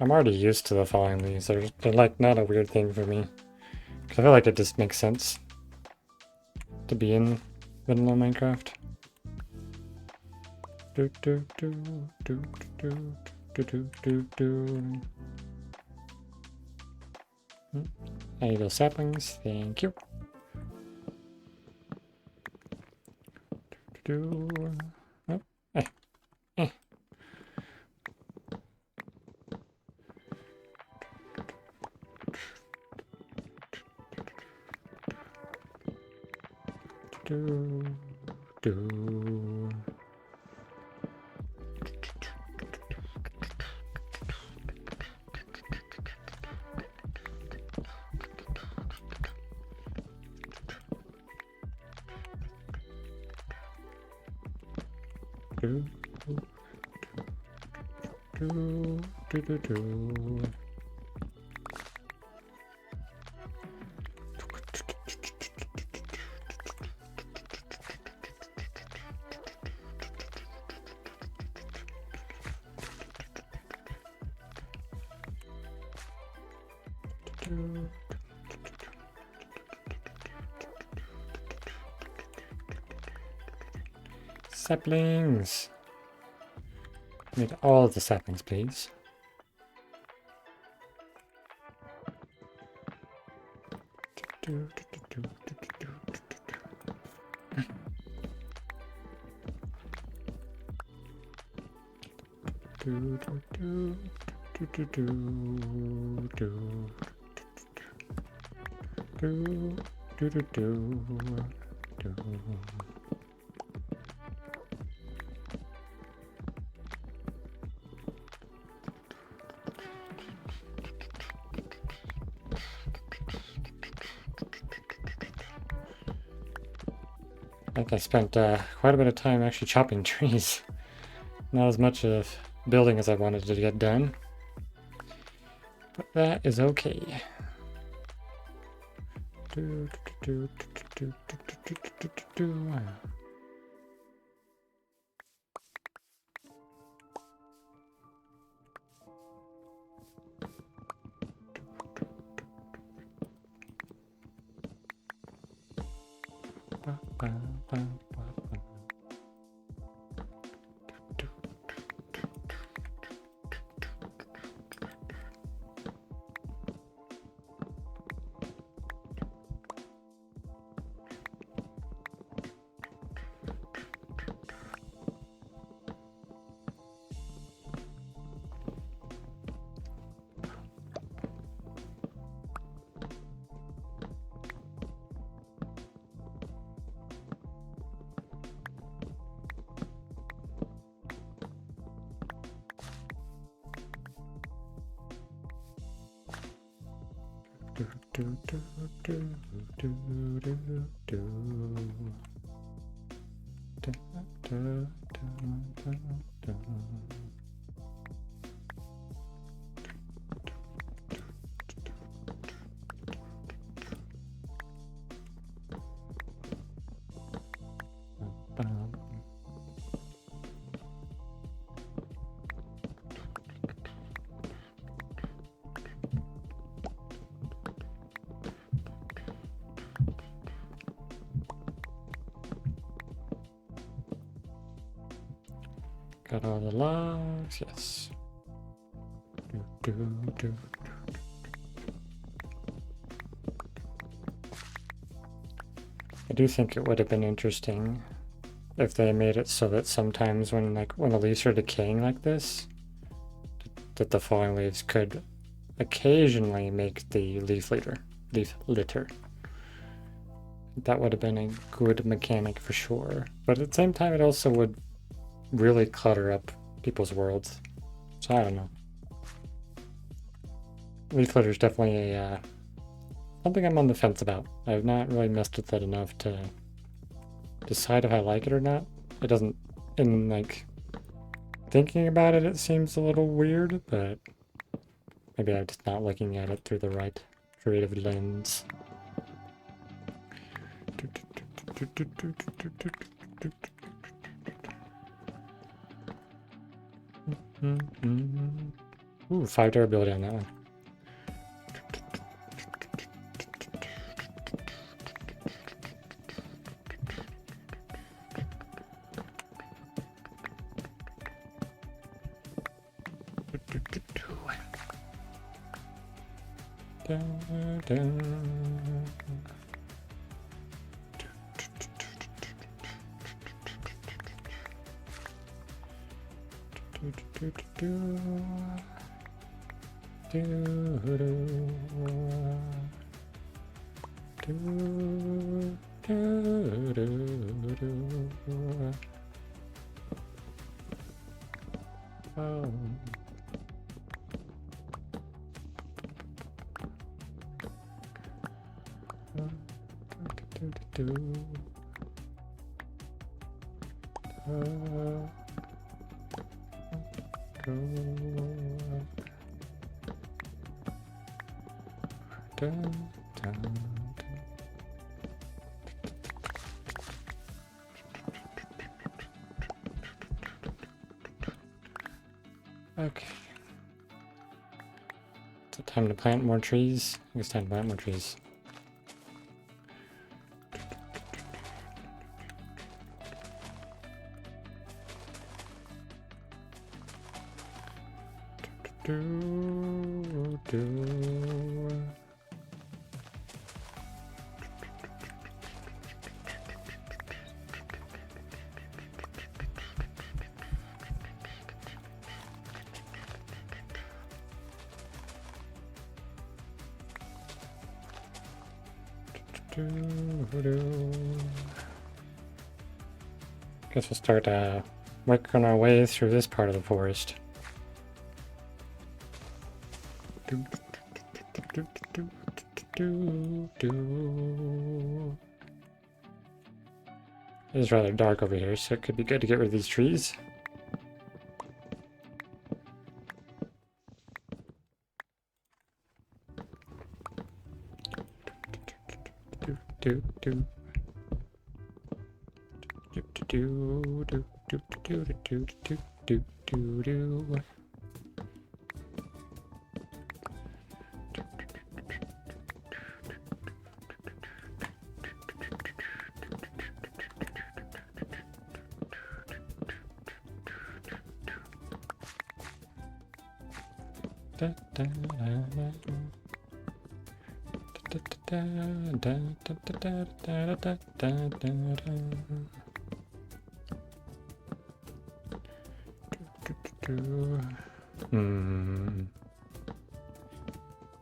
I'm already used to the falling leaves. They're like not a weird thing for me. Because I feel like it just makes sense to be in vanilla Minecraft. I need those saplings. Thank you. Oh, eh. Saplings! Need all of the saplings, please. do, do, do, do, do, do, do, do, do, do, do. I think I spent quite a bit of time actually chopping trees. Not as much of building as I wanted to get done. But that is okay. Do, do, do, do, do, do, do, do, do. Do, do, do, do, do, do, do. Da, da, da, da, da. Got all the logs, yes. Do, do, do. I do think it would have been interesting if they made it so that sometimes when the leaves are decaying like this, that the falling leaves could occasionally make the leaf litter. That would have been a good mechanic for sure. But at the same time, it also would really clutter up people's worlds. So I don't know. Leaf litter is definitely something I'm on the fence about. I've not really messed with that enough to decide if I like it or not. It doesn't, thinking about it, it seems a little weird, but maybe I'm just not looking at it through the right creative lens. Ooh, 5 durability on that one. Okay. Is it time to plant more trees? I think it's time to plant more trees. Guess we'll start working our way through this part of the forest. It is rather dark over here, so it could be good to get rid of these trees.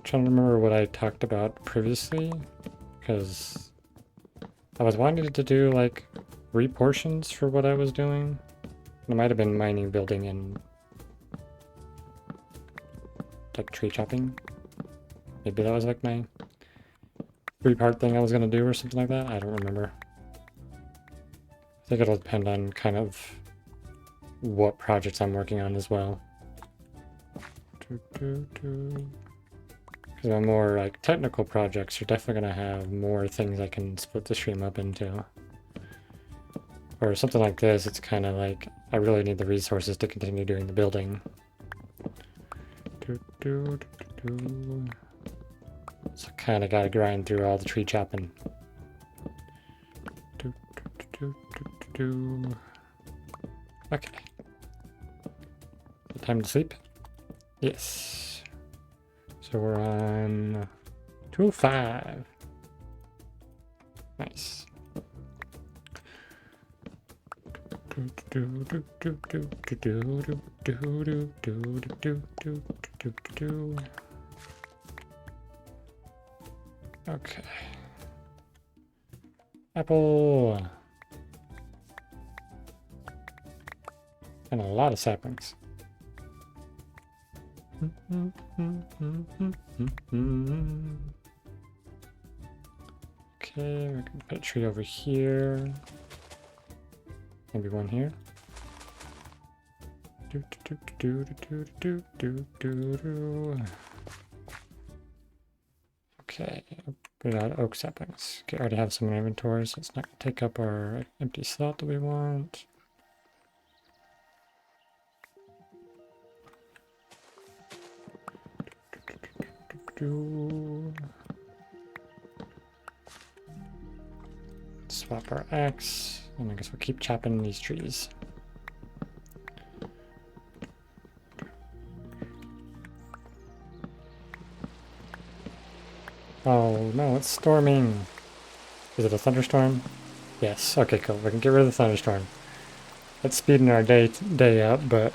Trying to remember what I talked about previously, because I was wanting to do like reportions for what I was doing. It might have been mining, building, and like tree chopping. Maybe that was like my 3-part thing I was gonna do or something like that. I don't remember. I think it'll depend on kind of what projects I'm working on as well. Because my more like technical projects are definitely gonna have more things I can split the stream up into. Or something like this, it's kind of like I really need the resources to continue doing the building. So kind of got to grind through all the tree chopping. Okay. Time to sleep? Yes. So we're on 205. Nice. Okay. Apple. And a lot of saplings. Okay, we can put a tree over here. Maybe one here. Okay, put out oak saplings. Okay, I already have some in inventory, so it's not going to take up our empty slot that we want. Swap our axe, and I guess we'll keep chopping these trees. Oh no, it's storming. Is it a thunderstorm? Yes. Okay, cool. We can get rid of the thunderstorm. It's speeding our day up, but...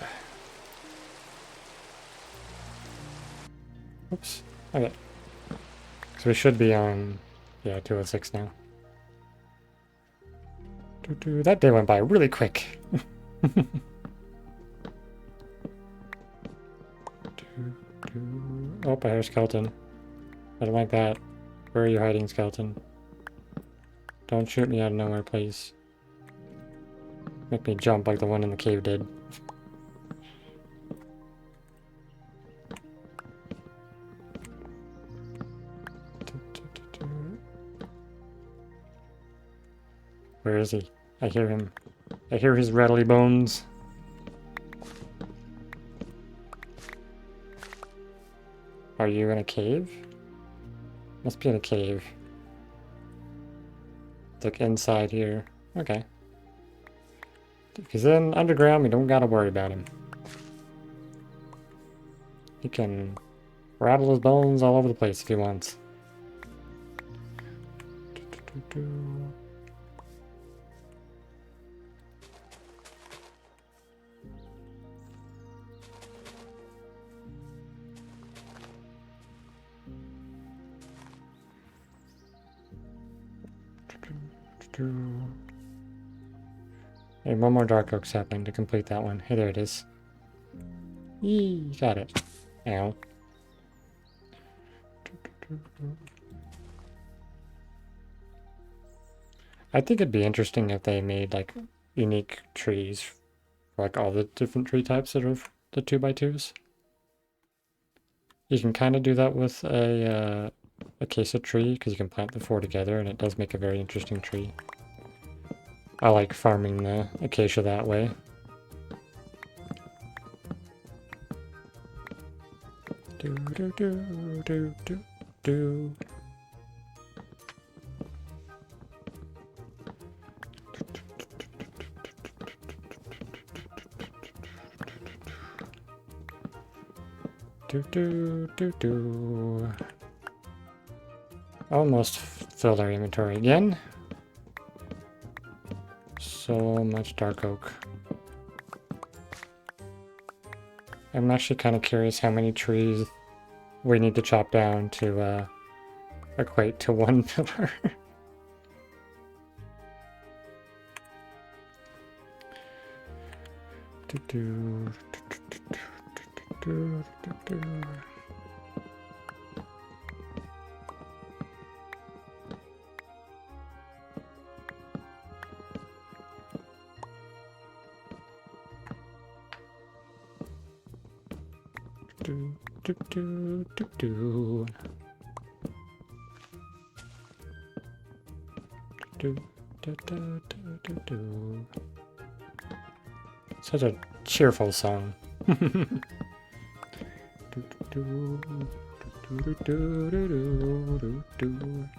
Oops. Okay. So we should be on... Yeah, 206 now. That day went by really quick. Oh, I hear a skeleton. I don't like that. Where are you hiding, skeleton? Don't shoot me out of nowhere, please. Make me jump like the one in the cave did. Where is he? I hear him. I hear his rattly bones. Are you in a cave? Must be in a cave. It's like inside here. Okay. If he's in underground, we don't gotta worry about him. He can rattle his bones all over the place if he wants. Hey, one more dark oak sapling to complete that one. Hey, there it is. Yee, got it. Ow. I think it'd be interesting if they made like unique trees for like all the different tree types that are the 2x2s. You can kind of do that with a acacia tree because you can plant the four together and it does make a very interesting tree. I like farming the acacia that way. Do do do do do do. Do do do do. Almost filled our inventory again. So much dark oak. I'm actually kind of curious how many trees we need to chop down to equate to one pillar. do, do, do, do, do. Do, do, do, do, do. Do, do, do, do, do, do. Such a cheerful song. do, do, do, do, do, do, do, do, do.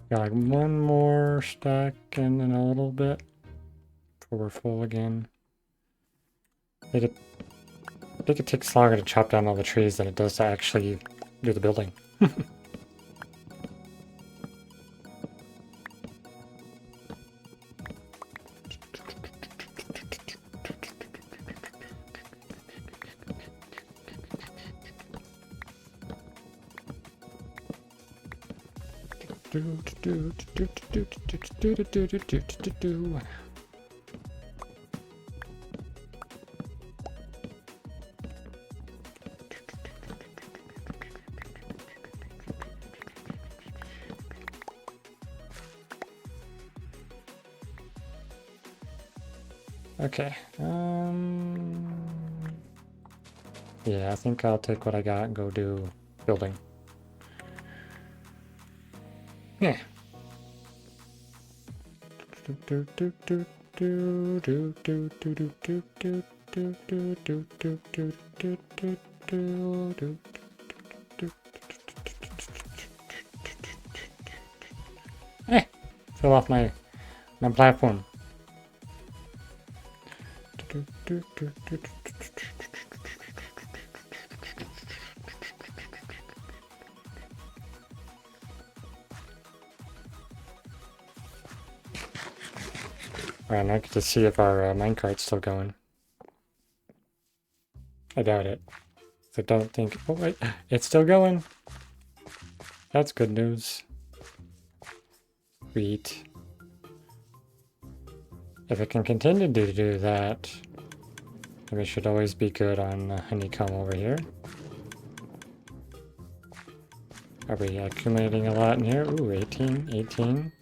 Got like one more stack and then a little bit before we're full again. I think it takes longer to chop down all the trees than it does to actually do the building. Okay. Yeah, I think I'll take what I got and go do building. Yeah. Hey, fell off my platform. Alright, now I get to see if our minecart's still going. I doubt it. So don't think... Oh wait, it's still going! That's good news. Sweet. If it can continue to do that, then we should always be good on Honeycomb over here. Are we accumulating a lot in here? Ooh, 18, 18.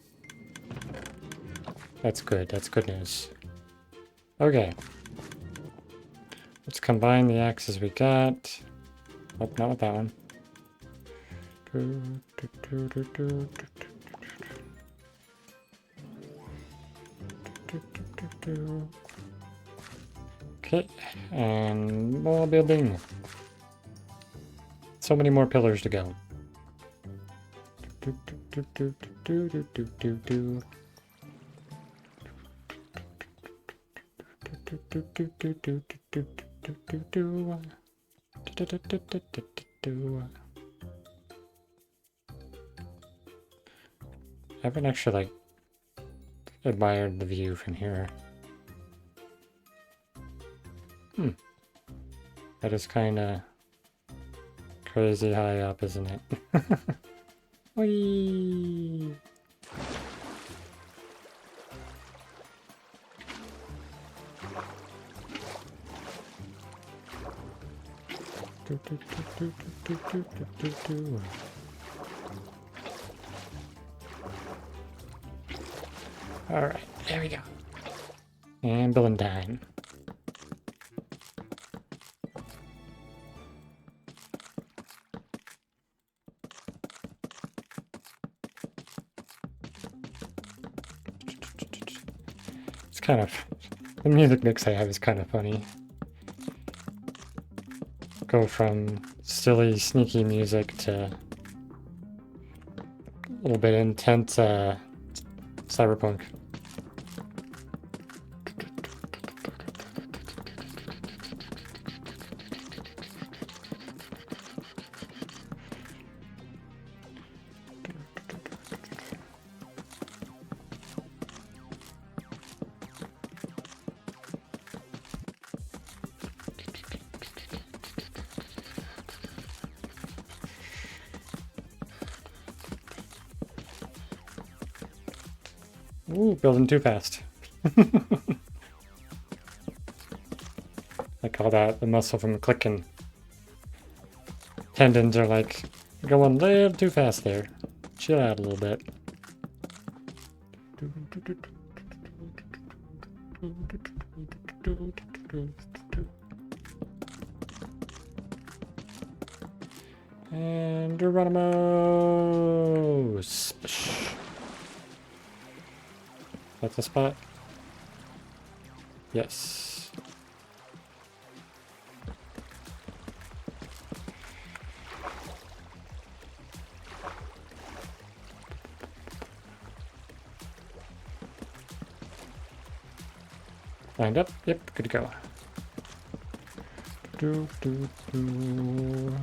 That's good news. Okay. Let's combine the axes we got. Oh, not with that one. Okay, and more building. So many more pillars to go. I haven't actually like admired the view from here. That is kind of crazy high up, isn't it? Whee! Alright, there we go. And building time. It's kind of... The music mix I have is kind of funny. Go from silly, sneaky music to a little bit intense cyberpunk. Ooh, building too fast. I call that the muscle from clicking. Tendons are like going a little too fast there. Chill out a little bit. And Geronimo! Splash. That's the spot? Yes. Lined up? Yep, good to go. Do, do, do.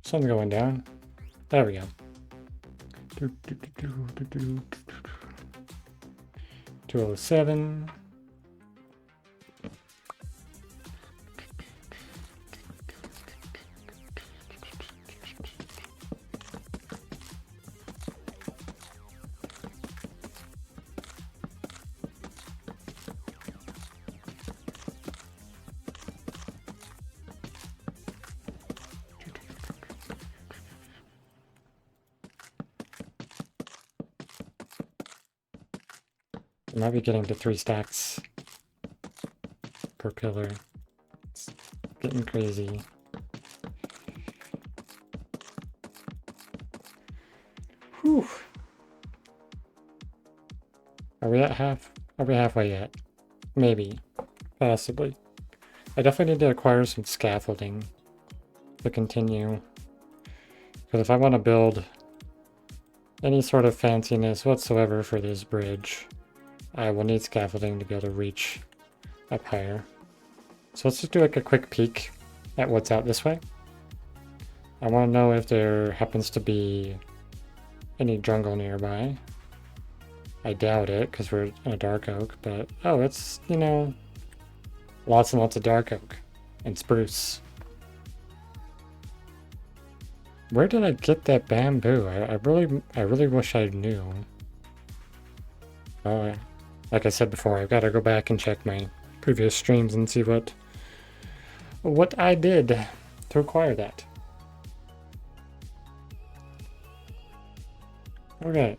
Sun's going down. There we go. 207. Might be getting to 3 stacks per pillar. It's getting crazy. Whew. Are we at half? Are we halfway yet? Maybe. Possibly. I definitely need to acquire some scaffolding to continue. Because if I want to build any sort of fanciness whatsoever for this bridge, I will need scaffolding to be able to reach up higher. So let's just do like a quick peek at what's out this way. I want to know if there happens to be any jungle nearby. I doubt it because we're in a dark oak, but oh, it's, you know, lots and lots of dark oak and spruce. Where did I get that bamboo? I really wish I knew. Oh, like I said before, I've got to go back and check my previous streams and see what I did to acquire that. Okay.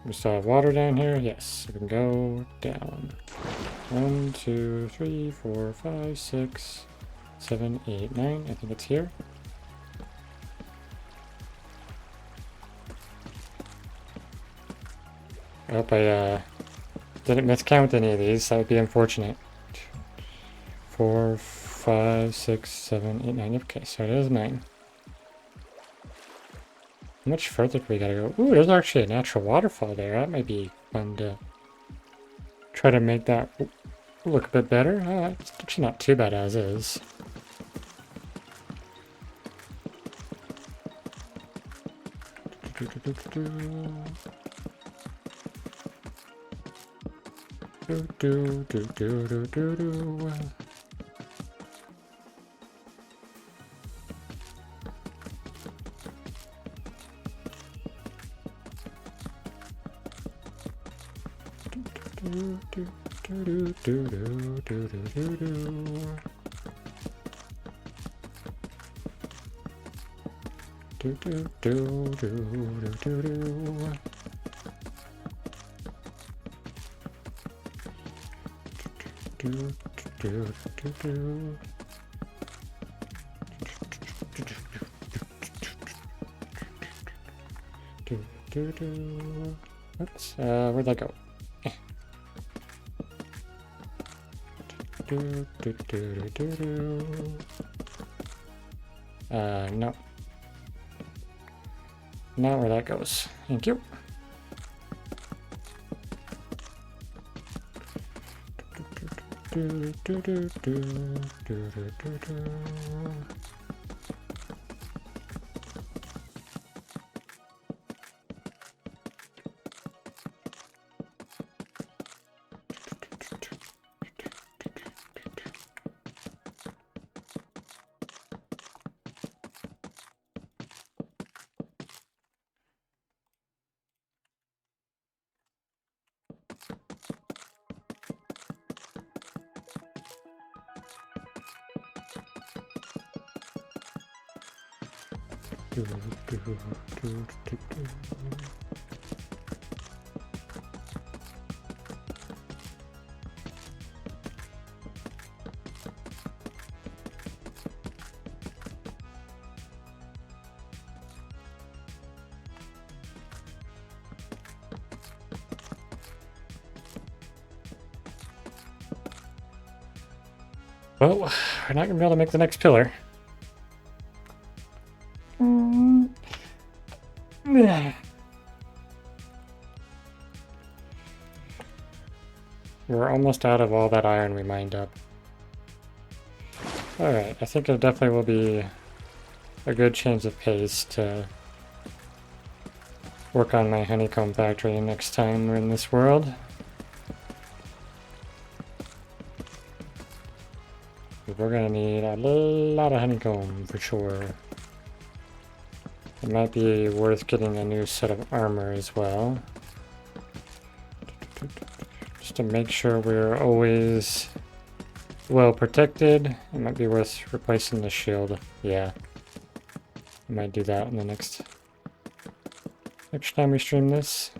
We still have water down here. Yes, we can go down. 1, 2, 3, 4, 5, 6, 7, 8, 9. I think it's here. I hope I didn't miscount any of these. That would be unfortunate. 4, 5, 6, 7, 8, 9. Okay, so it is 9. How much further do we gotta go? Ooh, there's actually a natural waterfall there. That might be fun to try to make that look a bit better. It's actually not too bad as is. Oops, where'd that go? No. Not where that goes. Thank you. Well, we're not going to be able to make the next pillar. We're almost out of all that iron we mined up. Alright, I think it definitely will be a good change of pace to work on my honeycomb factory next time we're in this world. We're gonna need a lot of honeycomb for sure. It might be worth getting a new set of armor as well. Just to make sure we're always well protected. It might be worth replacing the shield. Yeah. I might do that in the next time we stream this.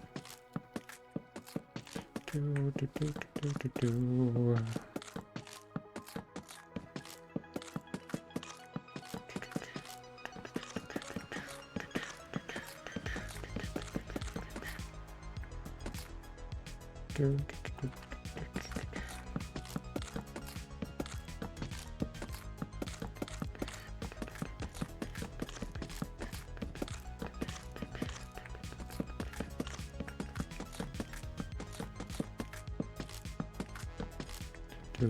How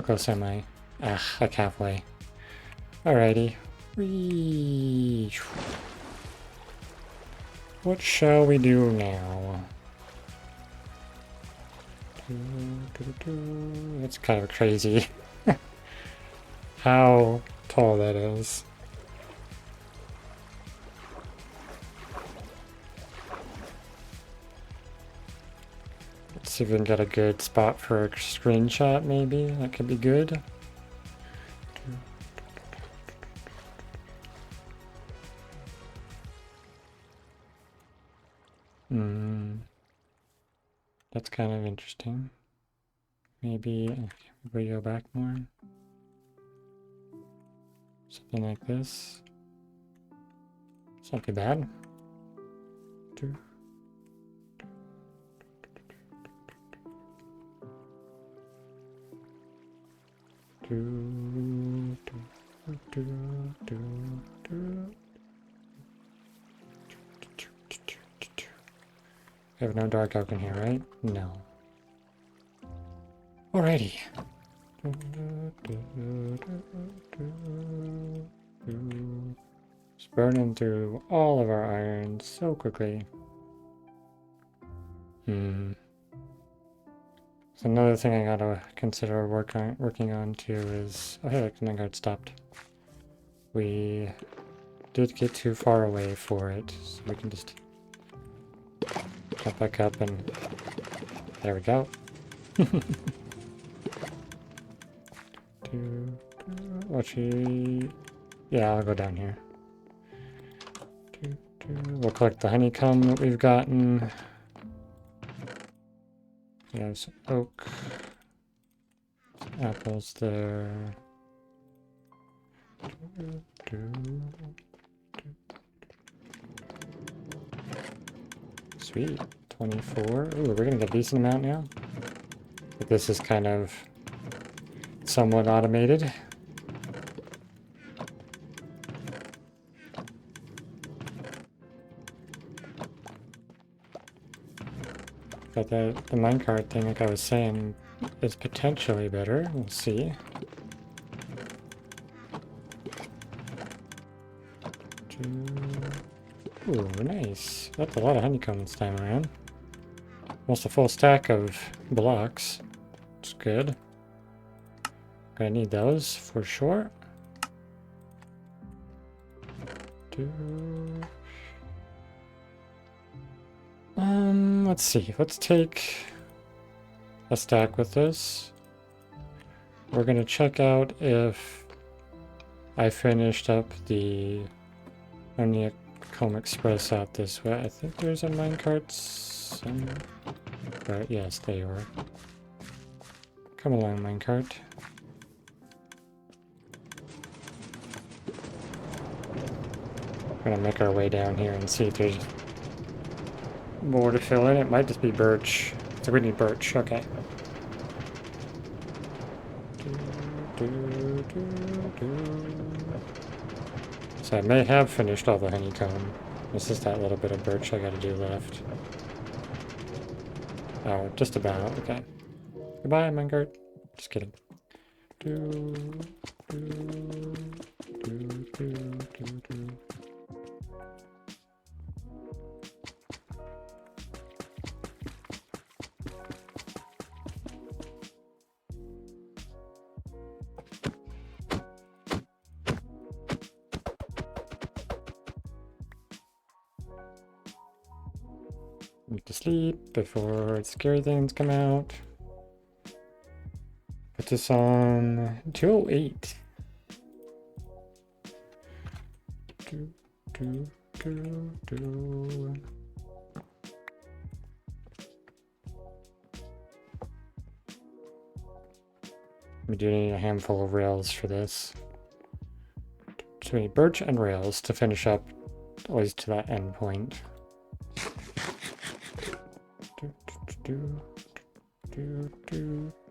close am I? Ah, like halfway. Alrighty. Whee. What shall we do now? That's kind of crazy. How tall that is. Let's see if we can get a good spot for a screenshot, maybe. That could be good. That's kind of interesting. Maybe we go back more. Something like this. It's not too bad. We have no dark oak in here, right? No. Alrighty. Just burning through all of our iron so quickly. So another thing I gotta consider working on too is... Oh hey, look, the Minecarts stopped. We did get too far away for it, so we can just jump back up and... There we go. Actually... Yeah, I'll go down here. We'll collect the honeycomb that we've gotten. We have some oak. Apples there. Sweet. 24. Ooh, we're gonna get a decent amount now. But this is kind of somewhat automated. But the minecart thing, like I was saying, is potentially better. We'll see. Ooh, nice. That's a lot of honeycomb this time around. Almost a full stack of blocks. It's good. Gonna need those for sure. Let's see. Let's take a stack with this. We're gonna check out if I finished up the Honeycomb Express out this way. I think there's a minecart somewhere. Right, yes, they are. Come along, minecart. We're gonna make our way down here and see if there's more to fill in. It might just be birch. So we need birch, okay. So I may have finished all the honeycomb. This is that little bit of birch I gotta do left. Oh, just about, okay. Goodbye, minecart. Just kidding. Need to sleep before scary things come out. Put this on 208. We do need a handful of rails for this. So we need birch and rails to finish up at least to that end point.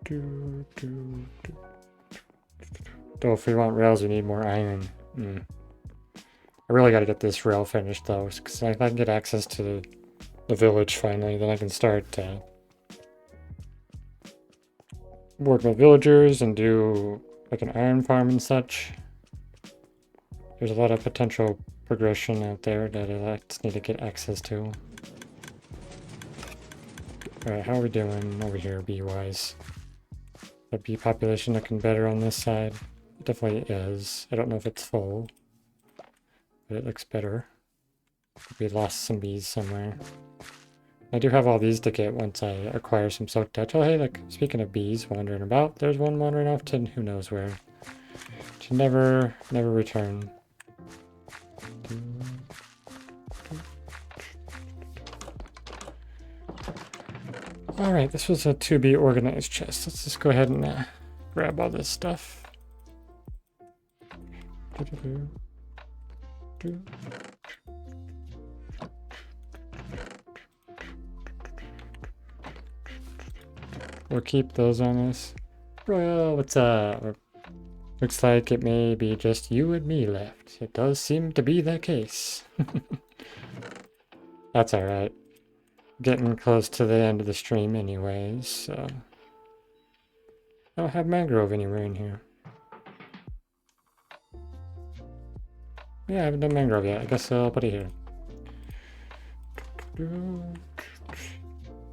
Though if we want rails, we need more iron. I really got to get this rail finished though, because if I can get access to the village finally, then I can start work with villagers and do like an iron farm and such. There's a lot of potential progression out there that I just need to get access to. Alright, how are we doing over here bee-wise? The bee population looking better on this side? It definitely is. I don't know if it's full, but it looks better. We lost some bees somewhere. I do have all these to get once I acquire some silk touch. Oh hey, look, speaking of bees wandering about, there's one wandering off to who knows where. To never return. Alright, this was a to-be organized chest. Let's just go ahead and grab all this stuff. We'll keep those on us. Bro, what's up? Looks like it may be just you and me left. It does seem to be the case. That's alright. Getting close to the end of the stream anyways, so... I don't have mangrove anywhere in here. Yeah, I haven't done mangrove yet. I guess I'll put it here.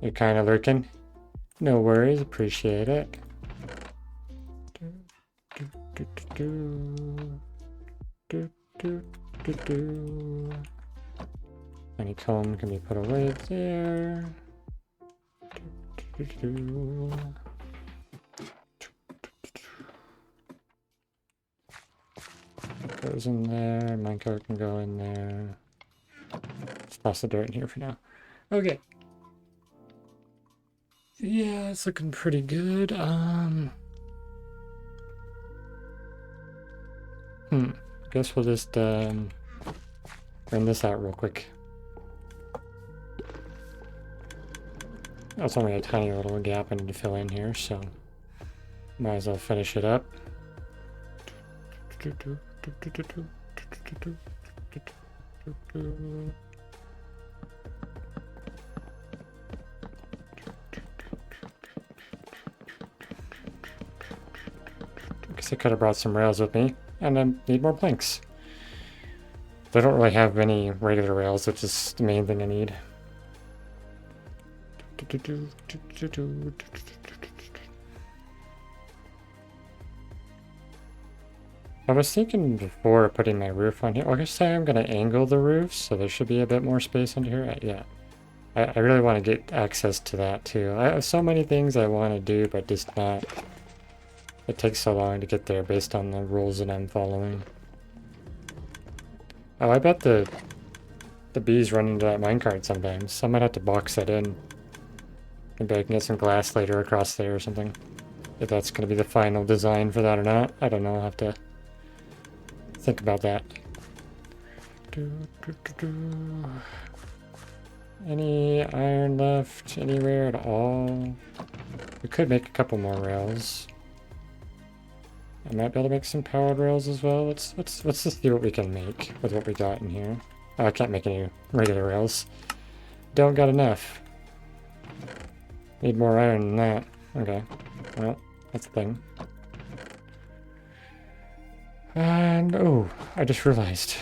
You're kind of lurking. No worries, appreciate it. Honeycomb can be put away there. Goes in there. Minecart can go in there. Let's toss the dirt in here for now. Okay. Yeah, it's looking pretty good. Guess we'll just bring this out real quick. That's only a tiny little gap I need to fill in here, so might as well finish it up. Guess I could have brought some rails with me, and I need more planks. They don't really have any regular rails, which is the main thing I need. I was thinking before putting my roof on here. I guess I am going to angle the roof, so there should be a bit more space under here. Yeah, I really want to get access to that too. I have so many things I want to do, but just not. It takes so long to get there based on the rules that I'm following. Oh, I bet the bees run into that minecart sometimes. I might have to box that in. Maybe I can get some glass later across there or something. If that's going to be the final design for that or not. I don't know. I'll have to think about that. Any iron left anywhere at all? We could make a couple more rails. I might be able to make some powered rails as well. Let's just see what we can make with what we got in here. Oh, I can't make any regular rails. Don't got enough. Need more iron than that. Okay. Well, that's the thing. And, oh, I just realized.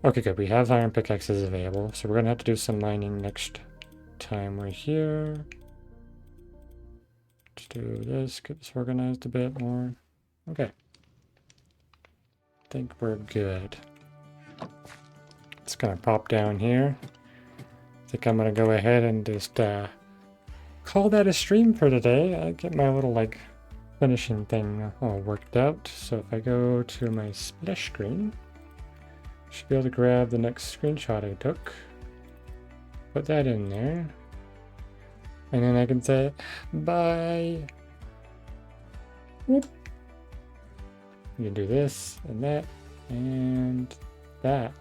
Okay, good. We have iron pickaxes available, so we're going to have to do some mining next time we're here. Let's do this, get this organized a bit more. Okay. I think we're good. It's going to pop down here. I think I'm going to go ahead and just call that a stream for today. I get my little, like, finishing thing all worked out. So if I go to my splash screen, I should be able to grab the next screenshot I took. Put that in there. And then I can say, bye. Whoop. You can do this and that and that.